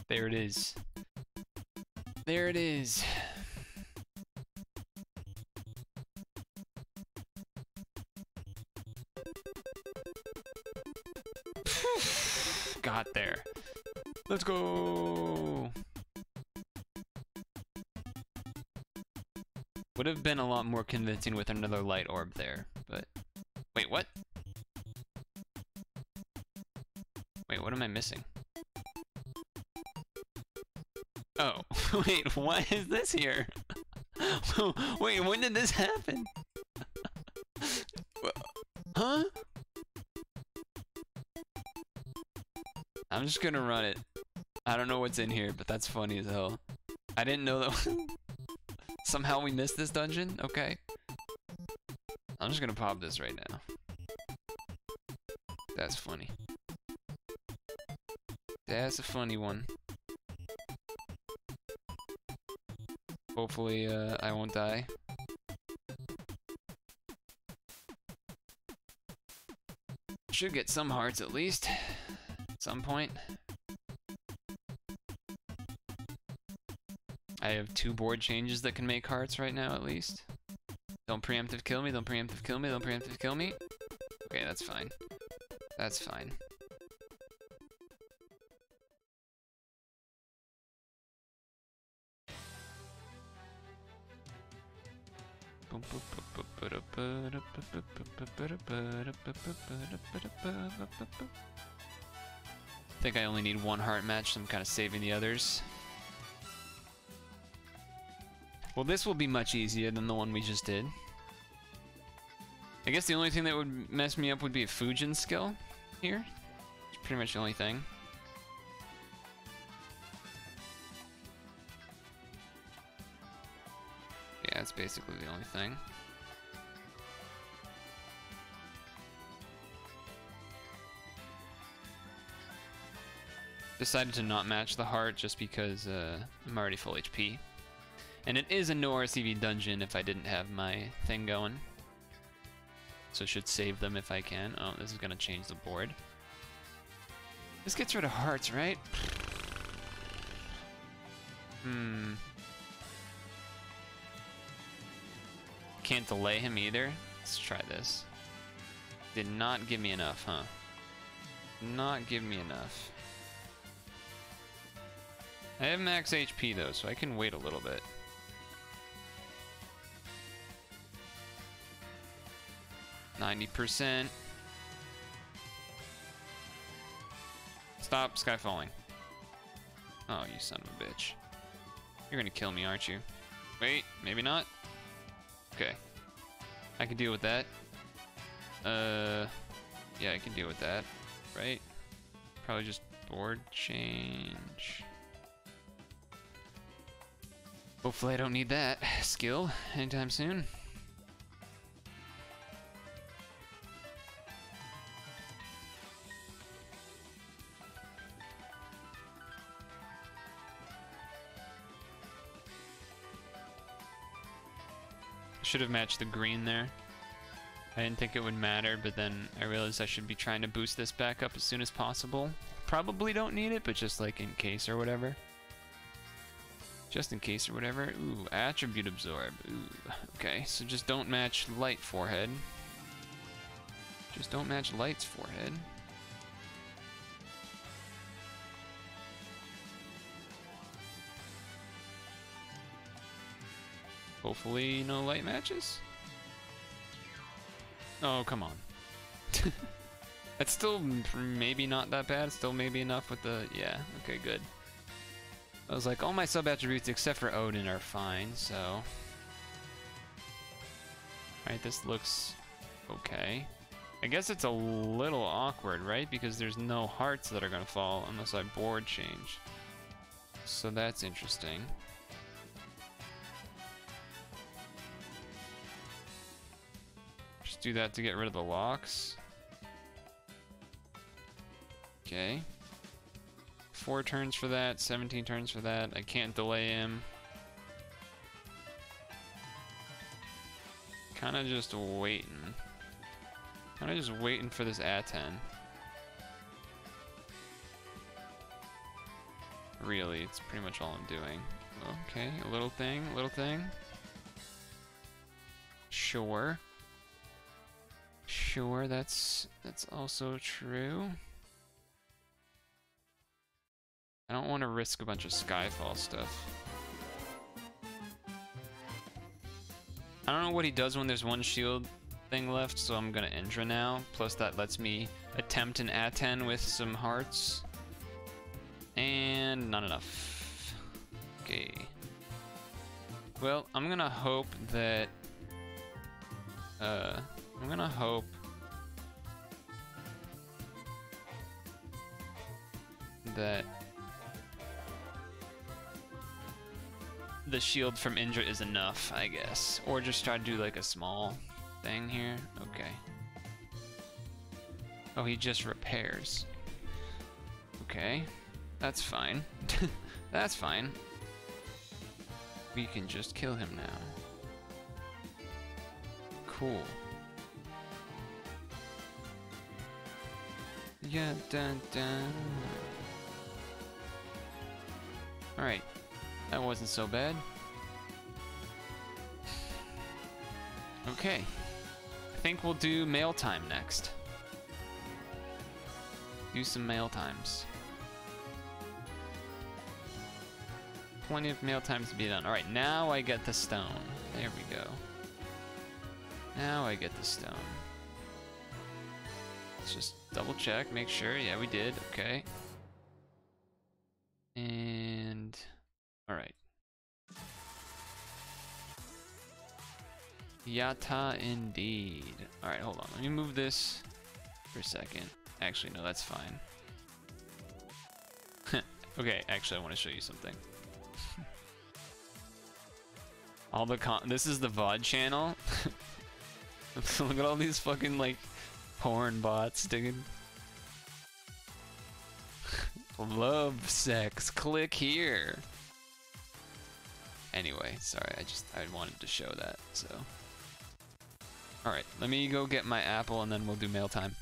There it is. There it is. Got there. Let's go. Would have been a lot more convincing with another light orb there, but wait, what? Wait, what am I missing? Oh, wait, what is this here? Wait, when did this happen? Huh? I'm just gonna run it. I don't know what's in here, but that's funny as hell. I didn't know that. Somehow we missed this dungeon? Okay. I'm just gonna pop this right now. That's funny. That's a funny one. Hopefully, I won't die. Should get some hearts at least. At some point. I have 2 board changes that can make hearts right now at least. Don't preemptive kill me, don't preemptive kill me, don't preemptive kill me. Okay, that's fine. That's fine. I think I only need 1 heart match, so I'm kind of saving the others. Well, this will be much easier than the one we just did. I guess the only thing that would mess me up would be a Fujin skill here. It's pretty much the only thing. Yeah, that's basically the only thing. Decided to not match the heart just because I'm already full HP. And it is a no RCV dungeon if I didn't have my thing going. So should save them if I can. Oh, this is gonna change the board. This gets rid of hearts, right? Can't delay him either. Let's try this. Did not give me enough, huh? Not give me enough. I have max HP though, so I can wait a little bit. %. Stop sky falling. Oh, you son of a bitch. You're gonna kill me, aren't you? Wait, maybe not? Okay. I can deal with that. Yeah, I can deal with that, right? Probably just board change. Hopefully I don't need that skill anytime soon. Should have matched the green there. I didn't think it would matter, but then I realized I should be trying to boost this back up as soon as possible. Probably don't need it, but just like in case or whatever. Just in case or whatever. Ooh, attribute absorb. Ooh, okay, so just don't match light forehead. Just don't match light's forehead. Hopefully no light matches. Oh, come on. That's still maybe not that bad. Still maybe enough with the... Yeah, okay, good. I was like, all my sub-attributes except for Odin are fine, so... Alright, this looks okay. I guess it's a little awkward, right? Because there's no hearts that are gonna fall unless I board change. So that's interesting. Just do that to get rid of the locks. Okay. 4 turns for that, 17 turns for that. I can't delay him. Kinda just waiting. Kinda just waiting for this A10. Really, it's pretty much all I'm doing. Okay, a little thing, little thing. Sure. Sure, that's also true. I don't want to risk a bunch of Skyfall stuff. I don't know what he does when there's one shield thing left, so I'm gonna Indra now. Plus that lets me attempt an A10 with some hearts. And not enough. Okay. Well, I'm gonna hope that... I'm gonna hope... that... the shield from Indra is enough, I guess. Or just try to do like a small thing here. Okay. Oh, he just repairs. Okay. That's fine. That's fine. We can just kill him now. Cool. Yeah, dun dun. Alright. That wasn't so bad. Okay. I think we'll do mail time next. Do some mail times. Plenty of mail times to be done. Alright, now I get the stone. There we go. Now I get the stone. Let's just double check, make sure. Yeah, we did. Okay. And... Alright. Yatta indeed. Alright, hold on. Let me move this for a second. Actually, no, that's fine. Okay, actually, I want to show you something. All the this is the VOD channel. Look at all these fucking, like, porn bots, dude. Love sex. Click here. Anyway, sorry, I wanted to show that, so. Alright, let me go get my apple and then we'll do mail time.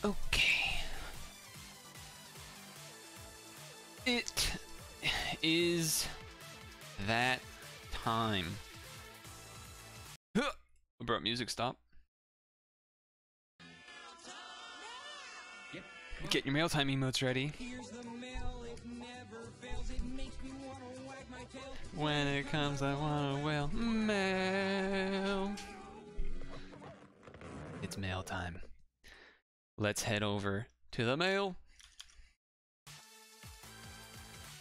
Okay. It is that time. Bro, music stop. Get your mail time emotes ready. When it comes, I want a whale. Mail. It's mail time. Let's head over to the mail.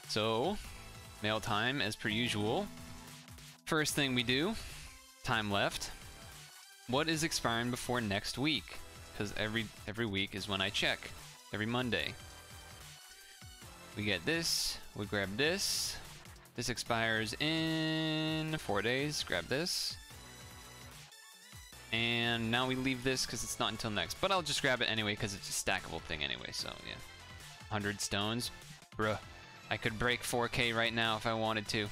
So, mail time as per usual. First thing we do, time left. What is expiring before next week? Because every week is when I check. Every Monday. We get this, we grab this. This expires in 4 days, grab this. And now we leave this because it's not until next. But I'll just grab it anyway because it's a stackable thing anyway, so yeah. 100 stones. Bruh. I could break 4K right now if I wanted to.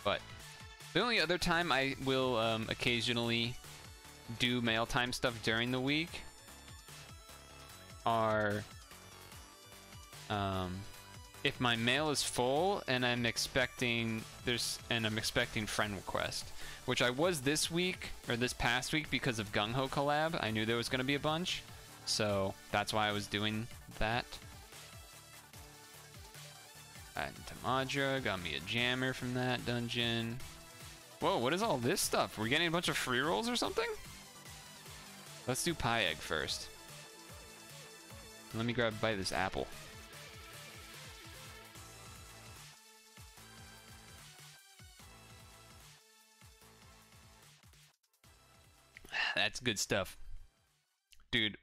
But the only other time I will occasionally do mail time stuff during the week are if my mail is full and I'm expecting friend request, which I was this week or this past week because of Gung Ho collab. I knew there was going to be a bunch, so that's why I was doing that. Add to Madra, got me a jammer from that dungeon. Whoa, what is all this stuff? We're getting a bunch of free rolls or something? Let's do pie egg first. Let me grab a bite of this apple. That's good stuff. Dude,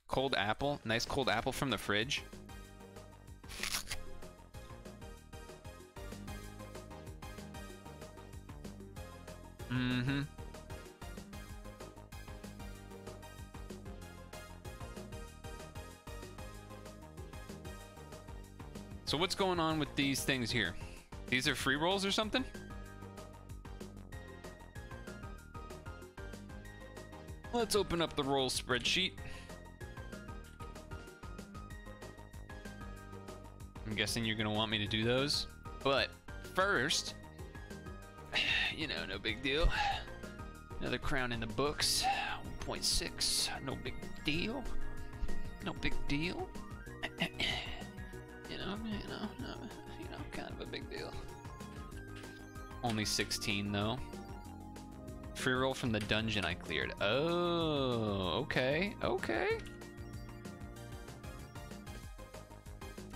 cold apple, nice cold apple from the fridge. Mm-hmm. So what's going on with these things here? These are free rolls or something? Let's open up the roll spreadsheet. I'm guessing you're gonna want me to do those, but first, you know, no big deal. Another crown in the books. 1.6, no big deal. No big deal. You know, kind of a big deal. Only 16 though. Free roll from the dungeon I cleared. Oh, okay, okay.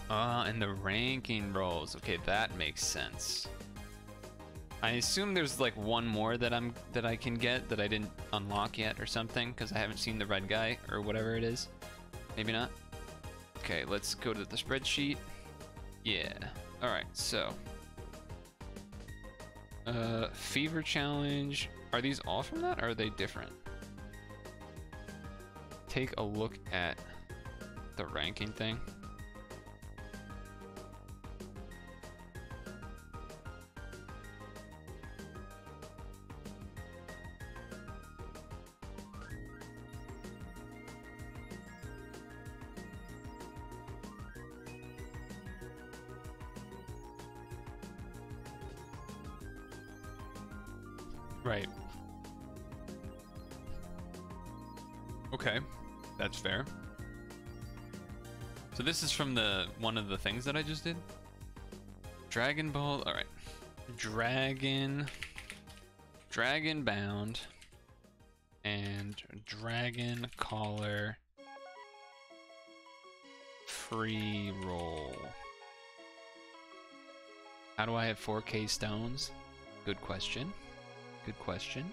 And the ranking rolls. Okay, that makes sense. I assume there's like one more that I can get that I didn't unlock yet or something because I haven't seen the red guy or whatever it is. Maybe not. Okay, let's go to the spreadsheet. Yeah. All right. So, fever challenge. Are these all from that, or are they different? Take a look at the ranking thing. Right. Okay, that's fair. So this is from one of the things that I just did. Dragon Ball. All right. Dragon Bound, and Dragon Collar free roll. How do I have 4K stones? Good question. Good question.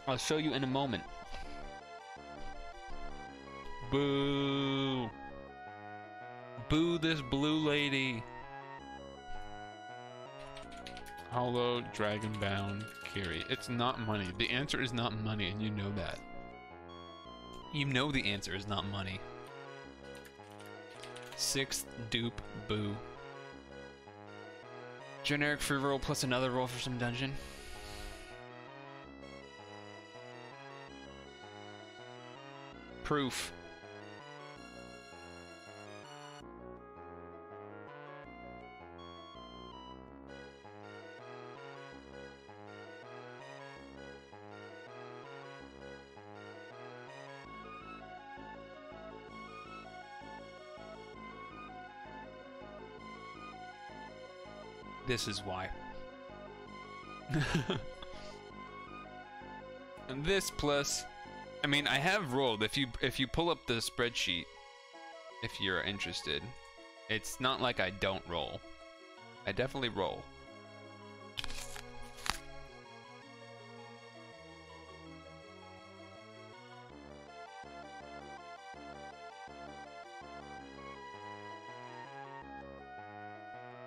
I'll show you in a moment. Boo! Boo this blue lady! Hollow Dragonbound Kiri. It's not money. The answer is not money, and you know that. You know the answer is not money. 6th dupe boo. Generic free roll plus another roll for some dungeon. Proof. This is why. And this plus, I mean, I have rolled. If you pull up the spreadsheet, if you're interested, it's not like I don't roll. I definitely roll.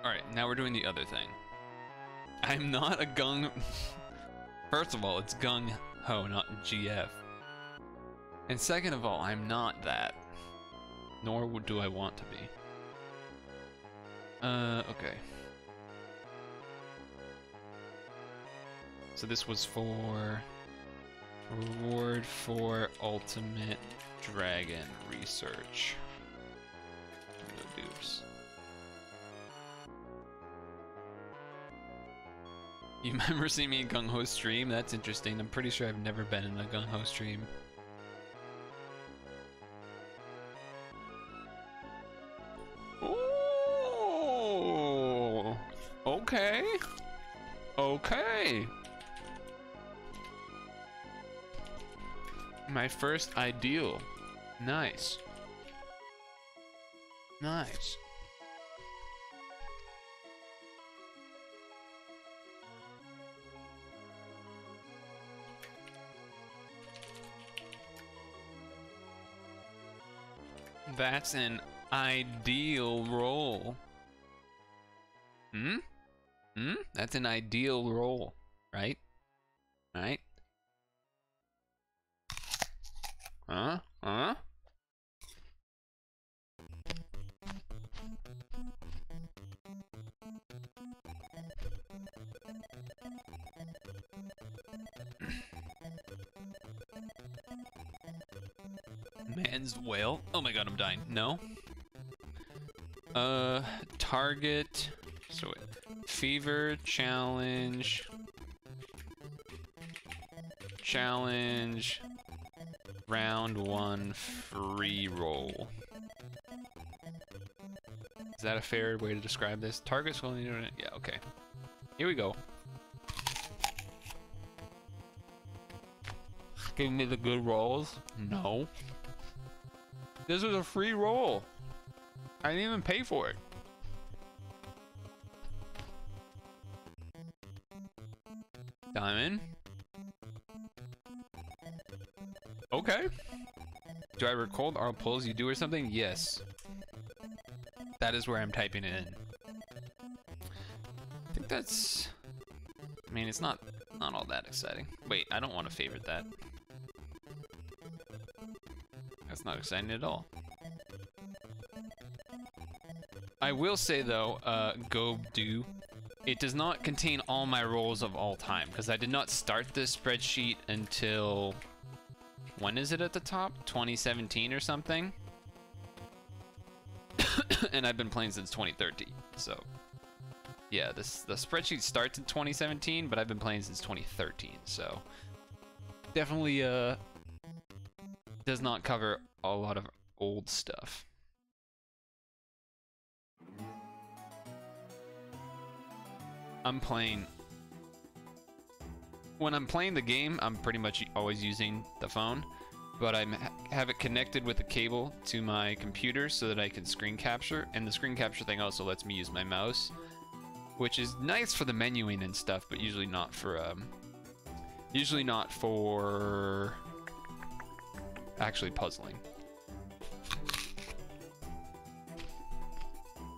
Alright, now we're doing the other thing. I'm not a gung... First of all, it's gung-ho, not GF. And second of all, I'm not that. Nor do I want to be. Okay. So this was for... Reward for Ultimate Dragon Research. No dupes. You remember seeing me in Gung Ho stream? That's interesting. I'm pretty sure I've never been in a Gung Ho stream. Oh, okay. Okay. My first ideal. Nice. Nice. That's an ideal roll. That's an ideal roll, right? Right? Huh? Man's whale. Oh my god, I'm dying. No. Target. So wait. Fever challenge. Challenge. Round 1 free roll. Is that a fair way to describe this? Target's only doing it. Yeah, okay. Here we go. Give me the good rolls. No. This was a free roll. I didn't even pay for it. Diamond. Okay. Do I record our polls you do or something? Yes. That is where I'm typing it in. I think that's... I mean, it's not all that exciting. Wait, I don't want to favorite that. That's not exciting at all. I will say though, go do. It does not contain all my rolls of all time, because I did not start this spreadsheet until... When is it at the top? 2017 or something? And I've been playing since 2013, so... Yeah, the spreadsheet starts in 2017, but I've been playing since 2013, so... Definitely, does not cover a lot of old stuff. I'm playing... When I'm playing the game, I'm pretty much always using the phone, but I have it connected with a cable to my computer so that I can screen capture, and the screen capture thing also lets me use my mouse, which is nice for the menuing and stuff, but usually not for actually puzzling.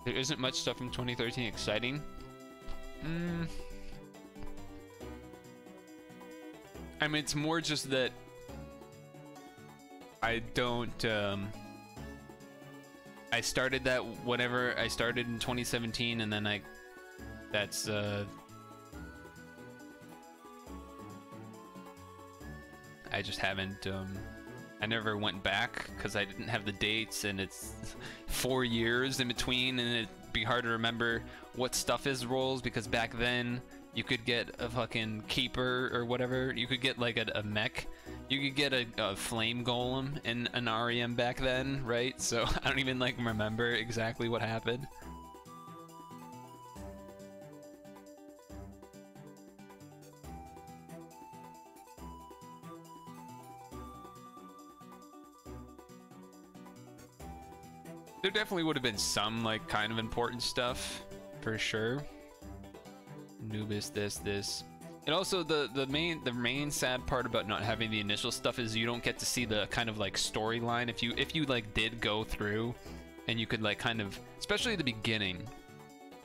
There isn't much stuff from 2013 exciting. I mean, it's more just that I don't, I started that whenever I started in 2017, and then I just haven't, I never went back because I didn't have the dates, and it's 4 years in between, and it'd be hard to remember what stuff is rolls, because back then you could get a fucking keeper or whatever. You could get like a mech. You could get a flame golem in an REM back then, right? So I don't even like remember exactly what happened. There definitely would have been some, like, kind of important stuff, for sure. Anubis, this. And also, the main sad part about not having the initial stuff is you don't get to see the kind of, like, storyline. If you, like, did go through, and you could, like, kind of, especially at the beginning,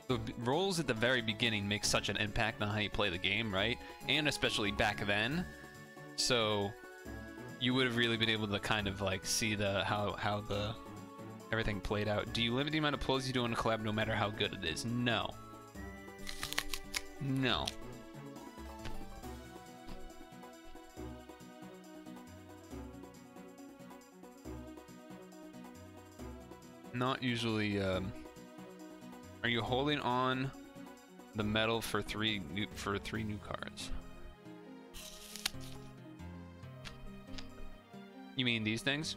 the roles at the very beginning make such an impact on how you play the game, right? And especially back then. So, you would have really been able to kind of, like, see how the everything played out. Do you limit the amount of pulls you do in a collab no matter how good it is? No. No. Not usually. Are you holding on the medal for three new cards? You mean these things?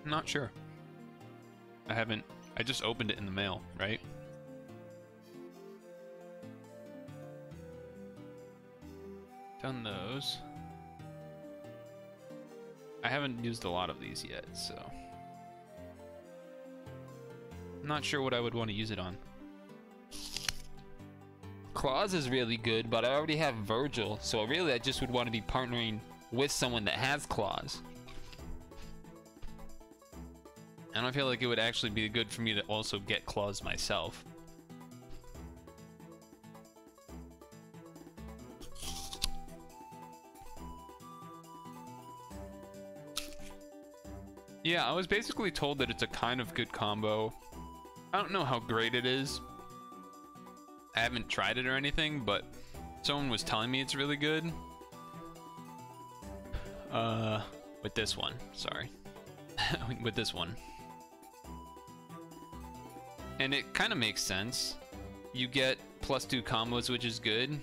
I'm not sure. I just opened it in the mail, right? Done those. I haven't used a lot of these yet, so I'm not sure what I would want to use it on. Claws is really good, but I already have Virgil, so really I just would want to be partnering with someone that has claws. I don't feel like it would actually be good for me to also get claws myself. Yeah, I was basically told that it's a kind of good combo. I don't know how great it is. I haven't tried it or anything, but someone was telling me it's really good. With this one, sorry. With this one. And it kind of makes sense. You get +2 combos, which is good.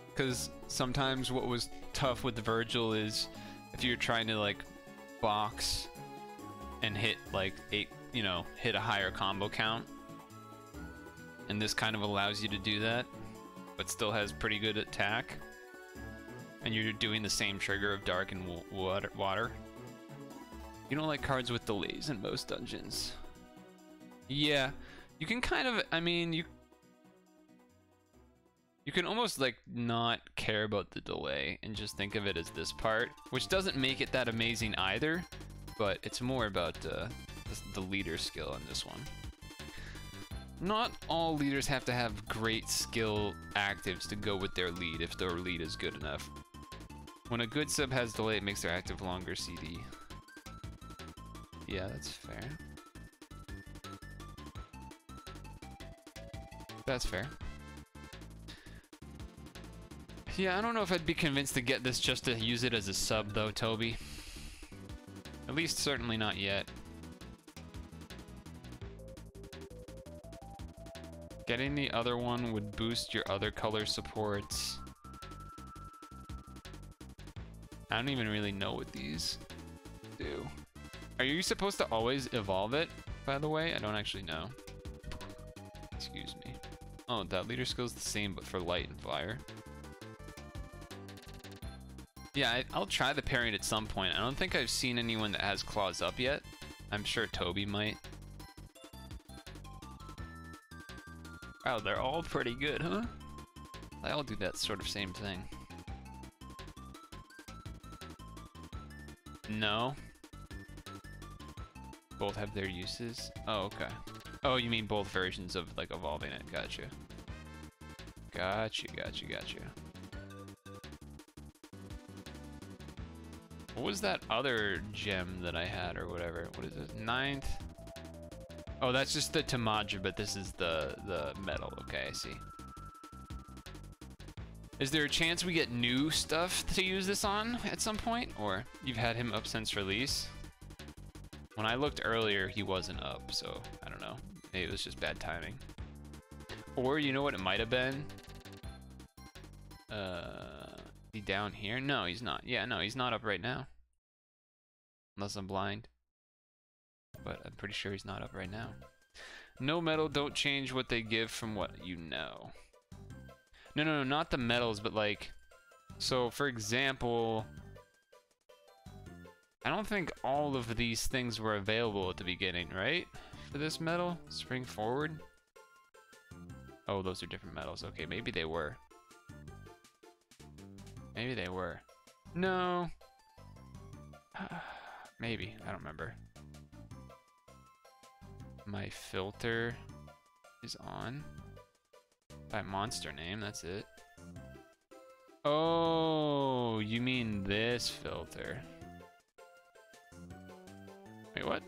Because sometimes what was tough with the Virgil is if you're trying to like box and hit like hit a higher combo count. And this kind of allows you to do that, but still has pretty good attack. And you're doing the same trigger of dark and water. You don't like cards with delays in most dungeons. Yeah, you can kind of, I mean, you can almost like not care about the delay and just think of it as this part, which doesn't make it that amazing either, but it's more about the leader skill on this one. Not all leaders have to have great skill actives to go with their lead if their lead is good enough. When a good sub has delay, it makes their active longer CD. Yeah, that's fair. That's fair. Yeah, I don't know if I'd be convinced to get this just to use it as a sub though, Toby. At least certainly not yet. Getting the other one would boost your other color supports. I don't even really know what these do. Are you supposed to always evolve it, by the way? I don't actually know. Excuse me. Oh, that leader skill is the same, but for light and fire. Yeah, I'll try the parrying at some point. I don't think I've seen anyone that has claws up yet. I'm sure Toby might. Wow, they're all pretty good, huh? They all do that sort of same thing. No. Both have their uses? Oh, okay. Oh, you mean both versions of, like, evolving it. Gotcha. Gotcha. What was that other gem that I had, or whatever? What is it? 9th? Oh, that's just the Tamaja, but this is the metal. Okay, I see. Is there a chance we get new stuff to use this on at some point? Or you've had him up since release? When I looked earlier, he wasn't up, so I don't know. Maybe it was just bad timing. Or you know what it might have been? He down here? No, he's not. Yeah, no, he's not up right now. Unless I'm blind. But I'm pretty sure he's not up right now. No metal, don't change what they give from what you know. No, not the metals, but like... So, for example... I don't think all of these things were available at the beginning, right? For this medal? Spring forward? Oh, those are different medals. Okay, maybe they were. Maybe they were. No. Maybe. I don't remember. My filter is on. By monster name, that's it. Oh, you mean this filter. Wait, what?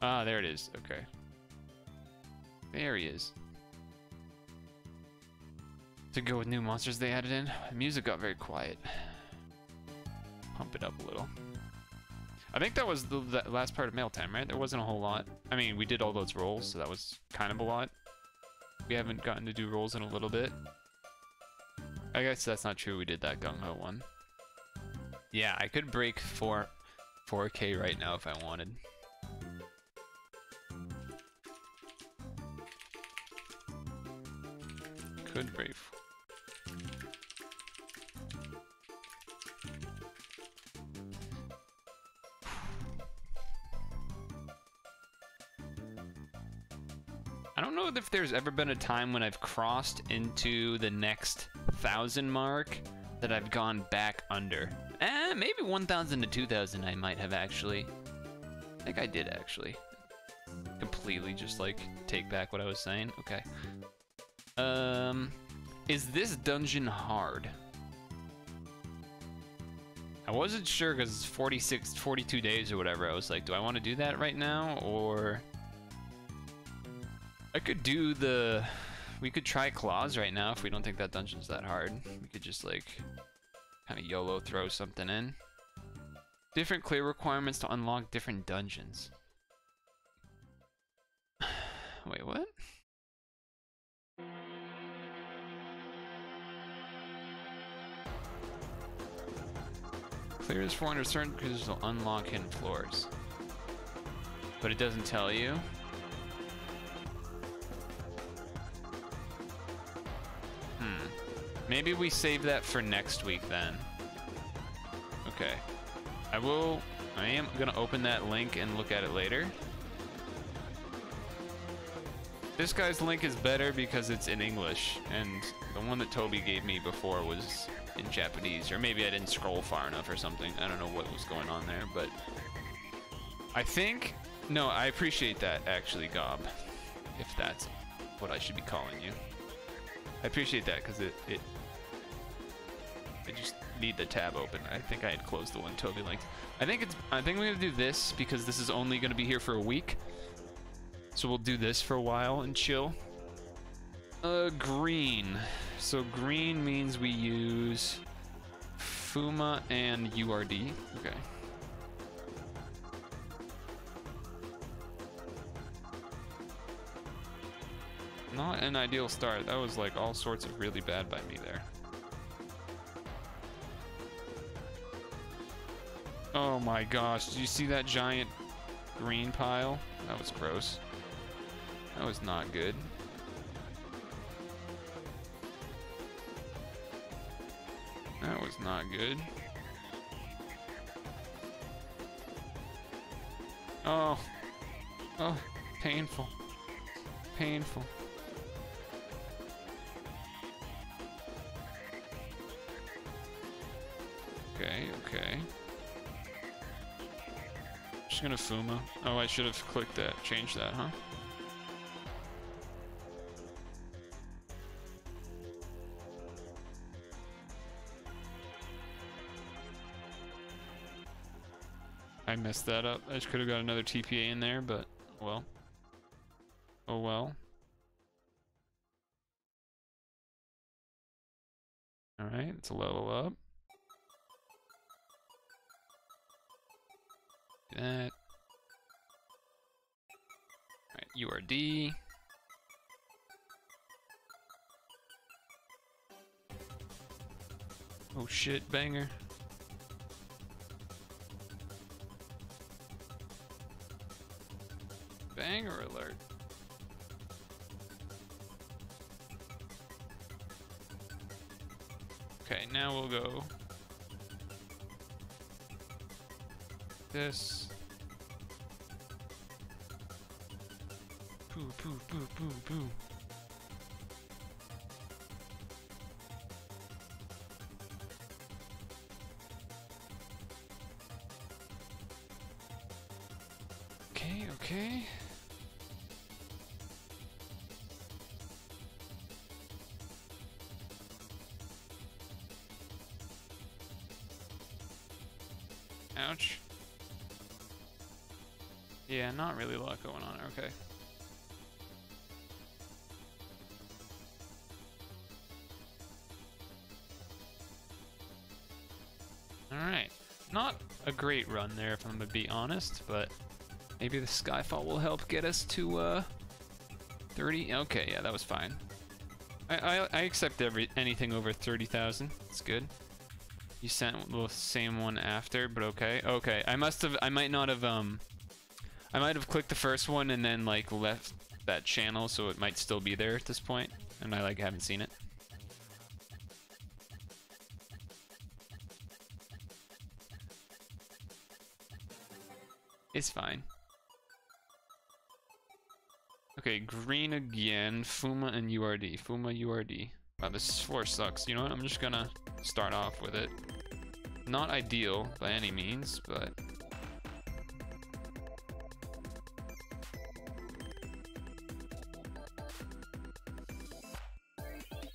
Ah, there it is. Okay. There he is. To go with new monsters they added in, the music got very quiet. Pump it up a little. I think that was the last part of mail time, right? There wasn't a whole lot. I mean, we did all those rolls, so that was kind of a lot. We haven't gotten to do rolls in a little bit. I guess that's not true. We did that gung-ho one. Yeah, I could break 4K right now if I wanted. Could break. I don't know if there's ever been a time when I've crossed into the next 1,000 mark that I've gone back under. Maybe 1,000 to 2,000 I might have actually. I think I did actually. Completely just like take back what I was saying. Okay. Is this dungeon hard? I wasn't sure because it's 42 days or whatever. I was like, do I want to do that right now? Or I could do we could try claws right now if we don't think that dungeon's that hard. We could just like kind of YOLO throw something in. Different clear requirements to unlock different dungeons. Wait, what? Clears 400 certain creatures will unlock hidden floors. But it doesn't tell you. Maybe we save that for next week then. Okay. I am gonna open that link and look at it later. This guy's link is better because it's in English, and the one that Toby gave me before was in Japanese, or maybe I didn't scroll far enough or something. I don't know what was going on there, but I think, no, I appreciate that actually, Gob, if that's what I should be calling you. I appreciate that because I just need the tab open. I think I had closed the one Toby linked. I think we're gonna do this because this is only gonna be here for a week. So we'll do this for a while and chill. Green. So green means we use Fuma and URD. Okay. Not an ideal start. That was like all sorts of really bad by me there. Oh my gosh, did you see that giant green pile? That was gross. That was not good. That was not good. Oh. Oh, painful. Painful. Okay, okay. Just gonna Fuma. Oh, I should have clicked that, changed that, huh? I messed that up. I just could have got another TPA in there, but well. Oh well. Alright, it's a level up. Do that. Alright, URD. Oh shit, banger. Banger alert. Okay, now we'll go this. Boo, boo, boo, boo, boo. Okay, okay. Ouch. Yeah, not really a lot going on. Okay. Alright. Not a great run there, if I'm gonna be honest, but maybe the Skyfall will help get us to 30. Okay, yeah, that was fine. I accept anything over 30,000. It's good. You sent the same one after, but okay. Okay, I might have clicked the first one and then like left that channel, so it might still be there at this point, and I like haven't seen it. It's fine. Okay, green again, Fuma and URD. Fuma, URD. Wow, this floor sucks. You know what? I'm just gonna start off with it. Not ideal by any means, but...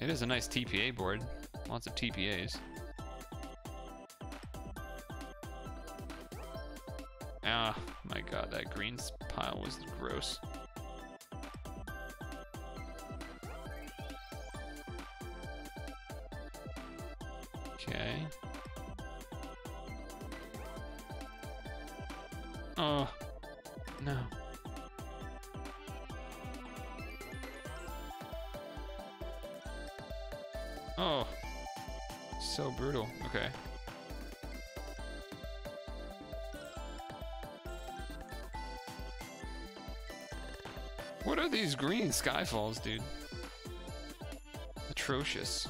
it is a nice TPA board. Lots of TPAs. Ah, my god, that green pile was gross. Okay. Oh, no. Oh, so brutal. Okay. What are these green Skyfalls, dude? Atrocious.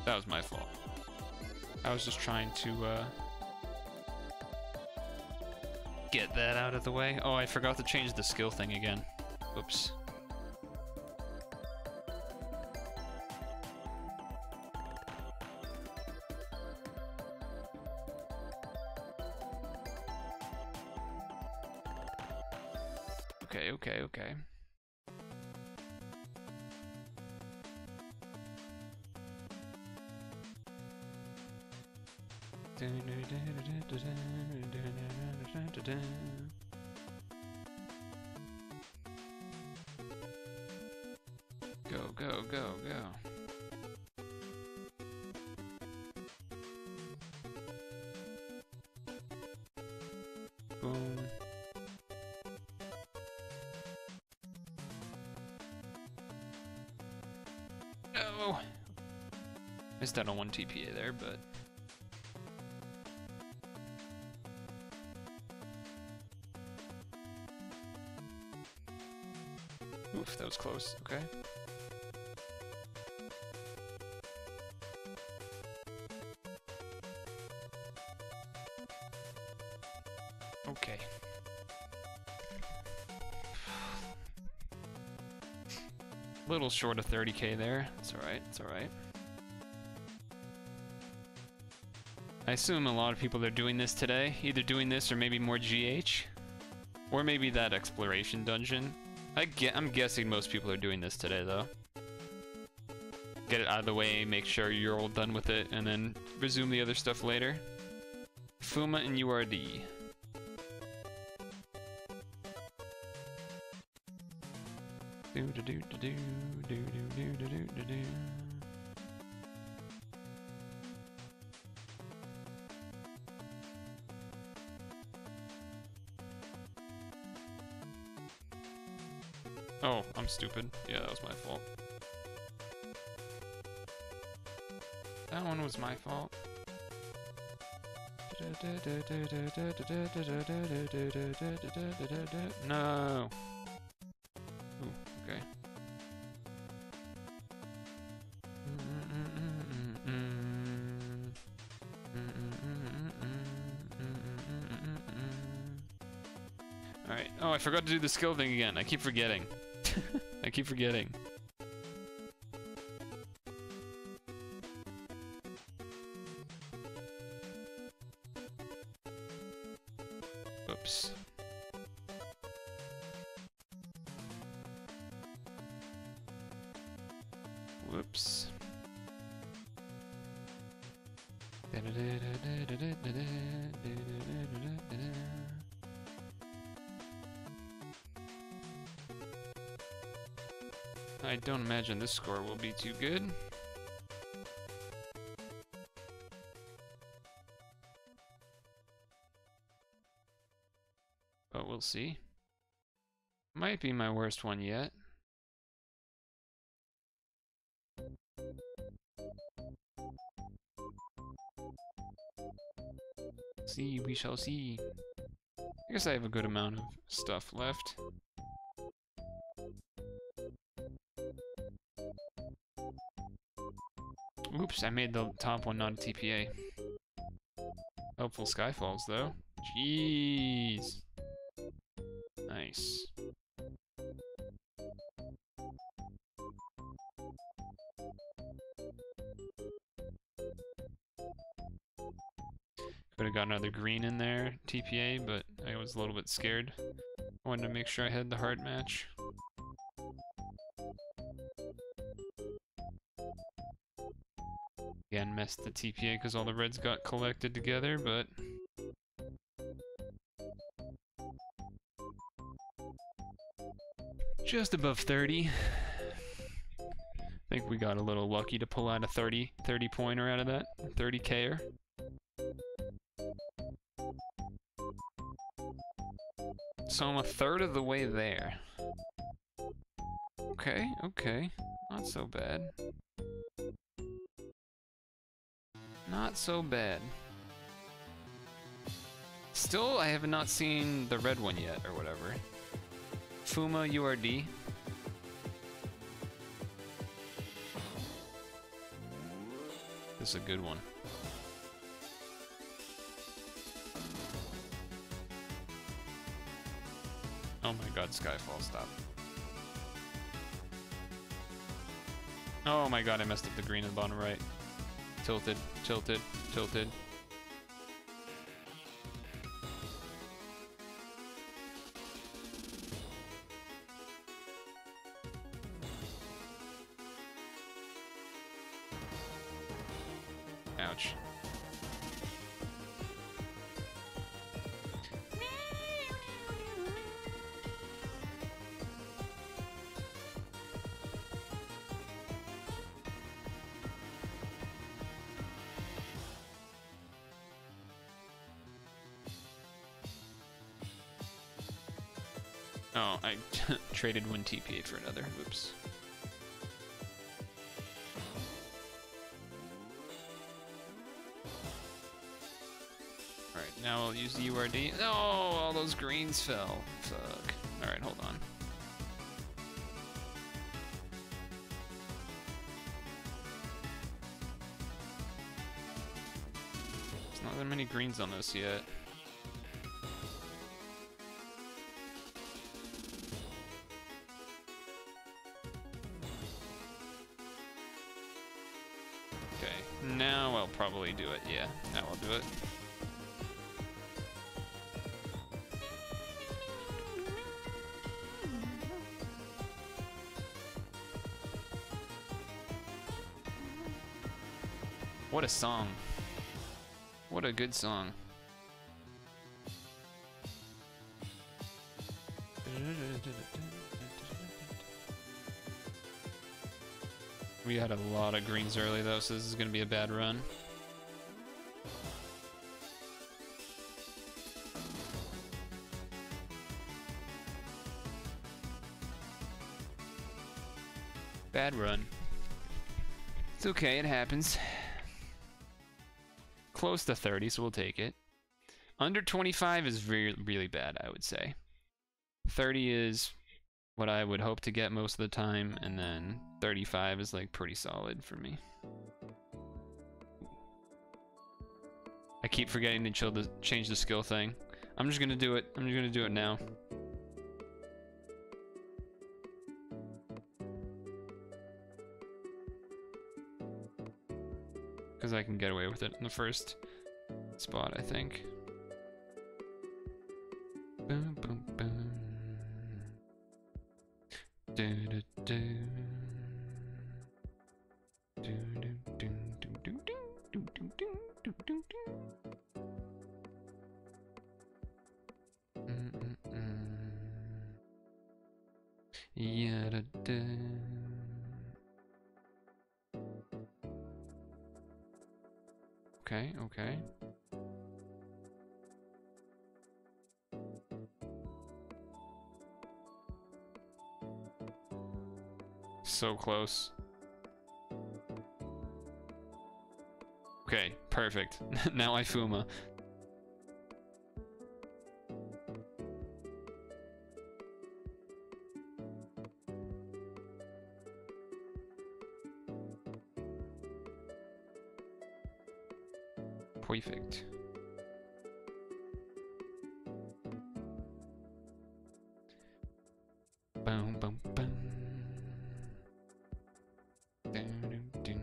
That was my fault. I was just trying to get that out of the way. Oh, I forgot to change the skill thing again. Oops. Okay, okay, okay. Go, go, go, go. Boom. No! Missed out on one TPA there, but... oof, that was close. Okay. Okay. Little short of 30k there. It's alright, it's alright. I assume a lot of people are doing this today. Either doing this or maybe more GH. Or maybe that exploration dungeon. I'm guessing most people are doing this today, though. Get it out of the way, make sure you're all done with it, and then resume the other stuff later. Fuma and URD. Do do do do do do do do do do do. Oh, I'm stupid. Yeah, that was my fault. That one was my fault. No. Ooh, okay. I forgot to do the skill thing again. I keep forgetting. I keep forgetting. Oops. Whoops. I don't imagine this score will be too good. But we'll see. Might be my worst one yet. See, we shall see. I guess I have a good amount of stuff left. Oops, I made the top one not a TPA. Helpful Skyfalls, though. Jeez. Nice. Could have got another green in there, TPA, but I was a little bit scared. I wanted to make sure I had the hard match. Again, messed the TPA because all the reds got collected together, but... just above 30. I think we got a little lucky to pull out a 30 pointer out of that. 30K-er. So I'm a third of the way there. Okay, okay. Not so bad. Not so bad. Still, I have not seen the red one yet, or whatever. Fuma URD. This is a good one. Oh my god, Skyfall, stop. Oh my god, I messed up the green in the bottom right. Tilted, tilted, tilted. Ouch. Oh, I traded one TPA for another. Whoops. Alright, now I'll use the URD. Oh, all those greens fell. Fuck. Alright, hold on. There's not that many greens on this yet. Now I'll probably do it, yeah. Now I'll do it. What a song. What a good song. We had a lot of greens early though, so this is going to be a bad run. Bad run. It's okay, it happens. Close to 30, so we'll take it. Under 25 is really bad, I would say. 30 is what I would hope to get most of the time, and then 35 is like pretty solid for me. I keep forgetting to change the skill thing. I'm just gonna do it. I'm just gonna do it now. Because I can get away with it in the first spot, I think. Boom, boom, boom. Do, do, do. Do, do, do, do, do, do, do, do, do, do, do. Yeah, da, da. Okay, okay. So close. Okay, perfect. Now I Fuma. Perfect. Boom, boom, boom. Dun, dun, dun.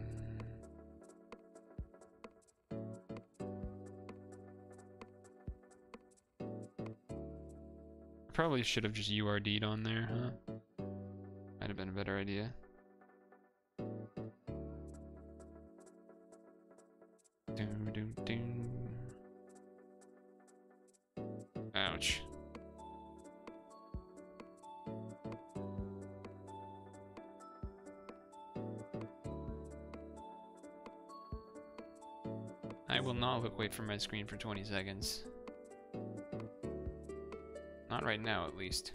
Probably should have just URD'd on there, huh? Might have been a better idea. Dun, dun, dun. Ouch. I will not wait for my screen for 20 seconds. Not right now, at least.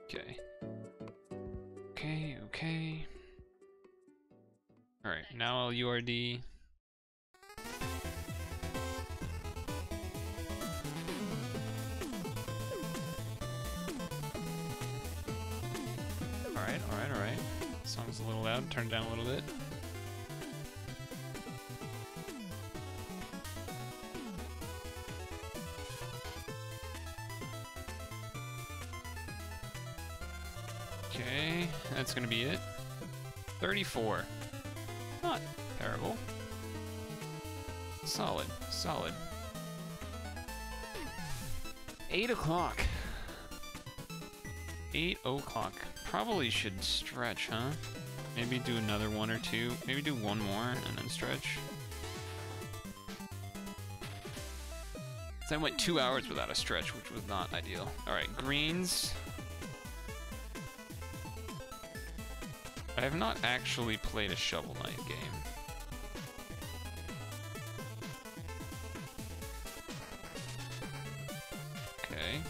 Okay. Okay. Alright, now I'll URD. Alright. Song's a little loud, turn it down a little bit. Okay, that's gonna be it. 34. Not terrible. Solid. 8 o'clock. 8 o'clock. Probably should stretch, huh? Maybe do another one or two. Maybe do one more and then stretch. So I went 2 hours without a stretch, which was not ideal. Alright, greens. I have not actually played a Shovel Knight game. Okay.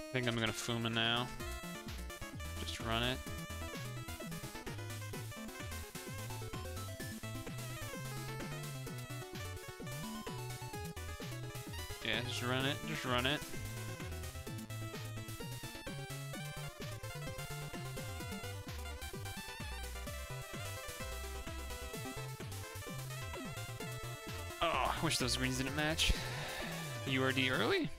I think I'm gonna Fuma now. Just run it. Yeah, just run it. Oh, I wish those greens didn't match. URD early?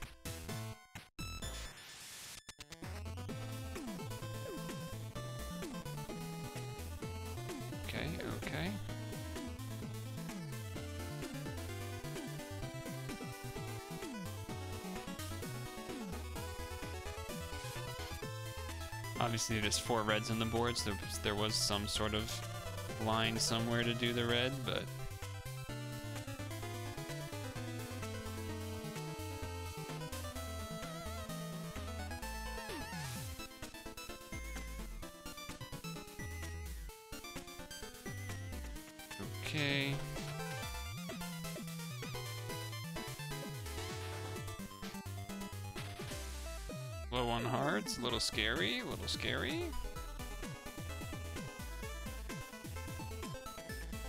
Okay. Obviously there's 4 reds on the board, so there was some sort of line somewhere to do the red, but... Okay. Low on hearts, a little scary.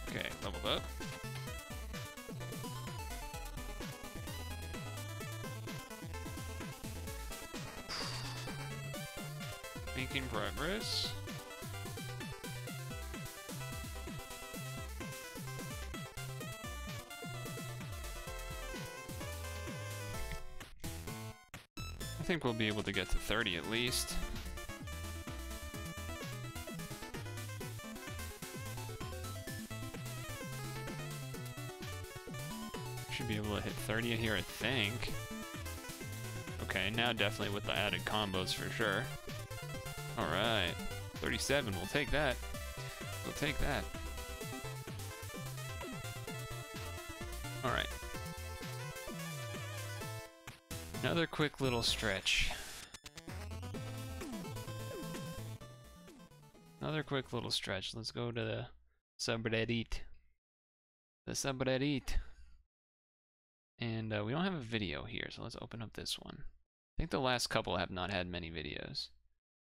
Okay, leveled up. Making progress. I think we'll be able to get to 30 at least. Should be able to hit 30 here, I think. Okay, now definitely with the added combos for sure. Alright, 37, we'll take that. We'll take that. Alright. Another quick little stretch. Another quick little stretch. Let's go to the subreddit. The subreddit. And we don't have a video here, so let's open up this one. I think the last couple have not had many videos.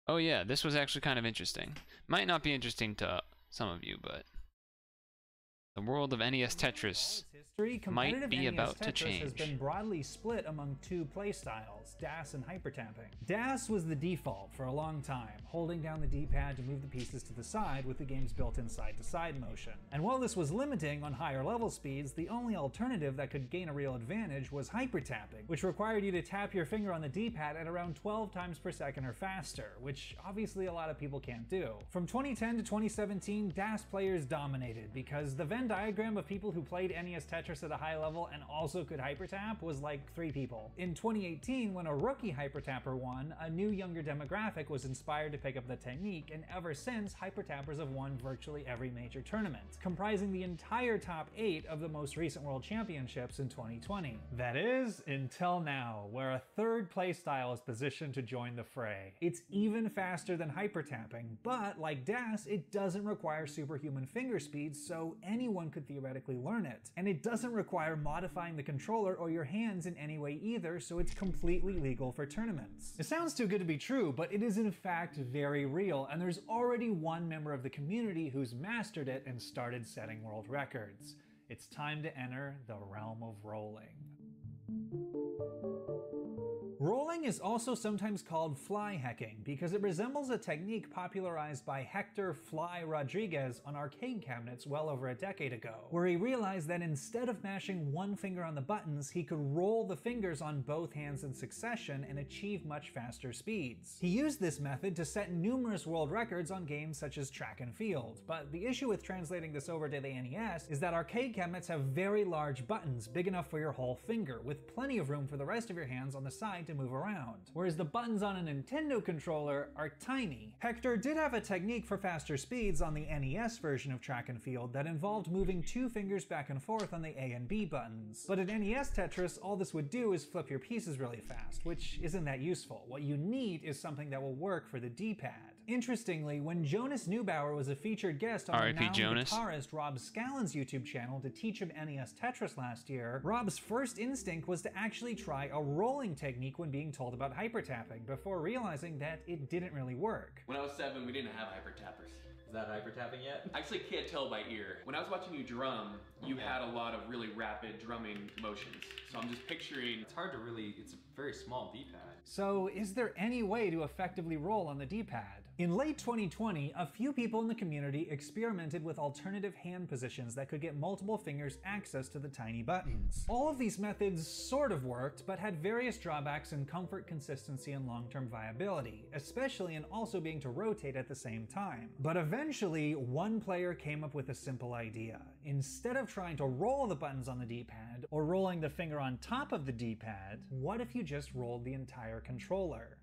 Oh yeah, this was actually kind of interesting. Might not be interesting to some of you, but the world of NES Tetris might be about to change.
Has been broadly split among two playstyles, DAS and hypertapping. DAS was the default for a long time, holding down the D-pad to move the pieces to the side with the game's built-in side-to-side motion. And while this was limiting on higher level speeds, the only alternative that could gain a real advantage was hypertapping, which required you to tap your finger on the D-pad at around 12 times per second or faster, which obviously a lot of people can't do. From 2010 to 2017, DAS players dominated because the Venn diagram of people who played NES Tetris at a high level and also could hypertap was like 3 people. In 2018, when a rookie hypertapper won, a new younger demographic was inspired to pick up the technique, and ever since, hypertappers have won virtually every major tournament, comprising the entire top 8 of the most recent World Championships in 2020. That is, until now, where a third playstyle is positioned to join the fray. It's even faster than hypertapping, but like DAS, it doesn't require superhuman finger speeds, so anyone could theoretically learn it. And it doesn't require modifying the controller or your hands in any way either, so it's completely legal for tournaments. It sounds too good to be true, but it is in fact very real, and there's already one member of the community who's mastered it and started setting world records. It's time to enter the realm of rolling. Rolling is also sometimes called fly hacking because it resembles a technique popularized by Hector "Fly" Rodriguez on arcade cabinets well over a decade ago, where he realized that instead of mashing one finger on the buttons, he could roll the fingers on both hands in succession and achieve much faster speeds. He used this method to set numerous world records on games such as Track and Field, but the issue with translating this over to the NES is that arcade cabinets have very large buttons, big enough for your whole finger, with plenty of room for the rest of your hands on the side to move around, whereas the buttons on a Nintendo controller are tiny. Hector did have a technique for faster speeds on the NES version of Track and Field that involved moving 2 fingers back and forth on the A and B buttons. But in NES Tetris, all this would do is flip your pieces really fast, which isn't that useful. What you need is something that will work for the D-pad. Interestingly, when Jonas Neubauer was a featured guest on the renowned guitarist Rob Scallon's YouTube channel to teach him NES Tetris last year, Rob's first instinct was to actually try a rolling technique when being told about hypertapping, before realizing that it didn't really work.
When I was 7, we didn't have hypertappers.
Is that hypertapping yet?
I actually can't tell by ear. When I was watching you drum, you had a lot of really rapid drumming motions. So I'm just picturing...
It's hard to really... It's a very small D-pad.
So is there any way to effectively roll on the D-pad? In late 2020, a few people in the community experimented with alternative hand positions that could get multiple fingers access to the tiny buttons. All of these methods sort of worked, but had various drawbacks in comfort, consistency, and long-term viability, especially in also being to rotate at the same time. But eventually, one player came up with a simple idea. Instead of trying to roll the buttons on the D-pad, or rolling the finger on top of the D-pad, what if you just rolled the entire controller?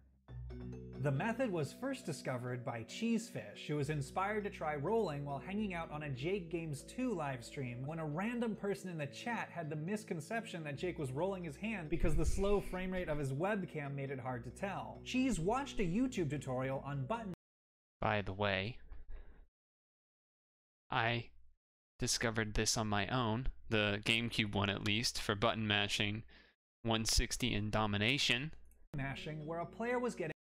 The method was first discovered by Cheesefish, who was inspired to try rolling while hanging out on a Jake Games 2 livestream when a random person in the chat had the misconception that Jake was rolling his hand because the slow frame rate of his webcam made it hard to tell. Cheese watched a YouTube tutorial on button.
By the way, I discovered this on my own, the GameCube one at least, for button mashing 160 and domination.
Mashing, where a player was getting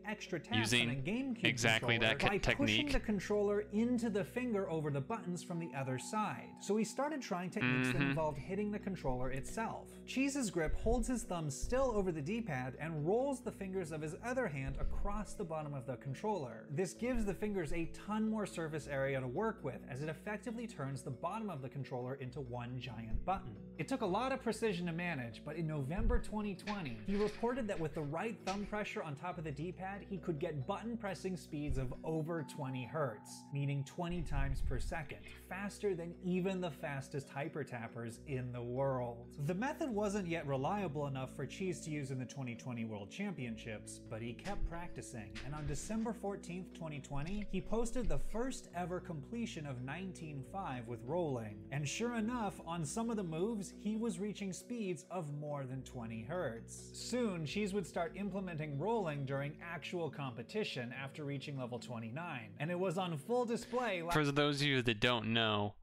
extra task
Using
on a GameCube
exactly that
controller by pushing
technique.
the controller into the finger over the buttons from the other side. So he started trying techniques that involved hitting the controller itself. Cheese's grip holds his thumb still over the D-pad and rolls the fingers of his other hand across the bottom of the controller. This gives the fingers a ton more surface area to work with, as it effectively turns the bottom of the controller into one giant button. It took a lot of precision to manage, but in November 2020, he reported that with the right thumb pressure on top of the D-pad, he could get button pressing speeds of over 20 hertz, meaning 20 times per second, faster than even the fastest hyper tappers in the world. The method wasn't yet reliable enough for Cheese to use in the 2020 World Championships, but he kept practicing, and on December 14th, 2020, he posted the first ever completion of 19.5 with rolling. And sure enough, on some of the moves, he was reaching speeds of more than 20 hertz. Soon, Cheese would start implementing rolling during actual competition after reaching level 29, and it was on full display.
For those of you that don't know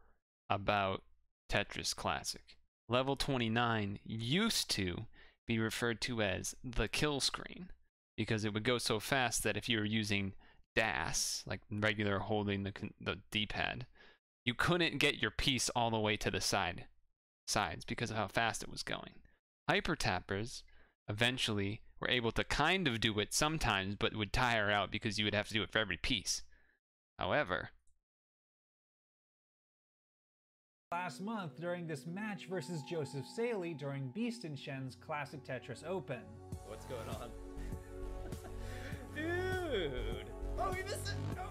about Tetris Classic, level 29 used to be referred to as the kill screen, because it would go so fast that if you were using DAS, like regular holding the D-pad, you couldn't get your piece all the way to the sides because of how fast it was going. Hyper tappers eventually were able to kind of do it sometimes, but would tire out because you would have to do it for every piece. However,
last month during this match versus Joseph Saley during Beast and Shen's Classic Tetris Open.
What's going on? Dude! Oh, he missed it! No!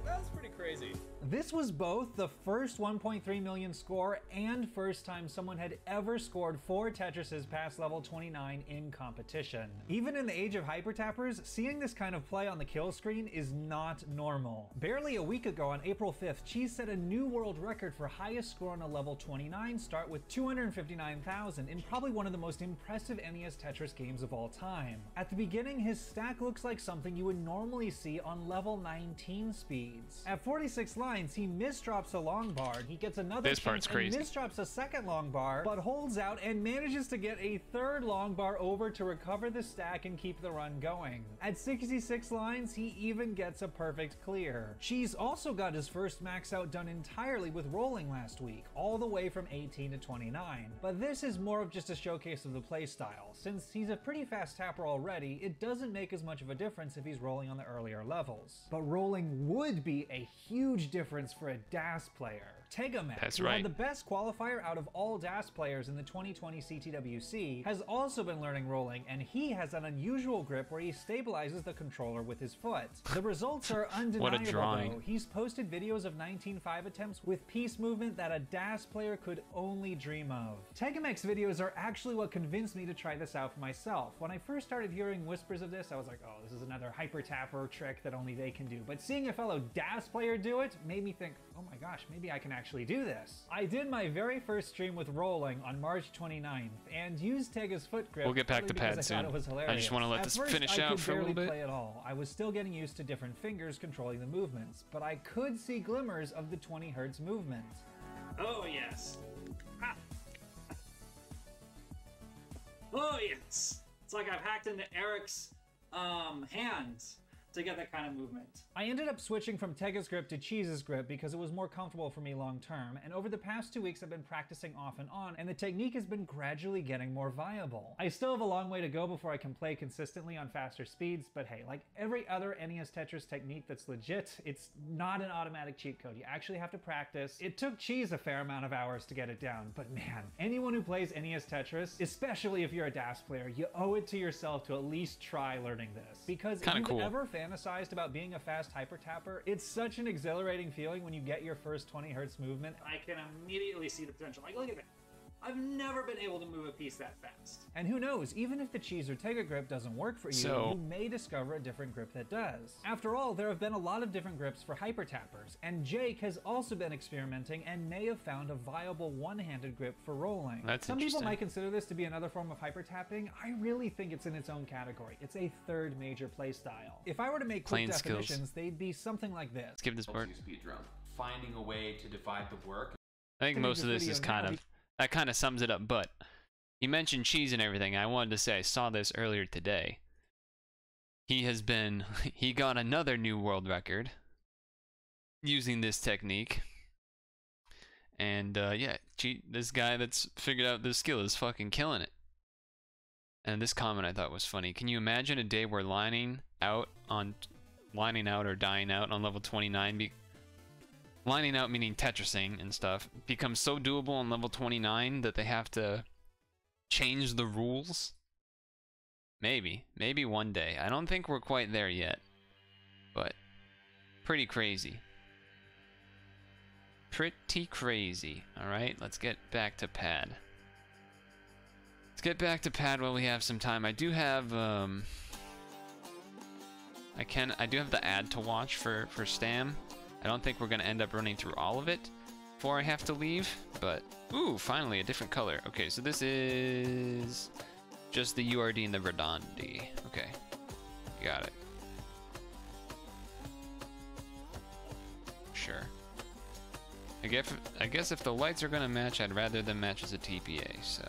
That's pretty crazy.
This was both the first 1.3 million score and first time someone had ever scored 4 Tetrises past level 29 in competition. Even in the age of hypertappers, seeing this kind of play on the kill screen is not normal. Barely a week ago on April 5th, Cheese set a new world record for highest score on a level 29 start with 259,000 in probably one of the most impressive NES Tetris games of all time. At the beginning, his stack looks like something you would normally see on level 19 speeds. At 46 lines, he misdrops a long bar, he gets another
This part's crazy.
misdrops a second long bar, but holds out and manages to get a third long bar over to recover the stack and keep the run going. At 66 lines, he even gets a perfect clear. Cheese also got his first max out done entirely with rolling last week, all the way from 18 to 29. But this is more of just a showcase of the playstyle. Since he's a pretty fast tapper already, it doesn't make as much of a difference if he's rolling on the earlier levels. But rolling would be a huge difference for a DAS player. Tegamex,
That's
who
right.
had the best qualifier out of all DAS players in the 2020 CTWC, has also been learning rolling, and he has an unusual grip where he stabilizes the controller with his foot. The results are undeniable,
drawing.
though. He's posted videos of 19.5 attempts with piece movement that a DAS player could only dream of. Tegamex videos are actually what convinced me to try this out for myself. When I first started hearing whispers of this, I was like, oh, this is another hyper tapper trick that only they can do. But seeing a fellow DAS player do it made me think, oh my gosh, maybe I can actually do this. I did my very first stream with rolling on March 29th and used Tega's foot grip.
We'll get back to
partly because
PaD
I
soon.
thought it was
I
hilarious.
just want to let
At
this
first,
finish
I
out
could
for a
barely
little bit.
play at all. I was still getting used to different fingers controlling the movements, but I could see glimmers of the 20 hertz movement.
Oh, yes. Ah. Oh, yes. It's like I've hacked into Eric's hands to get that kind of movement.
I ended up switching from Tega's grip to Cheese's grip because it was more comfortable for me long term, and over the past 2 weeks I've been practicing off and on, and the technique has been gradually getting more viable. I still have a long way to go before I can play consistently on faster speeds, but hey, like every other NES Tetris technique that's legit, it's not an automatic cheat code. You actually have to practice. It took Cheese a fair amount of hours to get it down, but man, anyone who plays NES Tetris, especially if you're a DAS player, you owe it to yourself to at least try learning this. Because if you've ever fantasized about being a fast hyper tapper, it's such an exhilarating feeling when you get your first 20 hertz movement.
I can immediately see the potential. Like, look at that. I've never been able to move a piece that fast.
And who knows, even if the Cheese or Tega grip doesn't work for you, you may discover a different grip that does. After all, there have been a lot of different grips for hyper tappers, and Jake has also been experimenting and may have found a viable one-handed grip for rolling. Some people might consider this to be another form of hyper tapping. I really think it's in its own category. It's a third major playstyle. If I were to make quick definitions, they'd be something like this.
Let's give this part.
Speed drum. Finding a way to divide the work.
I think most of this is that kind of sums it up, but you mentioned Cheese and everything. I wanted to say I saw this earlier today. he got another new world record using this technique. And yeah, this guy that's figured out this skill is fucking killing it. And this comment I thought was funny. Can you imagine a day where lining out or dying out on level 29 lining out meaning Tetrising and stuff becomes so doable on level 29 that they have to change the rules? Maybe one day. I don't think we're quite there yet, but pretty crazy. Pretty crazy. All right, let's get back to PaD. Let's get back to PaD while we have some time. I do have I do have the ad to watch for Stam. I don't think we're gonna end up running through all of it before I have to leave, but ooh, finally a different color. Okay, so this is just the URD and the Verdandi. Okay, got it. Sure. I guess if the lights are gonna match, I'd rather them match as a TPA, so.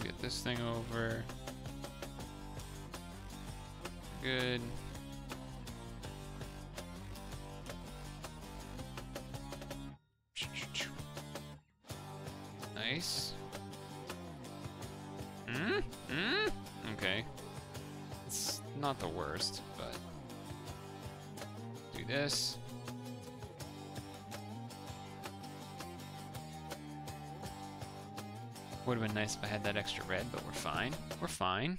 Get this thing over. Good. Nice. Okay. It's not the worst, but do this. Would have been nice if I had that extra red, but we're fine. We're fine.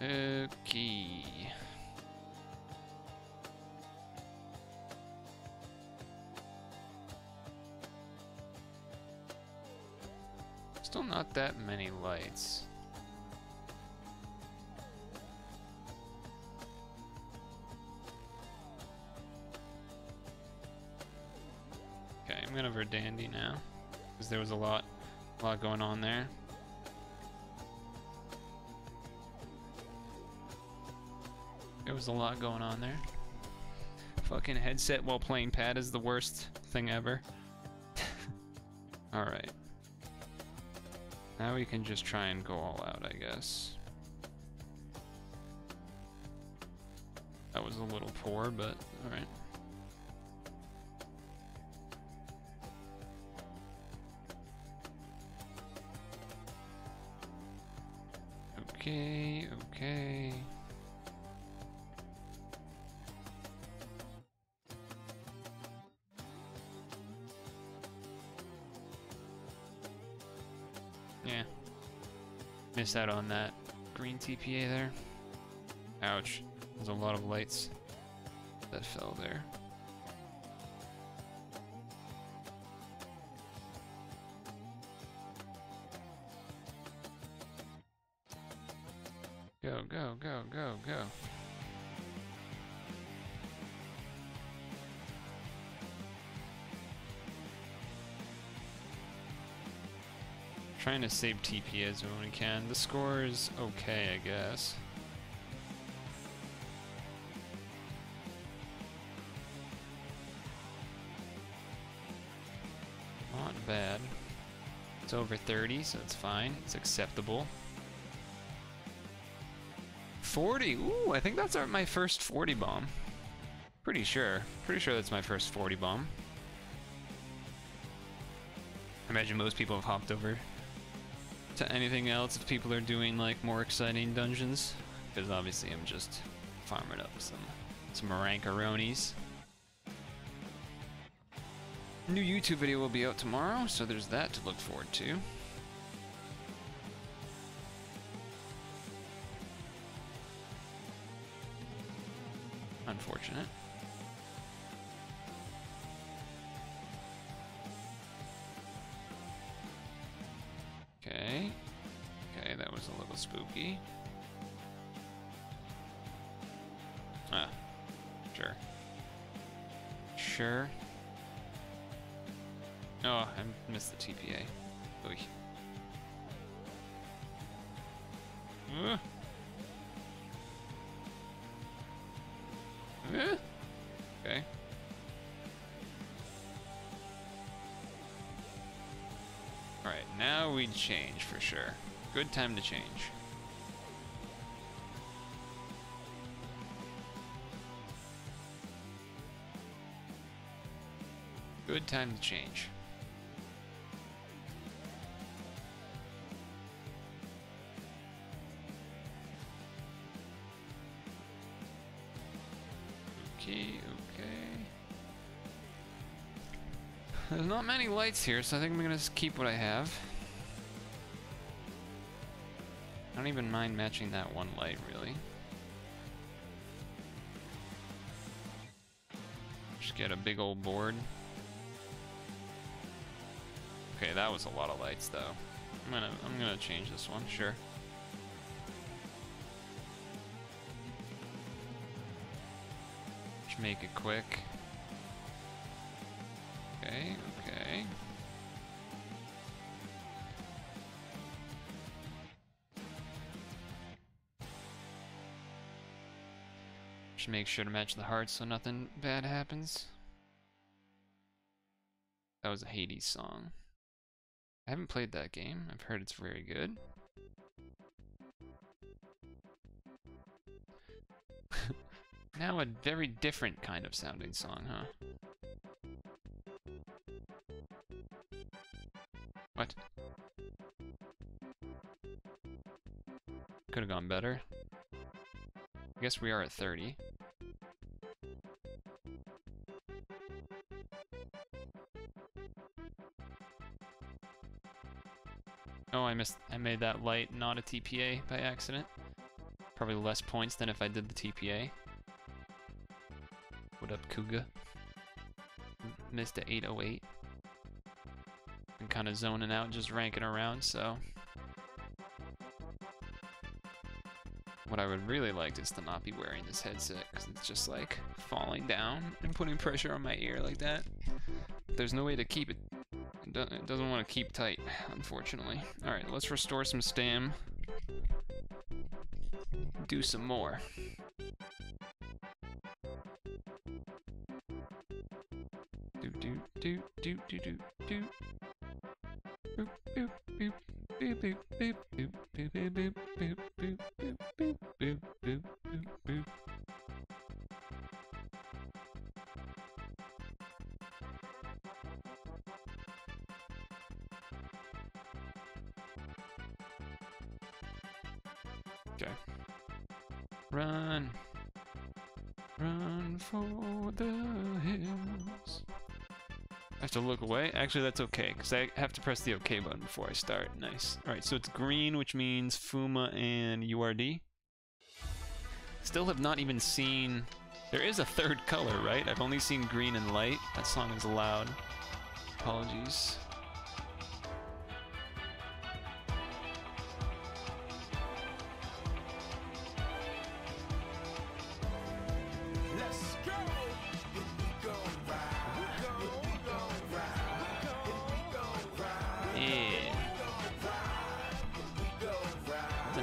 Okay. Still not that many lights. Okay, I'm gonna Verdandi now, because there was a lot going on there. There was a lot going on there. Fucking headset while playing PaD is the worst thing ever. Alright. Now we can just try and go all out, I guess. That was a little poor, but alright. Okay, okay. Yeah. Missed out on that green TPA there. Ouch. There's a lot of lights that fell there. Go, go, go, go, go. Trying to save TPAs when we can. The score is okay, I guess. Not bad. It's over 30, so it's fine. It's acceptable. 40! Ooh, I think that's my first 40 bomb. Pretty sure. Pretty sure that's my first 40 bomb. I imagine most people have hopped over to anything else if people are doing like more exciting dungeons, because obviously I'm just farming up some rankaronis. New YouTube video will be out tomorrow, so there's that to look forward to. Unfortunate. Okay. Okay, that was a little spooky. Ah. Sure. Sure. Oh, I missed the TPA. Oy. Okay. Alright, now we change for sure. Good time to change. Good time to change. Okay, okay. There's not many lights here, so I think I'm gonna just keep what I have. I don't even mind matching that one light, really. Just get a big old board. Okay, that was a lot of lights, though. I'm gonna change this one, sure. Just make it quick. Okay, okay. Just make sure to match the hearts so nothing bad happens. That was a Hades song. I haven't played that game. I've heard it's very good. Now a very different kind of sounding song, huh? What? Could have gone better. I guess we are at 30. Oh, I made that light not a TPA by accident. Probably less points than if I did the TPA. What up, Kuga? Missed at 808. I'm kind of zoning out, just ranking around, so... What I would really like is to not be wearing this headset, because it's just like falling down and putting pressure on my ear like that. There's no way to keep it. It doesn't want to keep tight, unfortunately. Alright, let's restore some stam. Do some more. Do. Boop, boop, boop. Boop, boop, boop, boop, boop, boop, boop, boop, boop, boop, boop, boop, boop, boop, boop. Okay. Run. Run for the hills. I have to look away. Actually, that's okay, because I have to press the OK button before I start. Nice. Alright, so it's green, which means Fuma and URD. Still have not even seen... There is a third color, right? I've only seen green and light. That song is loud. Apologies.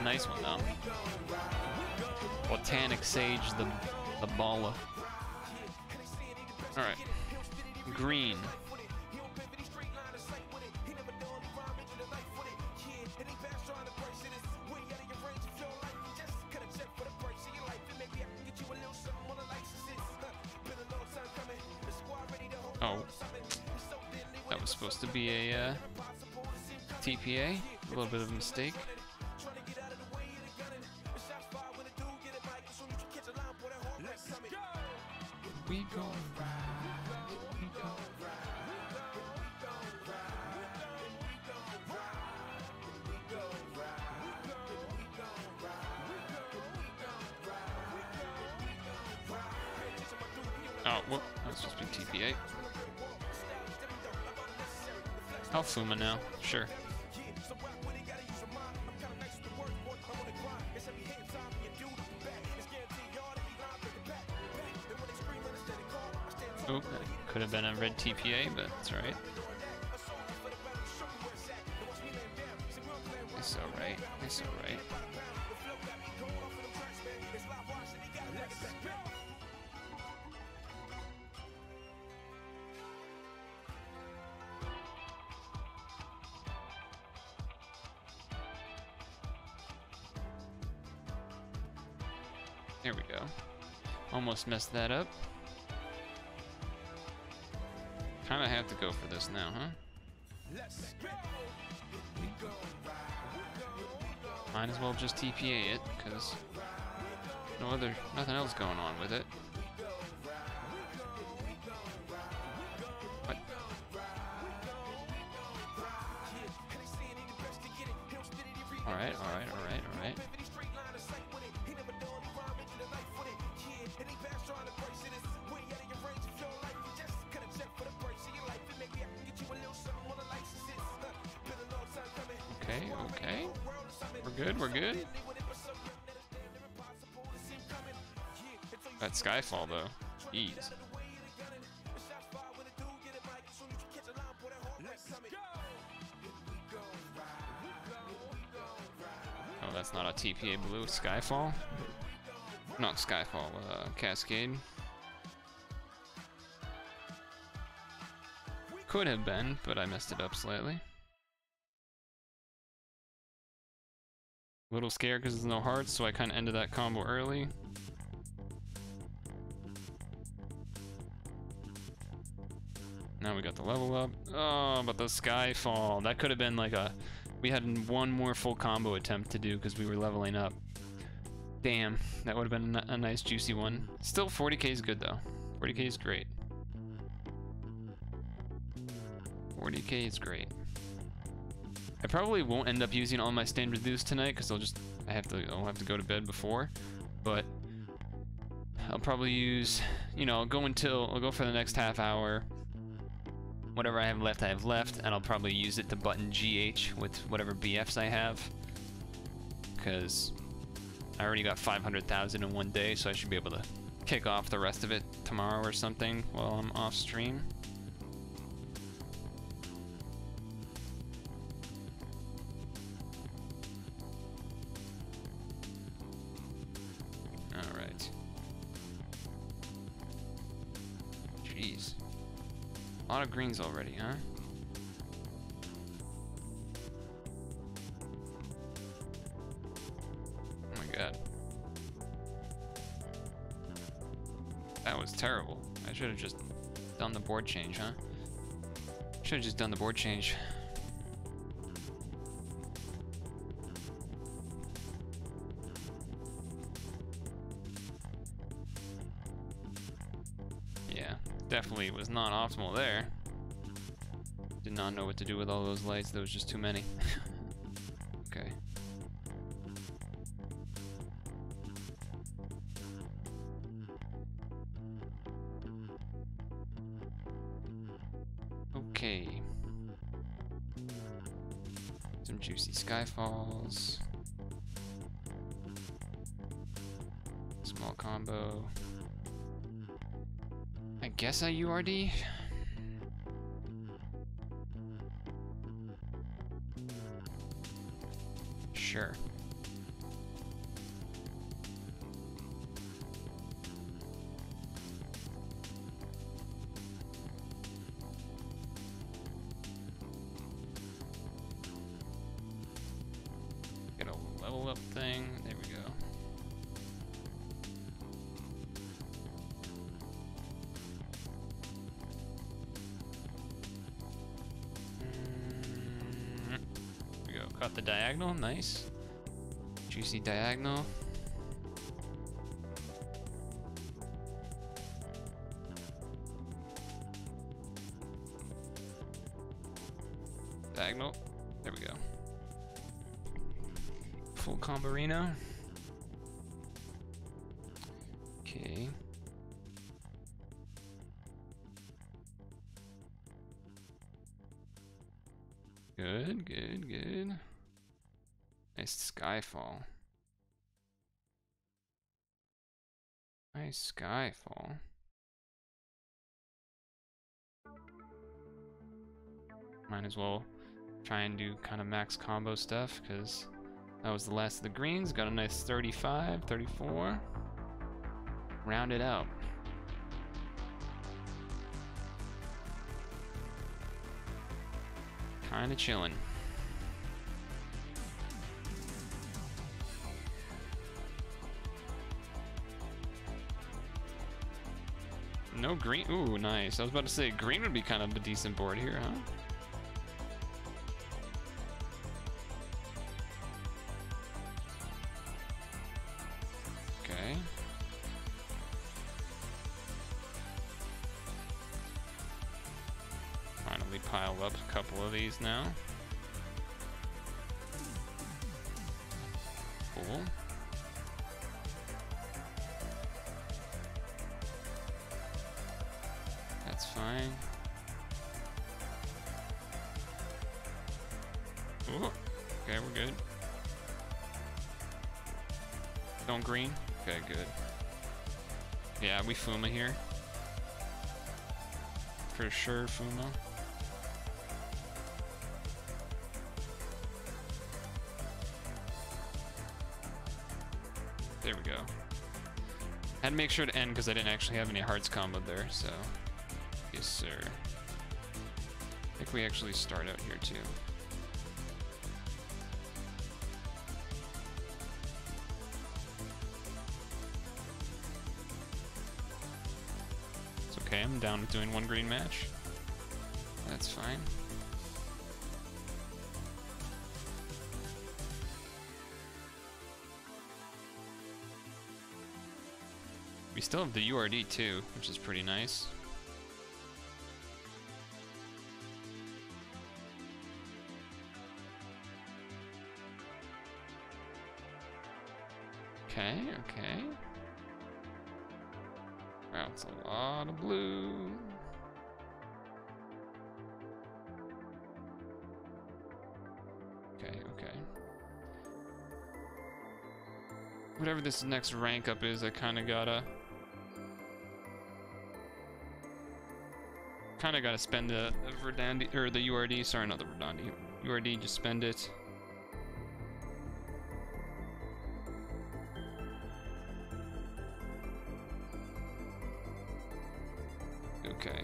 Nice one though. Botanic Sage, the Bala. Alright. Green. Oh. That was supposed to be a TPA. A little bit of a mistake. We go ride, we go Oh, whoop, that was supposed to be TPA. I'll Fuma now, sure. Oh, that could have been a red TPA, but it's alright. It's alright, it's alright. Here we go. Almost messed that up. Kinda have to go for this now, huh? Might as well just TPA it, because nothing else going on with it. What? Alright. Okay. We're good. That Skyfall though. Jeez. Oh, that's not a TPA blue. Skyfall? Not Skyfall, Cascade. Could have been, but I messed it up slightly. A little scared because there's no hearts, so I kind of ended that combo early. Now we got the level up. Oh, but the Skyfall. That could have been like a... We had one more full combo attempt to do because we were leveling up. Damn, that would have been a nice juicy one. Still 40k is good though. 40k is great. 40k is great. I probably won't end up using all my standard boosts tonight because I'll have to go to bed before, but I'll probably use, you know, I'll go for the next half hour. Whatever I have left, and I'll probably use it to button GH with whatever BFs I have, because I already got 500,000 in one day, so I should be able to kick off the rest of it tomorrow or something while I'm off stream. Alright. Jeez. A lot of greens already, huh? Oh my god. That was terrible. I should have just done the board change, huh? Should have just done the board change. Yeah, definitely was not optimal there. Did not know what to do with all those lights. There was just too many. Okay. Okay. Some juicy Skyfalls. Small combo. I guess I URD? Sure. Get a level up thing. There we go. There we go. Got the diagonal. Nice. Juicy diagonal. Diagonal. There we go. Full comborino. Okay. Good, good, good. Nice Skyfall. Nice Skyfall. Might as well try and do kind of max combo stuff, because that was the last of the greens. Got a nice 35, 34. Round it out. Kinda chillin'. No green. Ooh, nice. I was about to say green would be kind of a decent board here, huh? Okay. Finally pile up a couple of these now. Cool. That's fine. Ooh. Okay, we're good. Don't green? Okay, good. Yeah, we Fuma here. For sure, Fuma. There we go. Had to make sure to end because I didn't actually have any hearts comboed there, so. Yes, sir. I think we actually start out here too. It's okay, I'm down with doing one green match. That's fine. We still have the URD too, which is pretty nice. Okay, okay. Wow, it's a lot of blue. Okay, okay. Whatever this next rank up is, I kinda gotta spend the Verdandi, or the URD, sorry, not the Verdandi. URD, just spend it. Okay.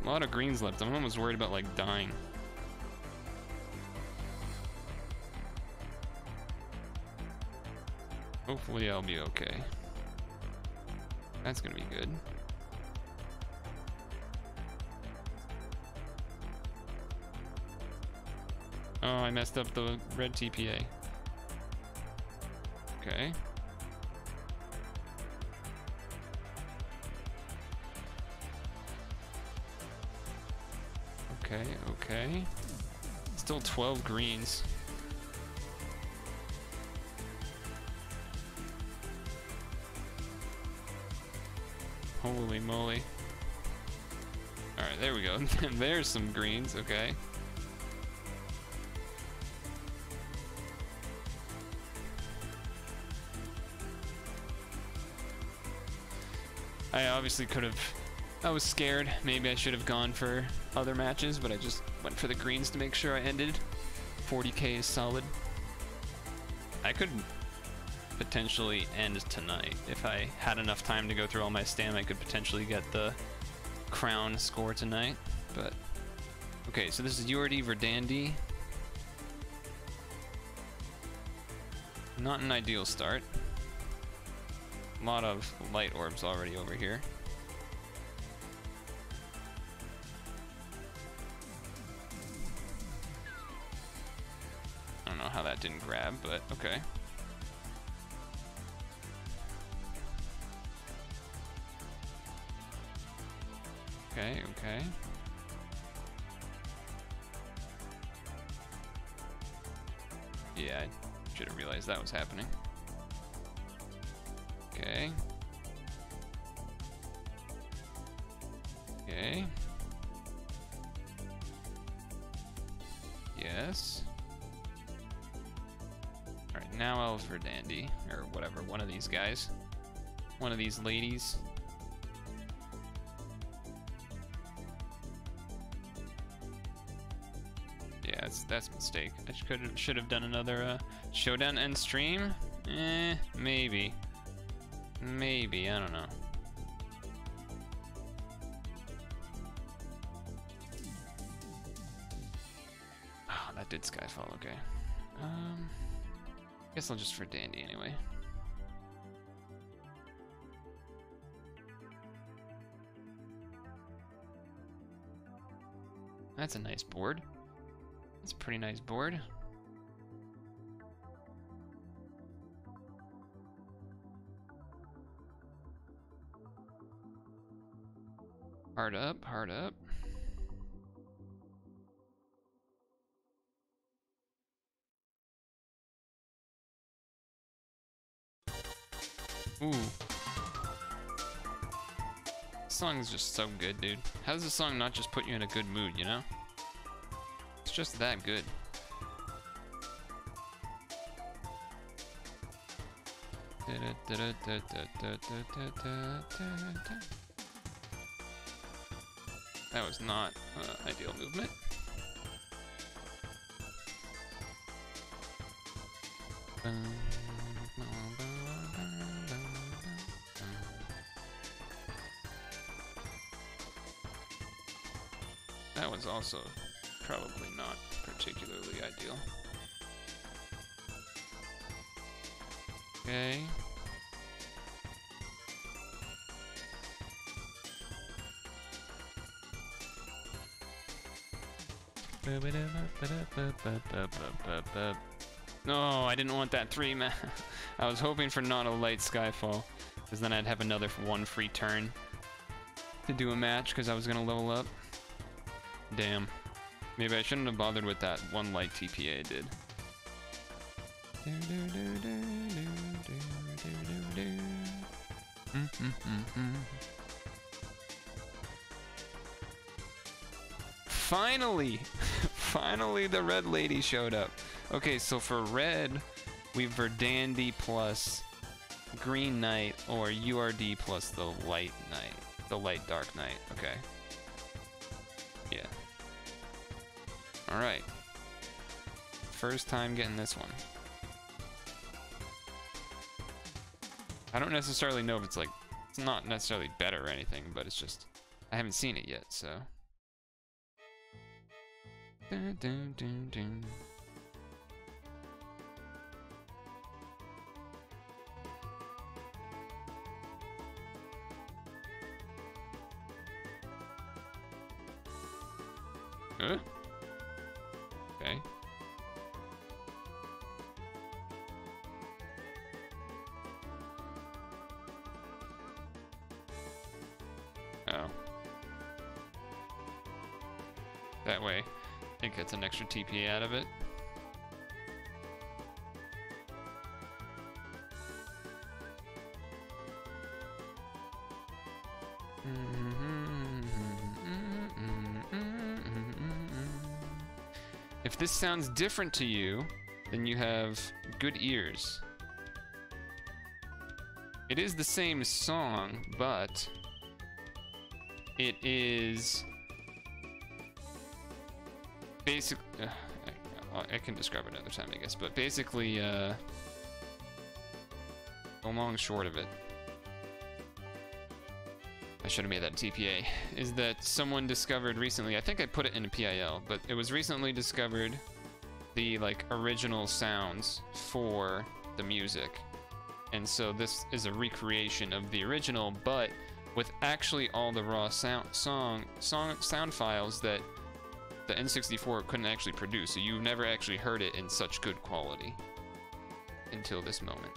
A lot of greens left. I'm almost worried about like dying. Hopefully I'll be okay. That's gonna be good. Oh, I messed up the red TPA. Okay. Okay, okay. Still 12 greens. Holy moly. Alright, there we go. There's some greens, okay. I obviously could have... I was scared. Maybe I should have gone for other matches, but I just went for the greens to make sure I ended. 40k is solid. I could potentially end tonight. If I had enough time to go through all my stam, I could potentially get the crown score tonight. But okay, so this is URD Verdandi. Not an ideal start. A lot of light orbs already over here. I don't know how that didn't grab, but okay. Okay, okay. Yeah, I should have realized that was happening. Okay. Okay. Yes. Alright, now I'll for Dandy, or whatever, one of these guys. One of these ladies. Yeah, that's a mistake. I should have done another Showdown end stream. Maybe. Maybe, I don't know. Oh, that did Skyfall, okay. Guess I'll just for Dandy anyway. That's a nice board. That's a pretty nice board. Hard up, hard up. Ooh. This song is just so good, dude. How does this song not just put you in a good mood, you know? It's just that good. That was not ideal movement. That was also probably not particularly ideal. Okay. No, I didn't want that 3, man. I was hoping for not a light Skyfall, because then I'd have another 1 free turn to do a match, because I was gonna level up. Damn. Maybe I shouldn't have bothered with that 1 light TPA I did. Finally! Finally the red lady showed up. Okay, so for red, we've Verdandi plus green knight, or URD plus the light knight. The light dark knight, okay. Yeah. Alright. First time getting this one. I don't necessarily know if it's like, it's not necessarily better or anything, but it's just, I haven't seen it yet, so. Dun, dun, dun, dun. Huh? Okay. Oh. That way. I think it's an extra TP out of it. If this sounds different to you, then you have good ears. It is the same song, but it is basically, I can describe it another time, I guess, but basically, the long short of it, I should have made that TPA, is that someone discovered recently, I think I put it in a PIL, but it was recently discovered the, like, original sounds for the music. And so this is a recreation of the original, but with actually all the raw sound files that the N64 couldn't actually produce, so you've never actually heard it in such good quality until this moment.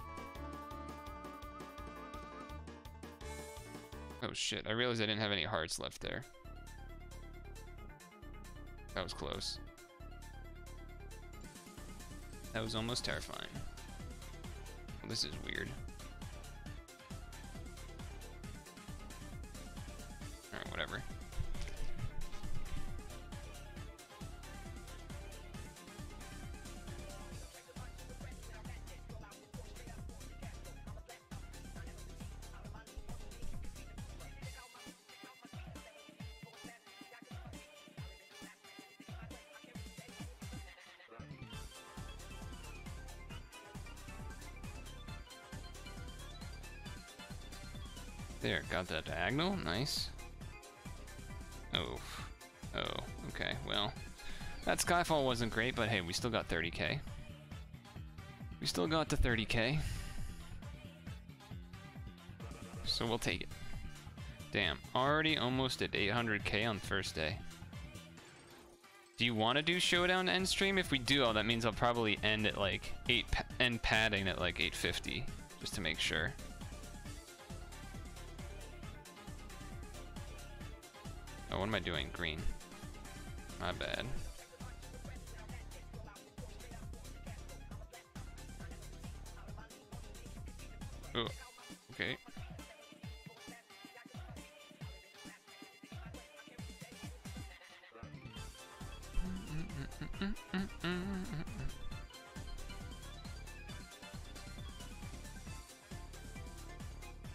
Oh shit, I realized I didn't have any hearts left there. That was close. That was almost terrifying. Well, this is weird. Alright, whatever. There, got that diagonal, nice. Oh, okay, well, that Skyfall wasn't great, but hey, we still got 30k. We still got to 30k. So we'll take it. Damn, already almost at 800k on the first day. Do you want to do Showdown end stream? If we do, that means I'll probably end at like end padding at like 8:50, just to make sure. Oh, what am I doing? Green. My bad. Oh, okay.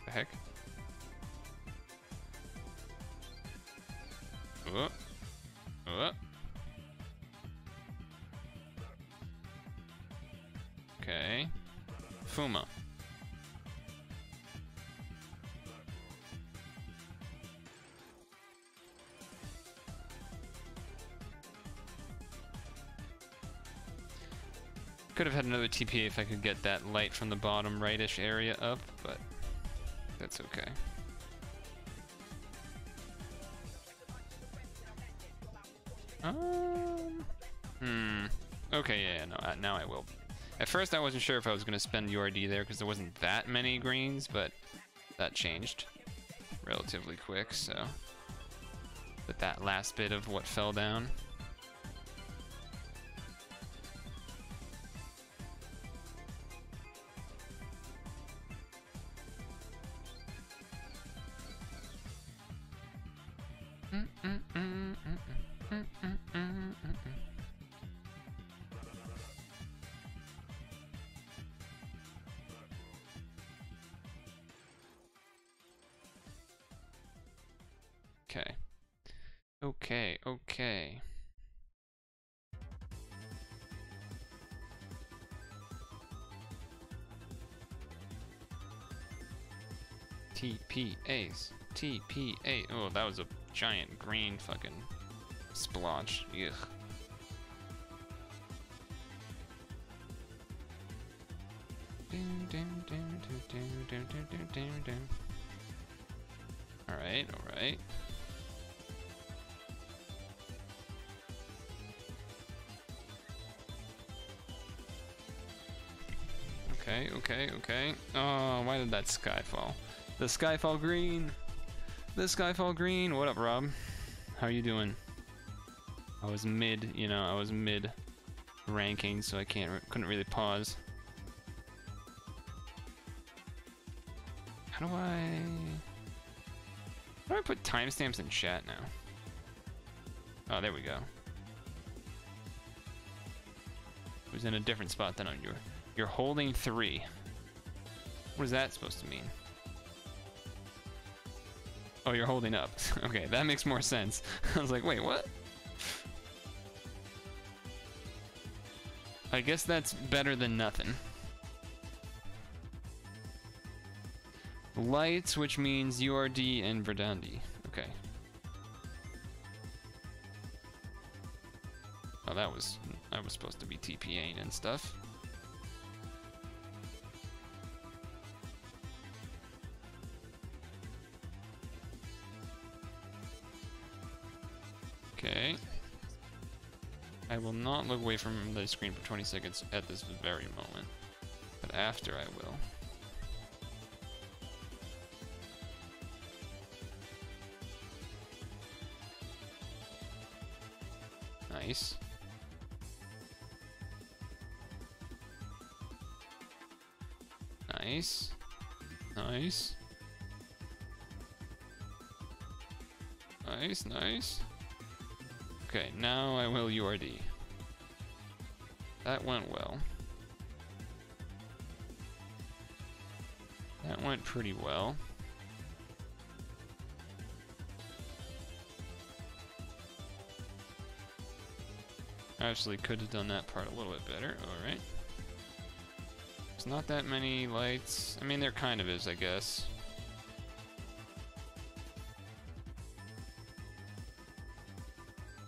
The heck? Oh. Oh. Okay. Fuma. Could have had another TPA if I could get that light from the bottom rightish area up, but that's okay. Okay, yeah, no, now I will. At first I wasn't sure if I was going to spend URD there because there wasn't that many greens, but that changed relatively quick, so. With that last bit of what fell down. Okay. Okay, okay. TPAs. TPA. Oh, that was a giant green fucking splotch. Ugh. Alright, alright. Okay, okay, okay. Oh, why did that sky fall? The Skyfall Green! The Skyfall Green! What up, Rob? How you doing? I was mid, you know, I was mid ranking, so I couldn't really pause. How do I put timestamps in chat now? Oh, there we go. It was in a different spot than on your. You're holding 3. What is that supposed to mean? Oh, you're holding up. Okay, that makes more sense. I was like, wait, what? I guess that's better than nothing. Lights, which means URD and Verdandi. Okay. Oh, I was supposed to be TPAing and stuff. Okay. I will not look away from the screen for 20 seconds at this very moment, but after I will. Nice. Nice. Nice. Nice, nice. Okay, now I will URD. That went well. That went pretty well. Actually, could have done that part a little bit better. Alright. There's not that many lights. I mean, there kind of is, I guess.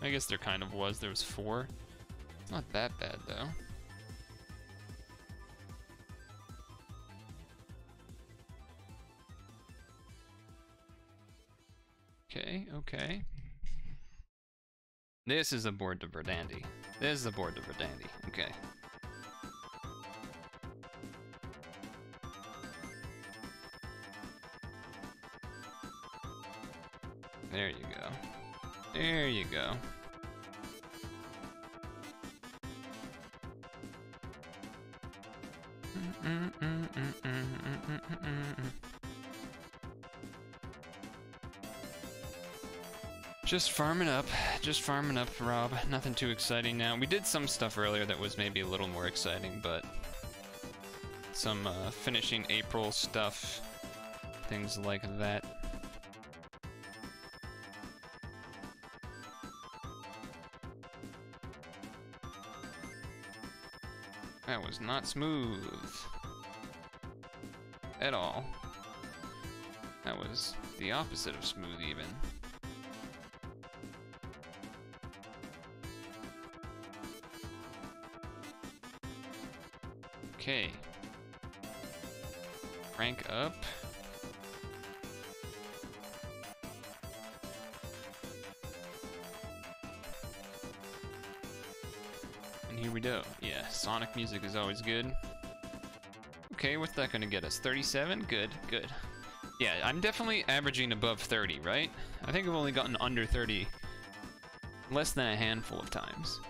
I guess there kind of was. There was 4. It's not that bad, though. Okay, okay. This is the board to Verdandi. This is the board to Verdandi. Okay. There you go. There you go. Just farming up, Rob. Nothing too exciting now. We did some stuff earlier that was maybe a little more exciting, but some finishing April stuff, things like that. That was not smooth at all. That was the opposite of smooth even. Okay. Rank up. And here we go. Yeah, Sonic music is always good. Okay, what's that gonna get us? 37? Good, good. Yeah, I'm definitely averaging above 30, right? I think I've only gotten under 30 less than a handful of times.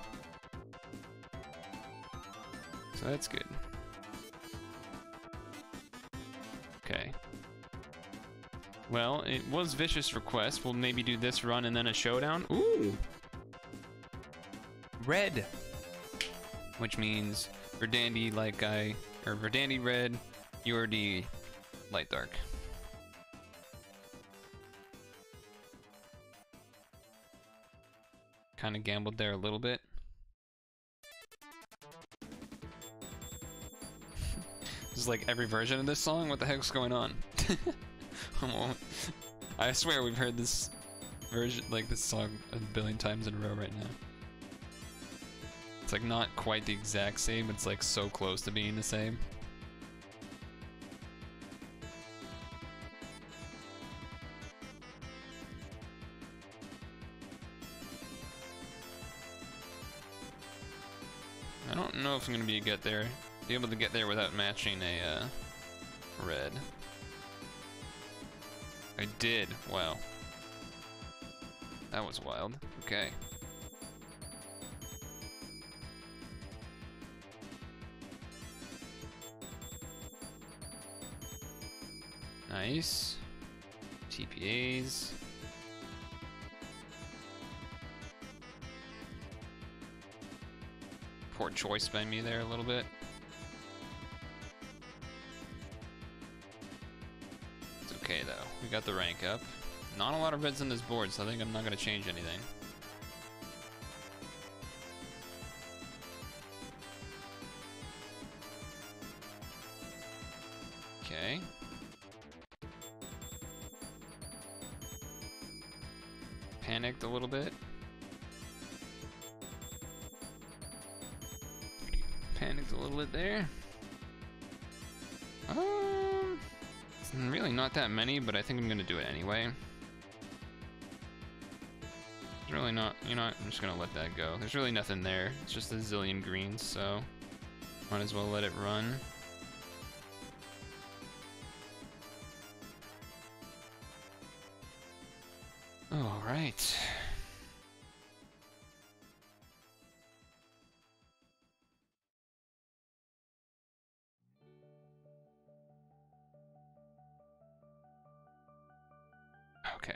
So that's good. Okay. Well, it was Vicious Request. We'll maybe do this run and then a showdown. Ooh! Red! Which means Verdandi light guy, or Verdandi red, URD light dark. Kind of gambled there a little bit. This is like every version of this song. What the heck's going on? I swear we've heard this version, like this song, a billion times in a row right now. It's like not quite the exact same. It's like so close to being the same. I don't know if I'm gonna be able to get there without matching a red. I did. Wow. That was wild. Okay. Nice. TPAs. Poor choice by me there a little bit. It's okay though. We got the rank up. Not a lot of reds on this board, so I think I'm not gonna change anything. Okay. Panicked a little bit. Panicked a little bit there. It's really not that many, but I think I'm gonna do it anyway. There's really not, you know, I'm just gonna let that go. There's really nothing there. It's just a zillion greens, so might as well let it run. All right. Okay.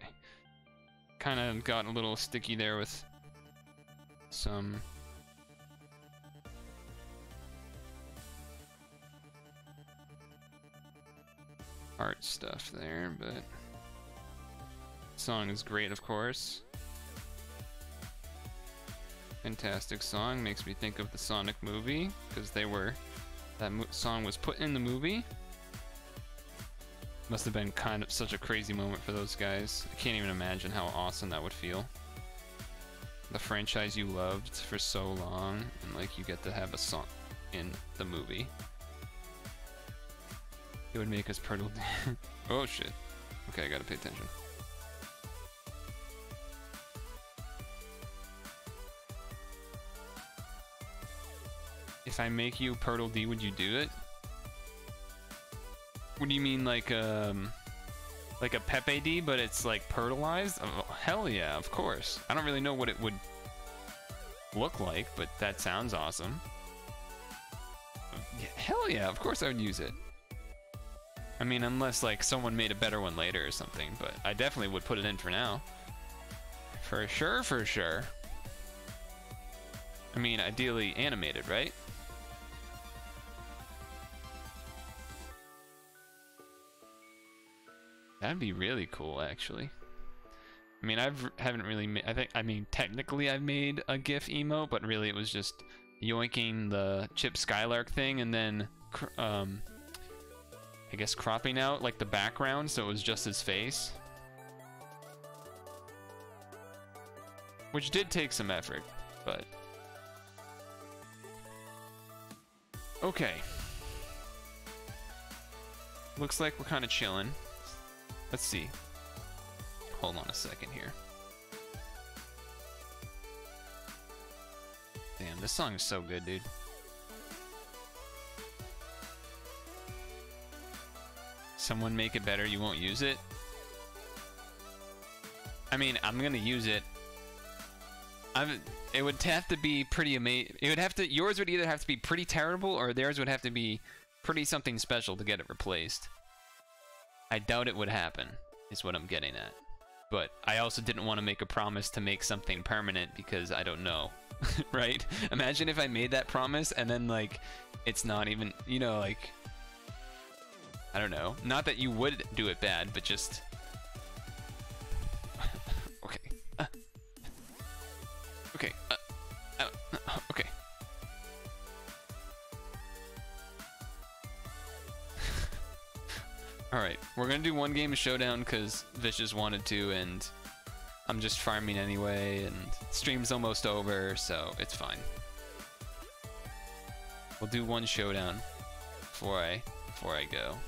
Kind of got a little sticky there with some art stuff there, but song is great, of course. Fantastic song. Makes me think of the Sonic movie, because that song was put in the movie. Must have been kind of such a crazy moment for those guys. I can't even imagine how awesome that would feel. The franchise you loved for so long, and like you get to have a song in the movie. It would make us Purtle. Oh shit. Okay, I gotta pay attention. If I make you Purtle D, would you do it? What do you mean, like a PaD, but it's like Purtleized? Oh, hell yeah, of course. I don't really know what it would look like, but that sounds awesome. Yeah, hell yeah, of course I would use it. I mean, unless like someone made a better one later or something, but I definitely would put it in for now. For sure, for sure. I mean, ideally animated, right? That'd be really cool, actually. I mean, haven't really made, I mean, technically I've made a GIF emote, but really it was just yoinking the Chip Skylark thing and then, I guess cropping out like the background so it was just his face. Which did take some effort, but... Okay. Looks like we're kind of chilling. Let's see. Hold on a second here. Damn, this song is so good, dude. Someone make it better, you won't use it? I mean, I'm gonna use it. It would have to be pretty amazing. It would have to. Yours would either have to be pretty terrible, or theirs would have to be pretty something special to get it replaced. I doubt it would happen, is what I'm getting at. But I also didn't want to make a promise to make something permanent because I don't know, right? Imagine if I made that promise and then like, it's not even, you know, like, I don't know. Not that you would do it bad, but just. Okay. Okay. Okay. Alright, we're gonna do one game of Showdown because Vicious wanted to, and I'm just farming anyway, and stream's almost over, so it's fine. We'll do one Showdown before I go.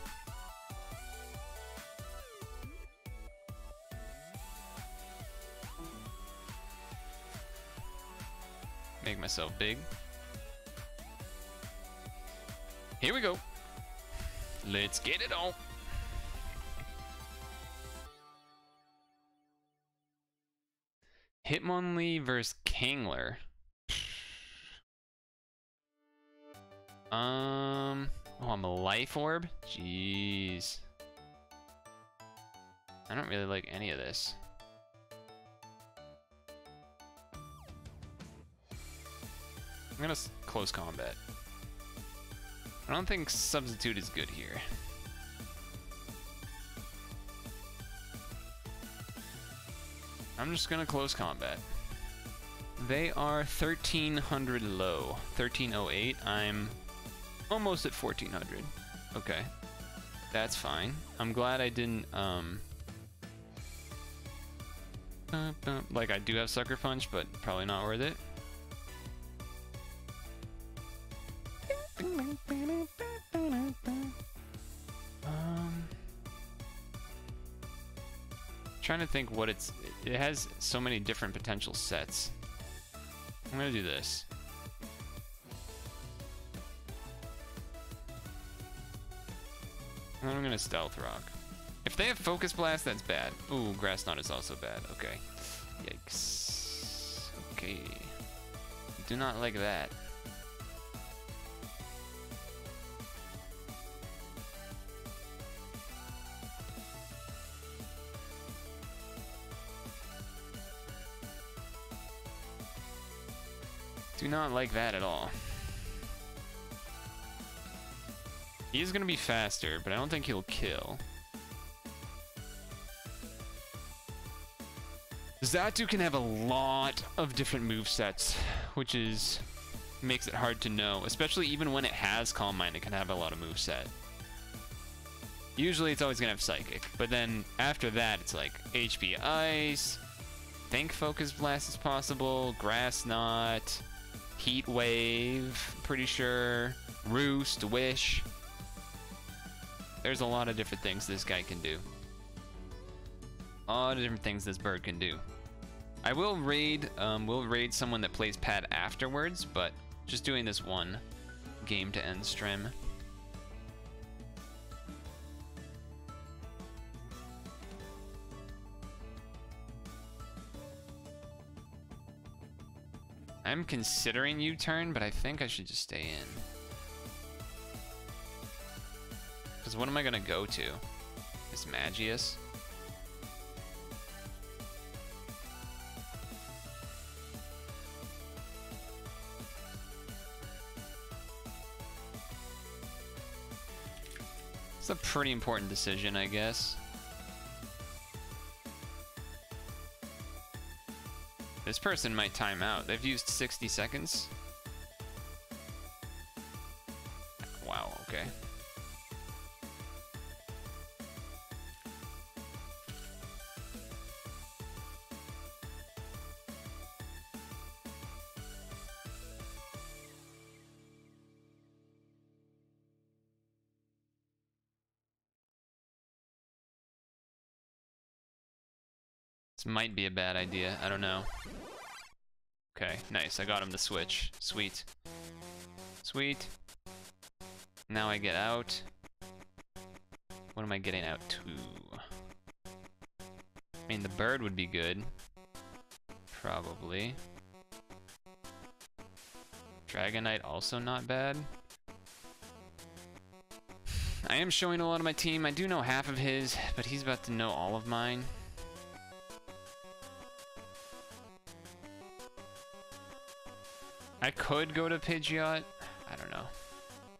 Make myself big. Here we go. Let's get it on. Hitmonlee versus Kingler. Oh, I'm a life orb? Jeez. I don't really like any of this. I'm gonna close combat. I don't think substitute is good here. I'm just gonna close combat. They are 1300 low. 1308. I'm almost at 1400. Okay. That's fine. I'm glad I didn't, like, I do have Sucker Punch, but probably not worth it. Trying to think what it has so many different potential sets. I'm gonna do this. And I'm gonna Stealth Rock. If they have Focus Blast, that's bad. Ooh, Grass Knot is also bad. Okay. Yikes. Okay. Do not like that. Do not like that at all. He is going to be faster, but I don't think he'll kill. Xatu can have a lot of different movesets, which makes it hard to know. Especially even when it has Calm Mind, it can have a lot of moveset. Usually it's always going to have Psychic, but then after that it's like HP Ice, think Focus Blast is possible, Grass Knot, Heat Wave, pretty sure, Roost, Wish. There's a lot of different things this guy can do. A lot of different things this bird can do. I will raid someone that plays PaD afterwards, but just doing this one game to end stream. I'm considering U-turn, but I think I should just stay in. Because what am I gonna go to? Is Magius? It's a pretty important decision, I guess. This person might time out. They've used 60 seconds. Wow, okay. This might be a bad idea. I don't know. Okay, nice. I got him to switch. Sweet. Sweet. Now I get out. What am I getting out to? I mean, the bird would be good. Probably. Dragonite also not bad. I am showing a lot of my team. I do know half of his, but he's about to know all of mine. I could go to Pidgeot. I don't know.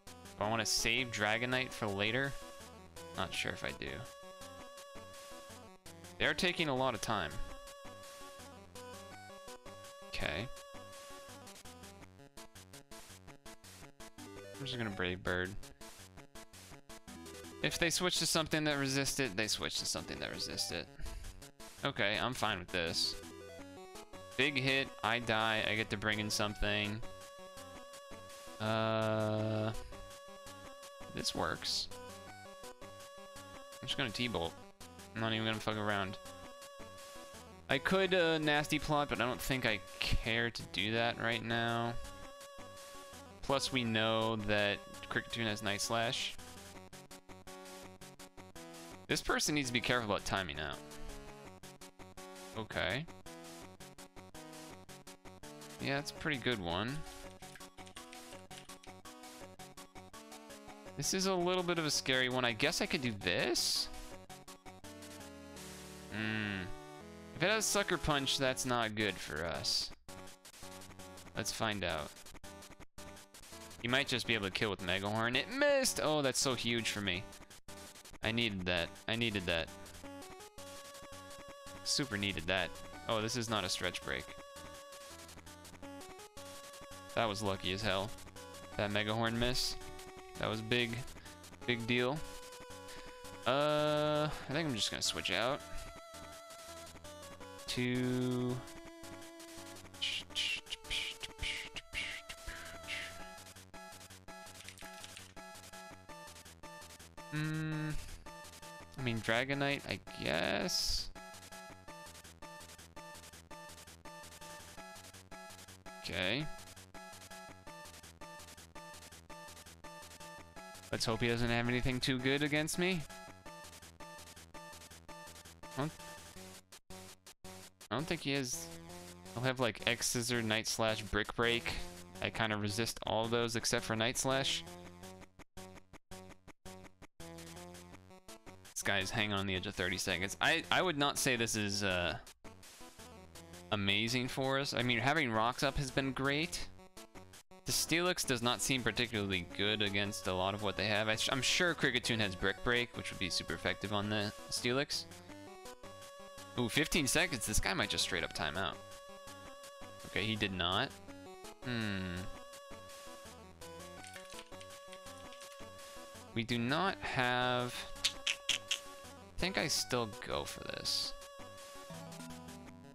If I want to save Dragonite for later, not sure if I do. They're taking a lot of time. Okay. I'm just gonna Brave Bird. If they switch to something that resists it, they switch to something that resists it. Okay, I'm fine with this. Big hit, I die, I get to bring in something. This works. I'm just gonna T-Bolt. I'm not even gonna fuck around. I could Nasty Plot, but I don't think I care to do that right now. Plus we know that Cricketune has Night Slash. This person needs to be careful about timing out. Okay. Yeah, it's a pretty good one. This is a little bit of a scary one. I guess I could do this? If it has Sucker Punch, that's not good for us. Let's find out. You might just be able to kill with Mega Horn. It missed! Oh, that's so huge for me. I needed that. I needed that. Super needed that. Oh, this is not a stretch break. That was lucky as hell. That Mega Horn miss. That was big. Big deal. I think I'm just gonna switch out. To... I mean, Dragonite, I guess. Okay. Let's hope he doesn't have anything too good against me. I don't think he is. I'll have like X Scissor, Night Slash, Brick Break. I kind of resist all of those except for Night Slash. This guy is hanging on the edge of 30 seconds. I would not say this is amazing for us. I mean, having rocks up has been great. The Steelix does not seem particularly good against a lot of what they have. I'm sure Cricketune has Brick Break, which would be super effective on the Steelix. Ooh, 15 seconds. This guy might just straight up time out. Okay, he did not. We do not have... I think I still go for this.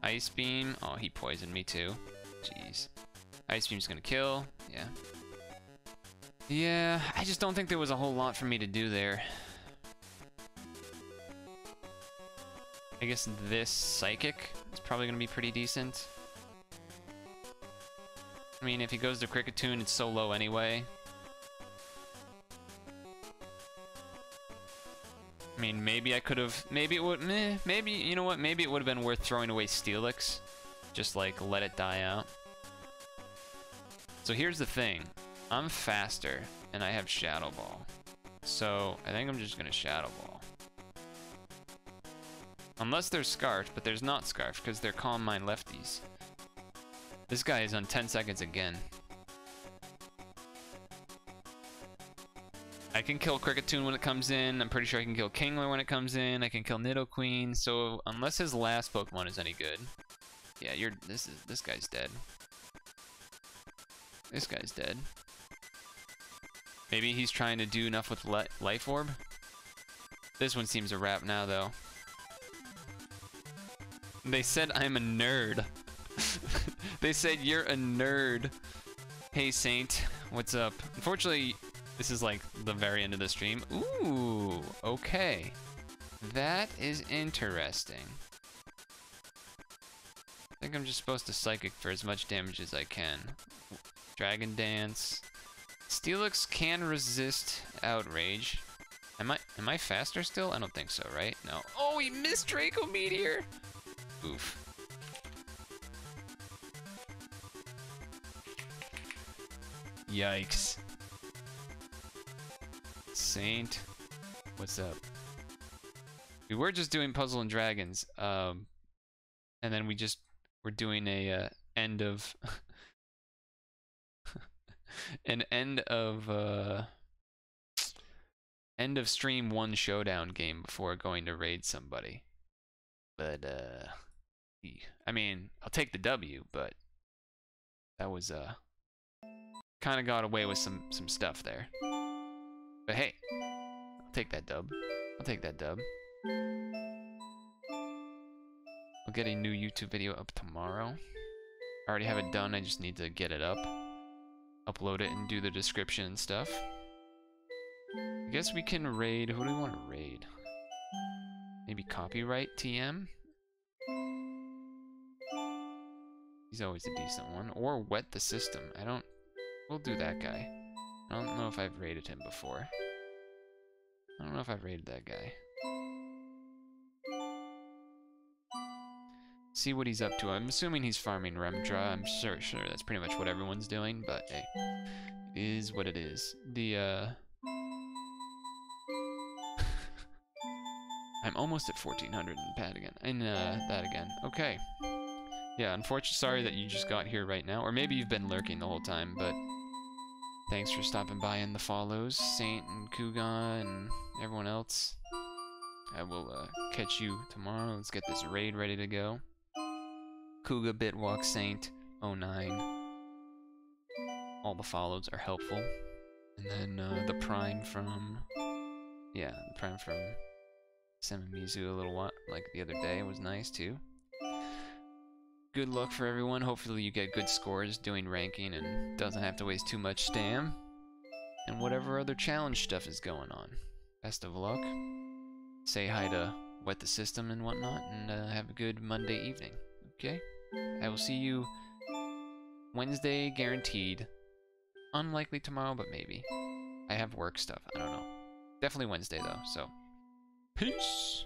Ice Beam. Oh, he poisoned me too. Jeez. Ice Beam's gonna kill. Yeah. Yeah, I just don't think there was a whole lot for me to do there. I guess this Psychic is probably gonna be pretty decent. I mean, if he goes to Cricketune, it's so low anyway. I mean, maybe I could have, maybe it would, maybe, you know what, maybe it would have been worth throwing away Steelix. Just like, let it die out. So here's the thing. I'm faster, and I have Shadow Ball. So, I think I'm just gonna Shadow Ball. Unless there's Scarf, but there's not Scarf, because they're Calm Mind lefties. This guy is on 10 seconds again. I can kill Cricketune when it comes in. I'm pretty sure I can kill Kingler when it comes in. I can kill Nidoqueen. So unless his last Pokemon is any good, yeah, this guy's dead. This guy's dead. Maybe he's trying to do enough with Life Orb. This one seems a wrap now, though. They said I'm a nerd. They said you're a nerd. Hey Saint, what's up? Unfortunately, this is like the very end of the stream. Ooh, okay. That is interesting. I think I'm just supposed to Psychic for as much damage as I can. Dragon Dance. Steelix can resist Outrage. Am I faster still? I don't think so, right? No. Oh, he missed Draco Meteor! Oof. Yikes. Saint, what's up? We were just doing Puzzle and Dragons, and then we're doing a end of an end of stream 1 Showdown game before going to raid somebody. But I mean, I'll take the W, but that was kind of got away with some stuff there. But hey, I'll take that dub. I'll take that dub. I'll get a new YouTube video up tomorrow. I already have it done, I just need to get it up. Upload it and do the description and stuff. I guess we can raid, who do we want to raid? Maybe Copyright TM? He's always a decent one. Or Wet the System. We'll do that guy. I don't know if I've raided him before. I don't know if I've raided that guy. See what he's up to. I'm assuming he's farming Remdra. I'm sure that's pretty much what everyone's doing, but hey, it is what it is. I'm almost at 1400 in PaD again. In that again. Okay. Yeah, unfortunately, sorry that you just got here right now, or maybe you've been lurking the whole time, but thanks for stopping by in the follows, Saint and Kugan and everyone else. I will catch you tomorrow. Let's get this raid ready to go. Kuga, Bitwalk, Saint, 09. All the follows are helpful. And then the Prime from... Yeah, the Prime from Semimizu a little while, like the other day was nice too. Good luck for everyone. Hopefully you get good scores doing ranking and doesn't have to waste too much stam. And whatever other challenge stuff is going on. Best of luck. Say hi to Wet the System and whatnot, and have a good Monday evening. Okay? I will see you Wednesday, guaranteed. Unlikely tomorrow, but maybe. I have work stuff. I don't know. Definitely Wednesday, though, so. Peace!